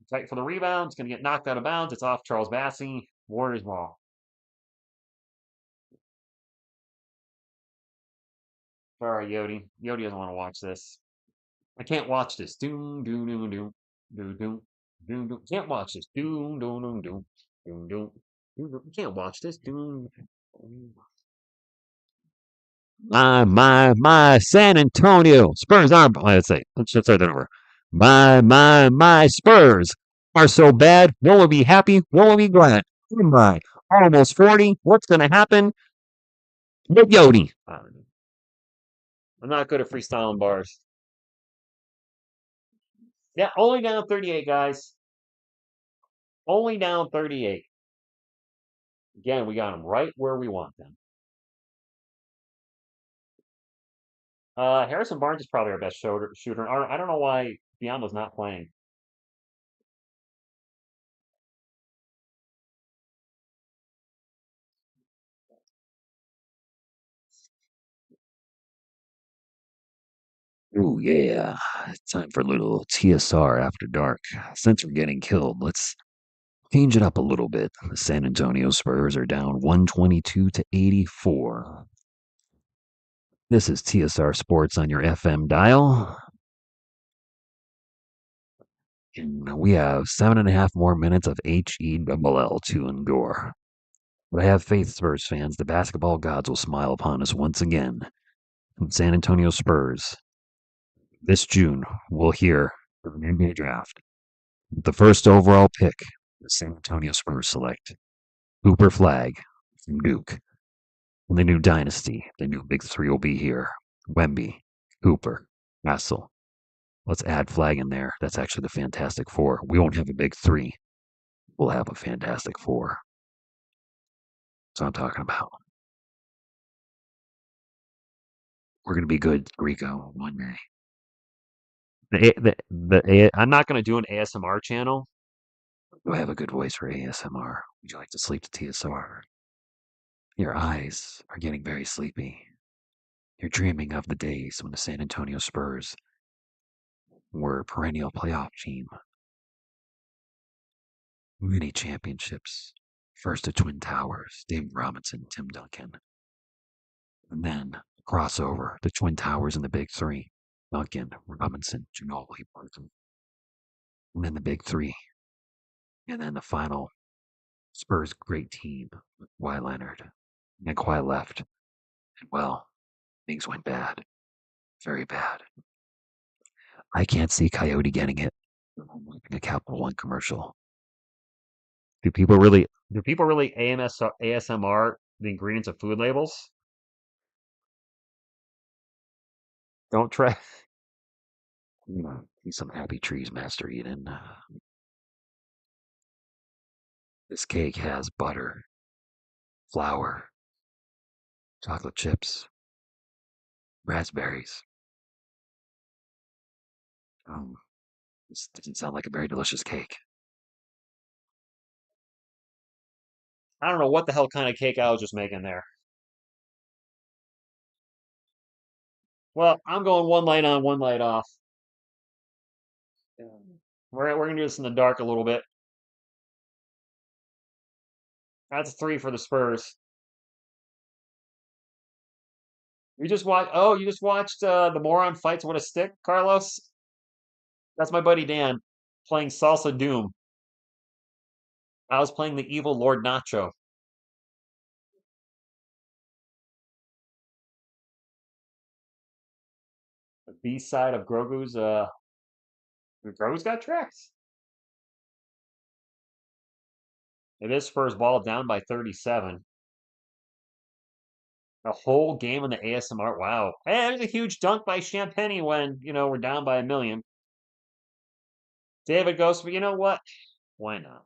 Tight for the rebound. It's going to get knocked out of bounds. It's off Charles Bassey. Warriors ball. Sorry, Yodi. Yodi doesn't want to watch this. I can't watch this. Doom, doom, doom, doom, doom, doom, doom, doom. Can't watch this. Doom, doom, doom, doom, doom, doom, doom. Can't watch this. Doom. My San Antonio Spurs are. Let's just start that over. My Spurs are so bad. Won't we be happy? Won't we be glad? Oh my, almost 40. What's going to happen? With Yodi. I'm not good at freestyling bars. Yeah, only down 38, guys. Only down 38. Again, we got them right where we want them. Harrison Barnes is probably our best shooter. I don't know why Biombo's not playing. Oh yeah, it's time for a little TSR after dark. Since we're getting killed, let's change it up a little bit. The San Antonio Spurs are down 122 to 84. This is TSR Sports on your FM dial. And we have 7.5 more minutes of HELL to endure. But I have faith, Spurs fans. The basketball gods will smile upon us once again. From San Antonio Spurs, this June, we'll hear the NBA draft. The first overall pick, the San Antonio Spurs select Cooper Flag from Duke. And the new dynasty, the new big three will be here. Wemby, Cooper, Russell. Let's add Flag in there. That's actually the Fantastic Four. We won't have a big three. We'll have a Fantastic Four. That's what I'm talking about. We're going to be good, Rico, one day. I'm not going to do an ASMR channel. Do I have a good voice for ASMR? Would you like to sleep to TSR? Your eyes are getting very sleepy. You're dreaming of the days when the San Antonio Spurs We're a perennial playoff team. Many championships. First to Twin Towers, David Robinson, Tim Duncan. And then crossover, the Twin Towers and the Big Three. Duncan, Robinson, Ginobili, Barton. And then the Big Three. And then the final Spurs great team with Kawhi Leonard. And Kawhi left. And well, things went bad. Very bad. I can't see Coyote getting it. A Capital One commercial. Do people really ASMR the ingredients of food labels? Don't try. See some happy trees, Master Eden. This cake has butter, flour, chocolate chips, raspberries. This doesn't sound like a very delicious cake. I don't know what the hell kind of cake I was just making there. Well, I'm going one light on, one light off. We're gonna do this in the dark a little bit. That's 3 for the Spurs. You just watched. Oh, you just watched the Moron Fights with a Stick, Carlos. That's my buddy Dan playing Salsa Doom. I was playing the evil Lord Nacho. The B side of Grogu's. Grogu's got tracks. It is Spurs ball down by 37. A whole game in the ASMR. Wow. Hey, there's a huge dunk by Champagne when, we're down by 1,000,000. David goes, but you know what? Why not?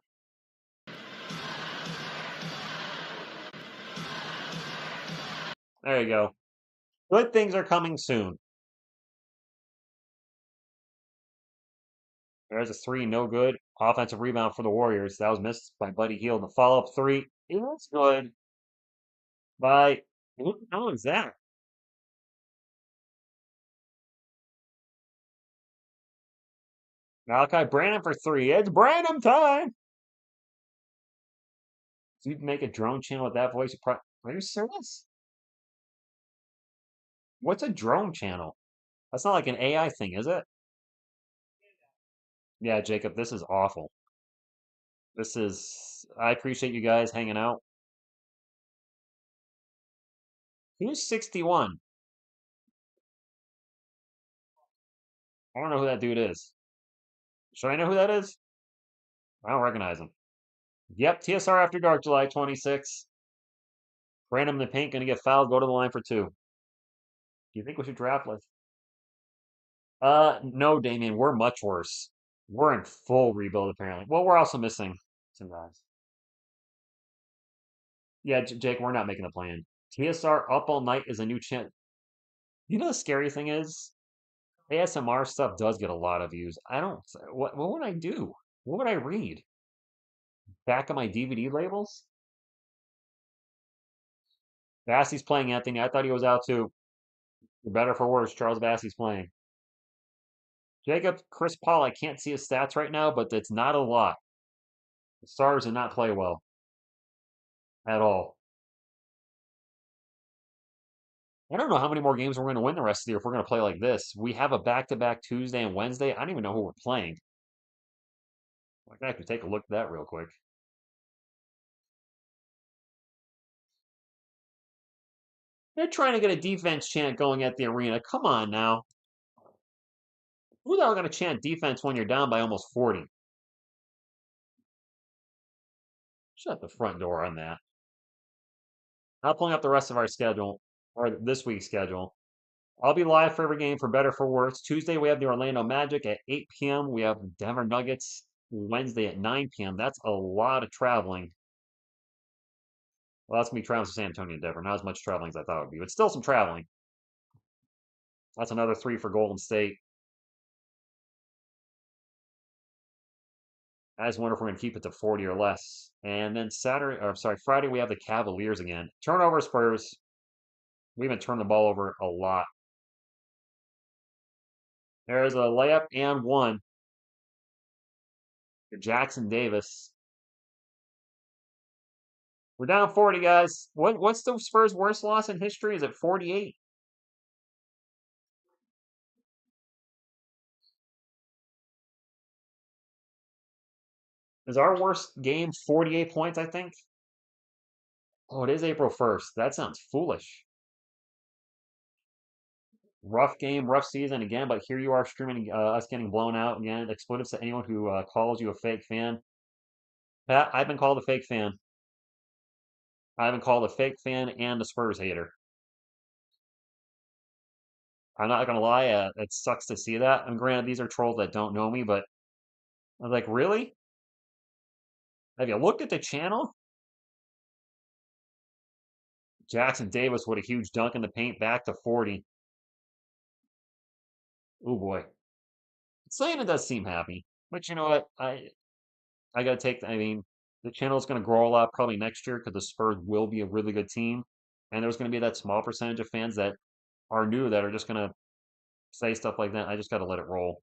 There you go. Good things are coming soon. There's a 3, no good. Offensive rebound for the Warriors. That was missed by Buddy Hield. The follow-up 3 is good by, who the hell is that? Malachi Branham for 3. It's Branham time! So you'd make a drone channel with that voice? Are you serious? What's a drone channel? That's not like an AI thing, is it? Yeah, Jacob, this is awful. I appreciate you guys hanging out. Who's 61? I don't know who that dude is. Should I know who that is? I don't recognize him. Yep, TSR After Dark, July 26th. Random in the paint, gonna get fouled, go to the line for 2. Do you think we should draft list? No, Damien, we're much worse. We're in full rebuild, apparently. Well, we're also missing some guys. Yeah, Jake, we're not making the plan. TSR Up All Night is a new chant. You know the scary thing is? ASMR stuff does get a lot of views. I don't. What would I do? What would I read? Back of my DVD labels? Bassey's playing, Anthony. I thought he was out too. For better for worse, Charles Bassey's playing. Jacob, Chris Paul, I can't see his stats right now, but it's not a lot. The Stars did not play well at all. I don't know how many more games we're going to win the rest of the year if we're going to play like this. We have a back-to-back Tuesday and Wednesday. I don't even know who we're playing. I can actually take a look at that real quick. They're trying to get a defense chant going at the arena. Come on now. Who the hell going to chant defense when you're down by almost 40? Shut the front door on that. Now pulling up the rest of our schedule, or this week's schedule. I'll be live for every game for better for worse. Tuesday, we have the Orlando Magic at 8 p.m. We have Denver Nuggets Wednesday at 9 p.m. That's a lot of traveling. Well, that's going to be traveling to San Antonio and Denver. Not as much traveling as I thought it would be, but still some traveling. That's another 3 for Golden State. I just wonder if we're going to keep it to 40 or less. And then Friday, we have the Cavaliers again. Turnover Spurs. We've been turning the ball over a lot. There's a layup and one for Jackson Davis. We're down 40, guys. What's the Spurs' worst loss in history? Is it 48? Is our worst game 48 points, I think? Oh, it is April 1st. That sounds foolish. Rough game, rough season again, but here you are streaming us getting blown out again. Expletives to anyone who calls you a fake fan. Pat, I've been called a fake fan. I've been called a fake fan and a Spurs hater. I'm not gonna lie, it sucks to see that. And granted, these are trolls that don't know me, but I was like, really? Have you looked at the channel? Jackson Davis with a huge dunk in the paint, back to 40. Oh boy. Slayton does seem happy, but you know what? I gotta take. I mean, the channel's gonna grow a lot probably next year because the Spurs will be a really good team, and there's gonna be that small percentage of fans that are new that are just gonna say stuff like that. I just gotta let it roll.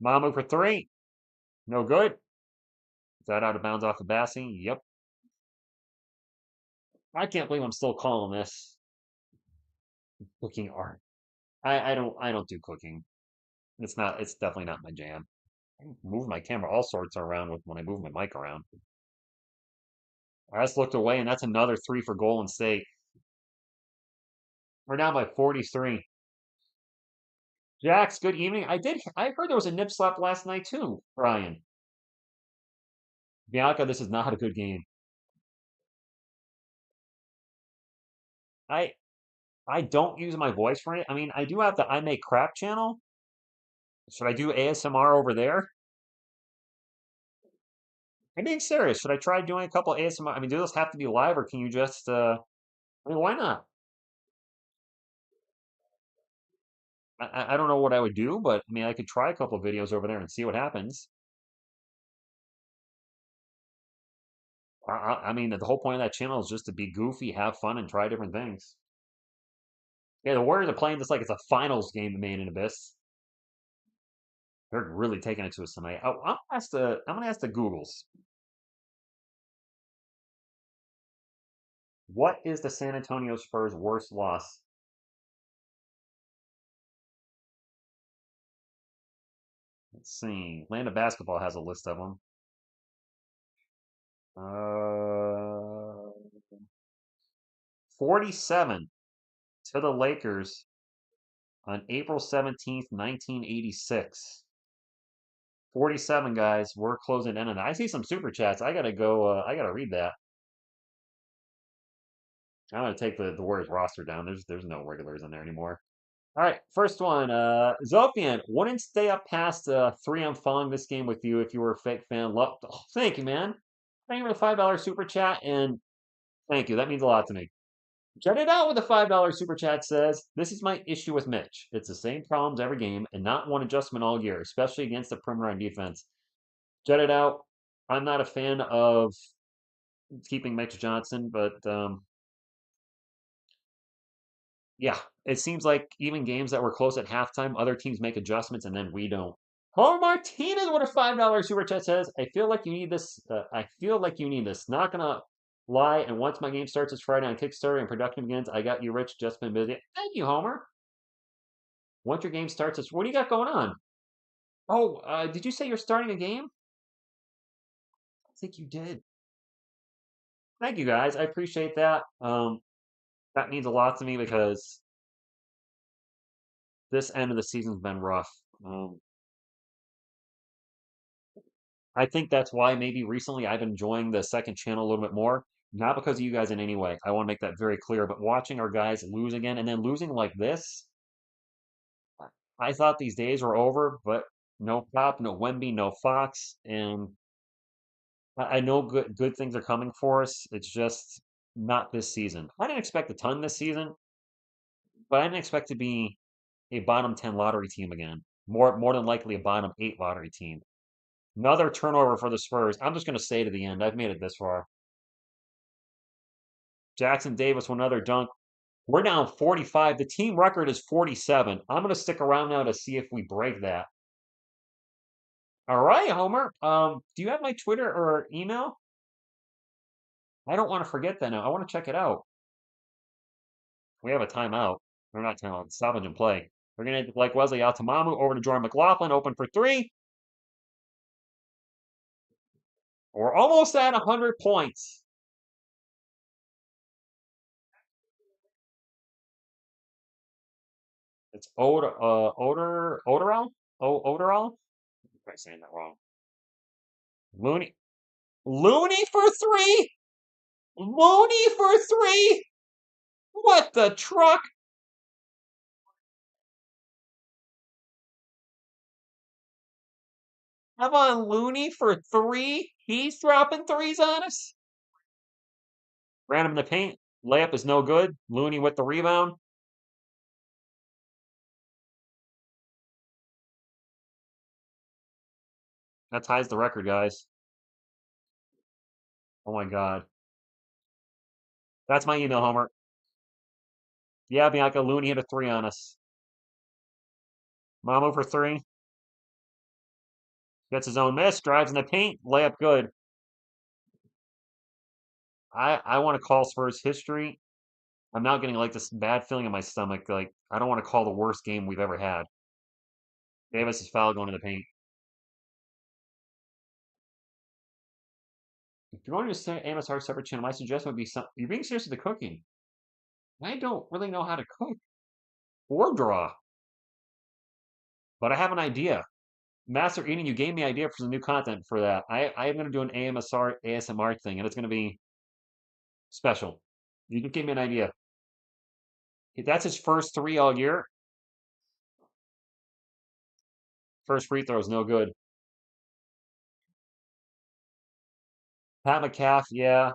Mamu for three, no good. Is that out of bounds off of Bassi? Yep. I can't believe I'm still calling this cooking art. I don't do cooking. It's definitely not my jam. I move my camera all sorts around with when I move my mic around. I just looked away, and that's another three for Golden State. We're down by 43. Jax, good evening. I heard there was a nip slap last night too, Brian. Bianca, this is not a good game. I I don't use my voice for it. I mean, I do have the I Make Crap channel. Should I do ASMR over there? I'm being serious. Should I try doing a couple ASMR? I mean, do those have to be live, or can you just I mean, why not? I don't know what I would do, but I mean, I could try a couple videos over there and see what happens. I mean, the whole point of that channel is just to be goofy, have fun, and try different things. Yeah, the Warriors are playing this like it's a finals game to Maine and Abyss. They're really taking it to us tonight. I'm gonna ask the Googles. What is the San Antonio Spurs' worst loss? Let's see. Atlanta Basketball has a list of them. Uh, 47 to the Lakers on April 17th, 1986. 47, guys. We're closing in on that. I see some super chats. I gotta go. I gotta read that. I'm gonna take the Warriors roster down. There's no regulars in there anymore. All right, first one. Zofian wouldn't stay up past 3. I'm following this game with you if you were a fake fan. Oh, thank you, man. Thank you for the $5 super chat, and thank you. That means a lot to me. Jet it out with a $5 super chat says, "This is my issue with Mitch. It's the same problems every game and not one adjustment all year, especially against the perimeter on defense." Jet it out. I'm not a fan of keeping Mitch Johnson, but yeah, it seems like even games that were close at halftime, other teams make adjustments and then we don't. Homer Martinez with a $5 super chat says, "I feel like you need this. I feel like you need this. Not gonna lie. And once my game starts this Friday on Kickstarter and production begins, I got you, Rich. Just been busy. Thank you, Homer. Once your game starts this, what do you got going on? Oh, did you say you're starting a game? I think you did. Thank you, guys. I appreciate that. That means a lot to me because this end of the season's been rough. I think that's why maybe recently I've been enjoying the second channel a little bit more. Not because of you guys in any way. I want to make that very clear. But watching our guys lose again and then losing like this, I thought these days were over. But no Pop, no Wemby, no Fox, and I know good things are coming for us. It's just not this season. I didn't expect a ton this season, but I didn't expect to be a bottom 10 lottery team again. More than likely a bottom 8 lottery team. Another turnover for the Spurs. I'm just going to say to the end, I've made it this far. Jackson Davis with another dunk. We're down 45. The team record is 47. I'm going to stick around now to see if we break that. All right, Homer. Do you have my Twitter or email? I don't want to forget that now. I want to check it out. We have a timeout. Or not timeout, stoppage and play. We're going to like Wesley out to Mamu, over to Jordan McLaughlin, open for three. We're almost at 100 points. It's Odorell? Odorell? I'm probably saying that wrong. Looney. Looney for three? Looney for three? What the truck? How about Looney for three? He's dropping threes on us? Ran him in the paint. Layup is no good. Looney with the rebound. That ties the record, guys. Oh my God. That's my email, Homer. Yeah, Bianca, Looney hit a three on us. Mamu for three. Gets his own miss. Drives in the paint. Layup good. I want to call Spurs history. I'm now getting like this bad feeling in my stomach. Like, I don't want to call the worst game we've ever had. Davis is foul going to the paint. If you're going to say AMSR separate channel, my suggestion would be you're being serious with the cooking. I don't really know how to cook or draw, but I have an idea. Master Eating, you gave me an idea for some new content for that. I am going to do an ASMR thing, and it's going to be special. You just gave me an idea. That's his first three all year. First free throw is no good. Pat McCaff, yeah.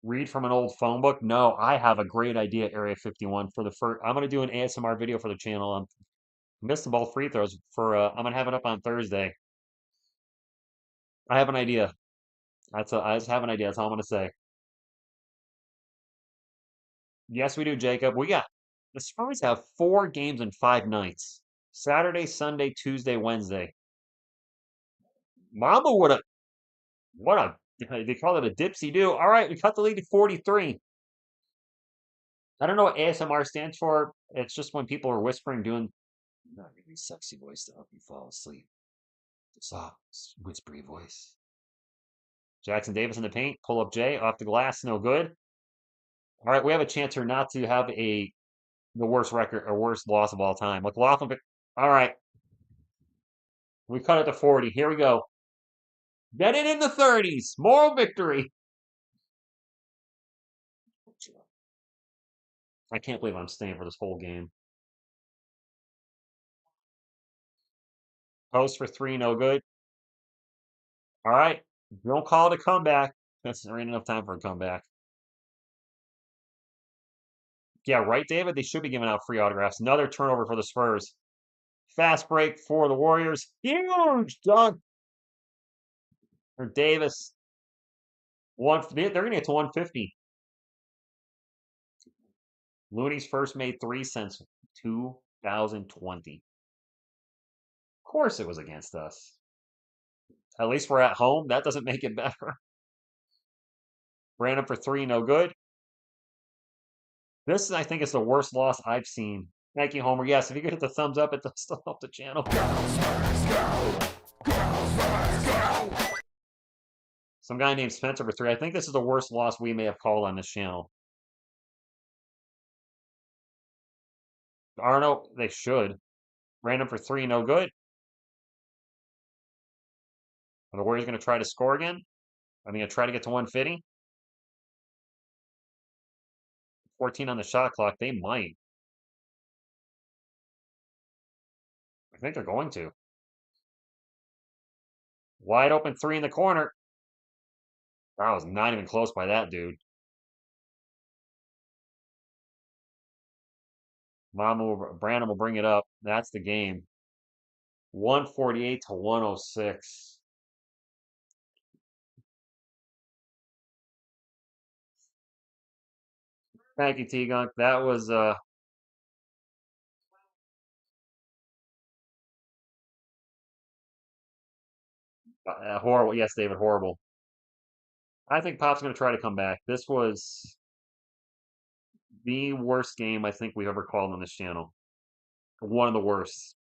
Read from an old phone book? No, I have a great idea, Area 51, for the first. I'm going to do an ASMR video for the channel. Missed the ball free throws for, I'm going to have it up on Thursday. I have an idea. I just have an idea. That's all I'm going to say. Yes, we do, Jacob. The Spurs have 4 games in 5 nights. Saturday, Sunday, Tuesday, Wednesday. Mama they call it a dipsy do. All right, we cut the lead to 43. I don't know what ASMR stands for. It's just when people are whispering, doing not really sexy voice to help you fall asleep. Soft, whispery voice. Jackson Davis in the paint. Pull up Jay off the glass. No good. All right, we have a chance here not to have the worst record or worst loss of all time. McLaughlin. All right, we cut it to 40. Here we go. Get it in the 30s. Moral victory. I can't believe I'm staying for this whole game. Post for three, no good. All right, don't call it a comeback. There ain't enough time for a comeback. Yeah, right, David? They should be giving out free autographs. Another turnover for the Spurs. Fast break for the Warriors. Huge dunk for Davis. They're going to get to 150. Looney's first made three since 2020. Of course it was against us. At least we're at home. That doesn't make it better. Brandon for three, no good. This, I think, is the worst loss I've seen. Thank you, Homer. Yes, if you could hit the thumbs up, it does still help the channel. Some guy named Spencer for three. I think this is the worst loss we may have called on this channel. Arno, they should. Random for three, no good. Are the Warriors going to try to score again? Are they going to try to get to 150? 14 on the shot clock. They might. I think they're going to. Wide open three in the corner. That was not even close by that dude. Brandon will bring it up. That's the game. 148 to 106. Thank you, T-Gunk. That was horrible. Yes, David, horrible. I think Pop's going to try to come back. This was the worst game I think we've ever called on this channel. One of the worst.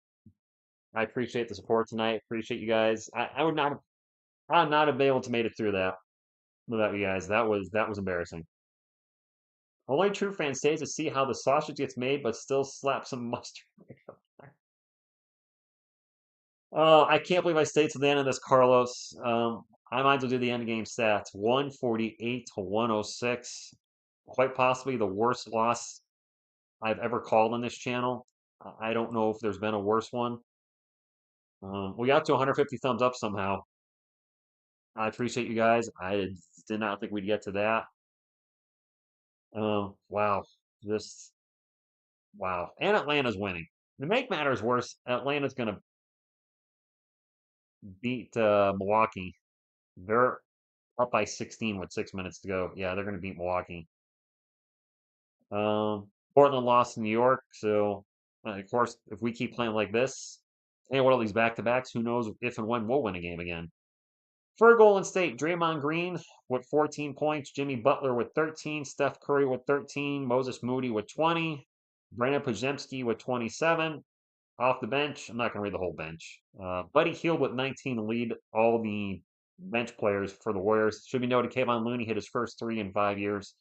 I appreciate the support tonight. Appreciate you guys. I would not have been able to made it through that without you guys. That was embarrassing. Only true fan stays to see how the sausage gets made, but still slap some mustard. Oh, I can't believe I stayed to the end of this, Carlos. I might as well do the end game stats. 148 to 106. Quite possibly the worst loss I've ever called on this channel. I don't know if there's been a worse one. We got to 150 thumbs up somehow. I appreciate you guys. I did not think we'd get to that. Wow. Just wow. And Atlanta's winning. To make matters worse, Atlanta's going to beat Milwaukee. They're up by 16 with 6 minutes to go. Yeah, they're going to beat Milwaukee. Portland lost to New York. So, of course, if we keep playing like this, and what all these back-to-backs, who knows if and when we'll win a game again. For Golden State, Draymond Green with 14 points, Jimmy Butler with 13, Steph Curry with 13, Moses Moody with 20, Brandon Podziemski with 27. Off the bench, I'm not going to read the whole bench. Buddy Hield with 19 to lead all the bench players for the Warriors. Should be noted, Kevon Looney hit his first three in 5 years.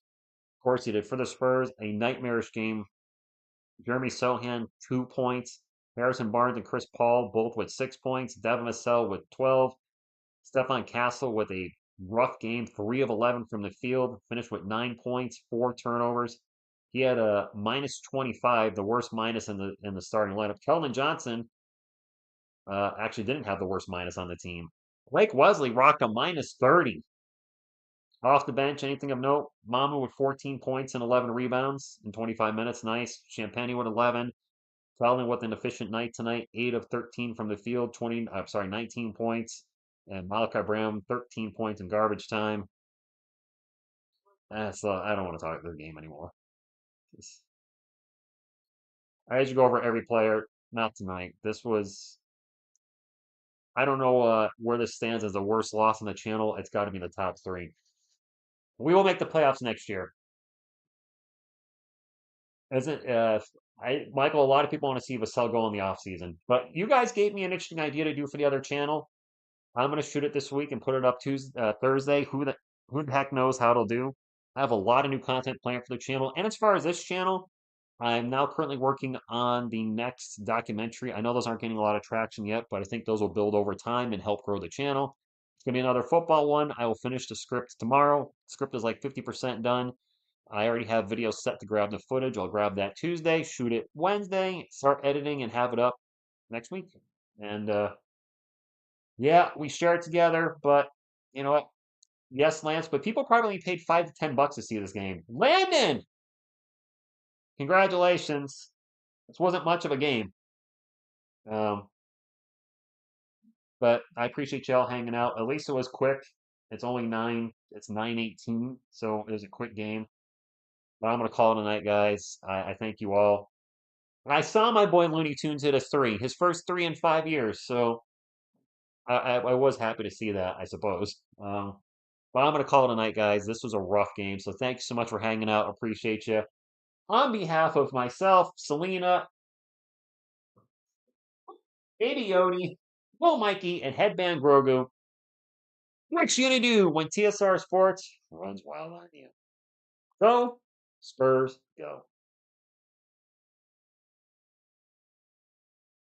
Of course, he did. For the Spurs, a nightmarish game. Jeremy Sohan, 2 points. Harrison Barnes and Chris Paul, both with 6 points. Devin Vassell with 12. Stephon Castle with a rough game, 3 of 11 from the field. Finished with 9 points, 4 turnovers. He had a minus 25, the worst minus in the starting lineup. Keldon Johnson actually didn't have the worst minus on the team. Blake Wesley rocked a minus 30. Off the bench, anything of note? Mamu with 14 points and 11 rebounds in 25 minutes. Nice. Champagny with 11. Feldman with an efficient night tonight. 8 of 13 from the field. 19 points. And Malachi Brown, 13 points in garbage time. So I don't want to talk about the game anymore. I had to go over every player. Not tonight. This was. I don't know where this stands as the worst loss on the channel. It's got to be in the top 3. We will make the playoffs next year. Isn't Michael? A lot of people want to see Vassell go in the offseason, but you guys gave me an interesting idea to do for the other channel. I'm going to shoot it this week and put it up Thursday. Who the heck knows how it'll do? I have a lot of new content planned for the channel, and as far as this channel, I'm now currently working on the next documentary. I know those aren't getting a lot of traction yet, but I think those will build over time and help grow the channel. It's going to be another football one. I will finish the script tomorrow. The script is like 50% done. I already have videos set to grab the footage. I'll grab that Tuesday, shoot it Wednesday, start editing, and have it up next week. And yeah, we share it together, but you know what? Yes, Lance, but people probably only paid $5 to $10 to see this game. Landon! Congratulations. This wasn't much of a game. But I appreciate y'all hanging out. At least it was quick. It's 9:18, so it was a quick game. But I'm going to call it a night, guys. I thank you all. I saw my boy Looney Tunes hit a 3, his first 3 in 5 years, so I was happy to see that, I suppose. But I'm going to call it a night, guys. This was a rough game, so thank you so much for hanging out. Appreciate you. On behalf of myself, Selena, Baby Yodi, Will Mikey, and Headband Grogu, what you gonna do when TSR Sports runs wild on you? Go, Spurs, go.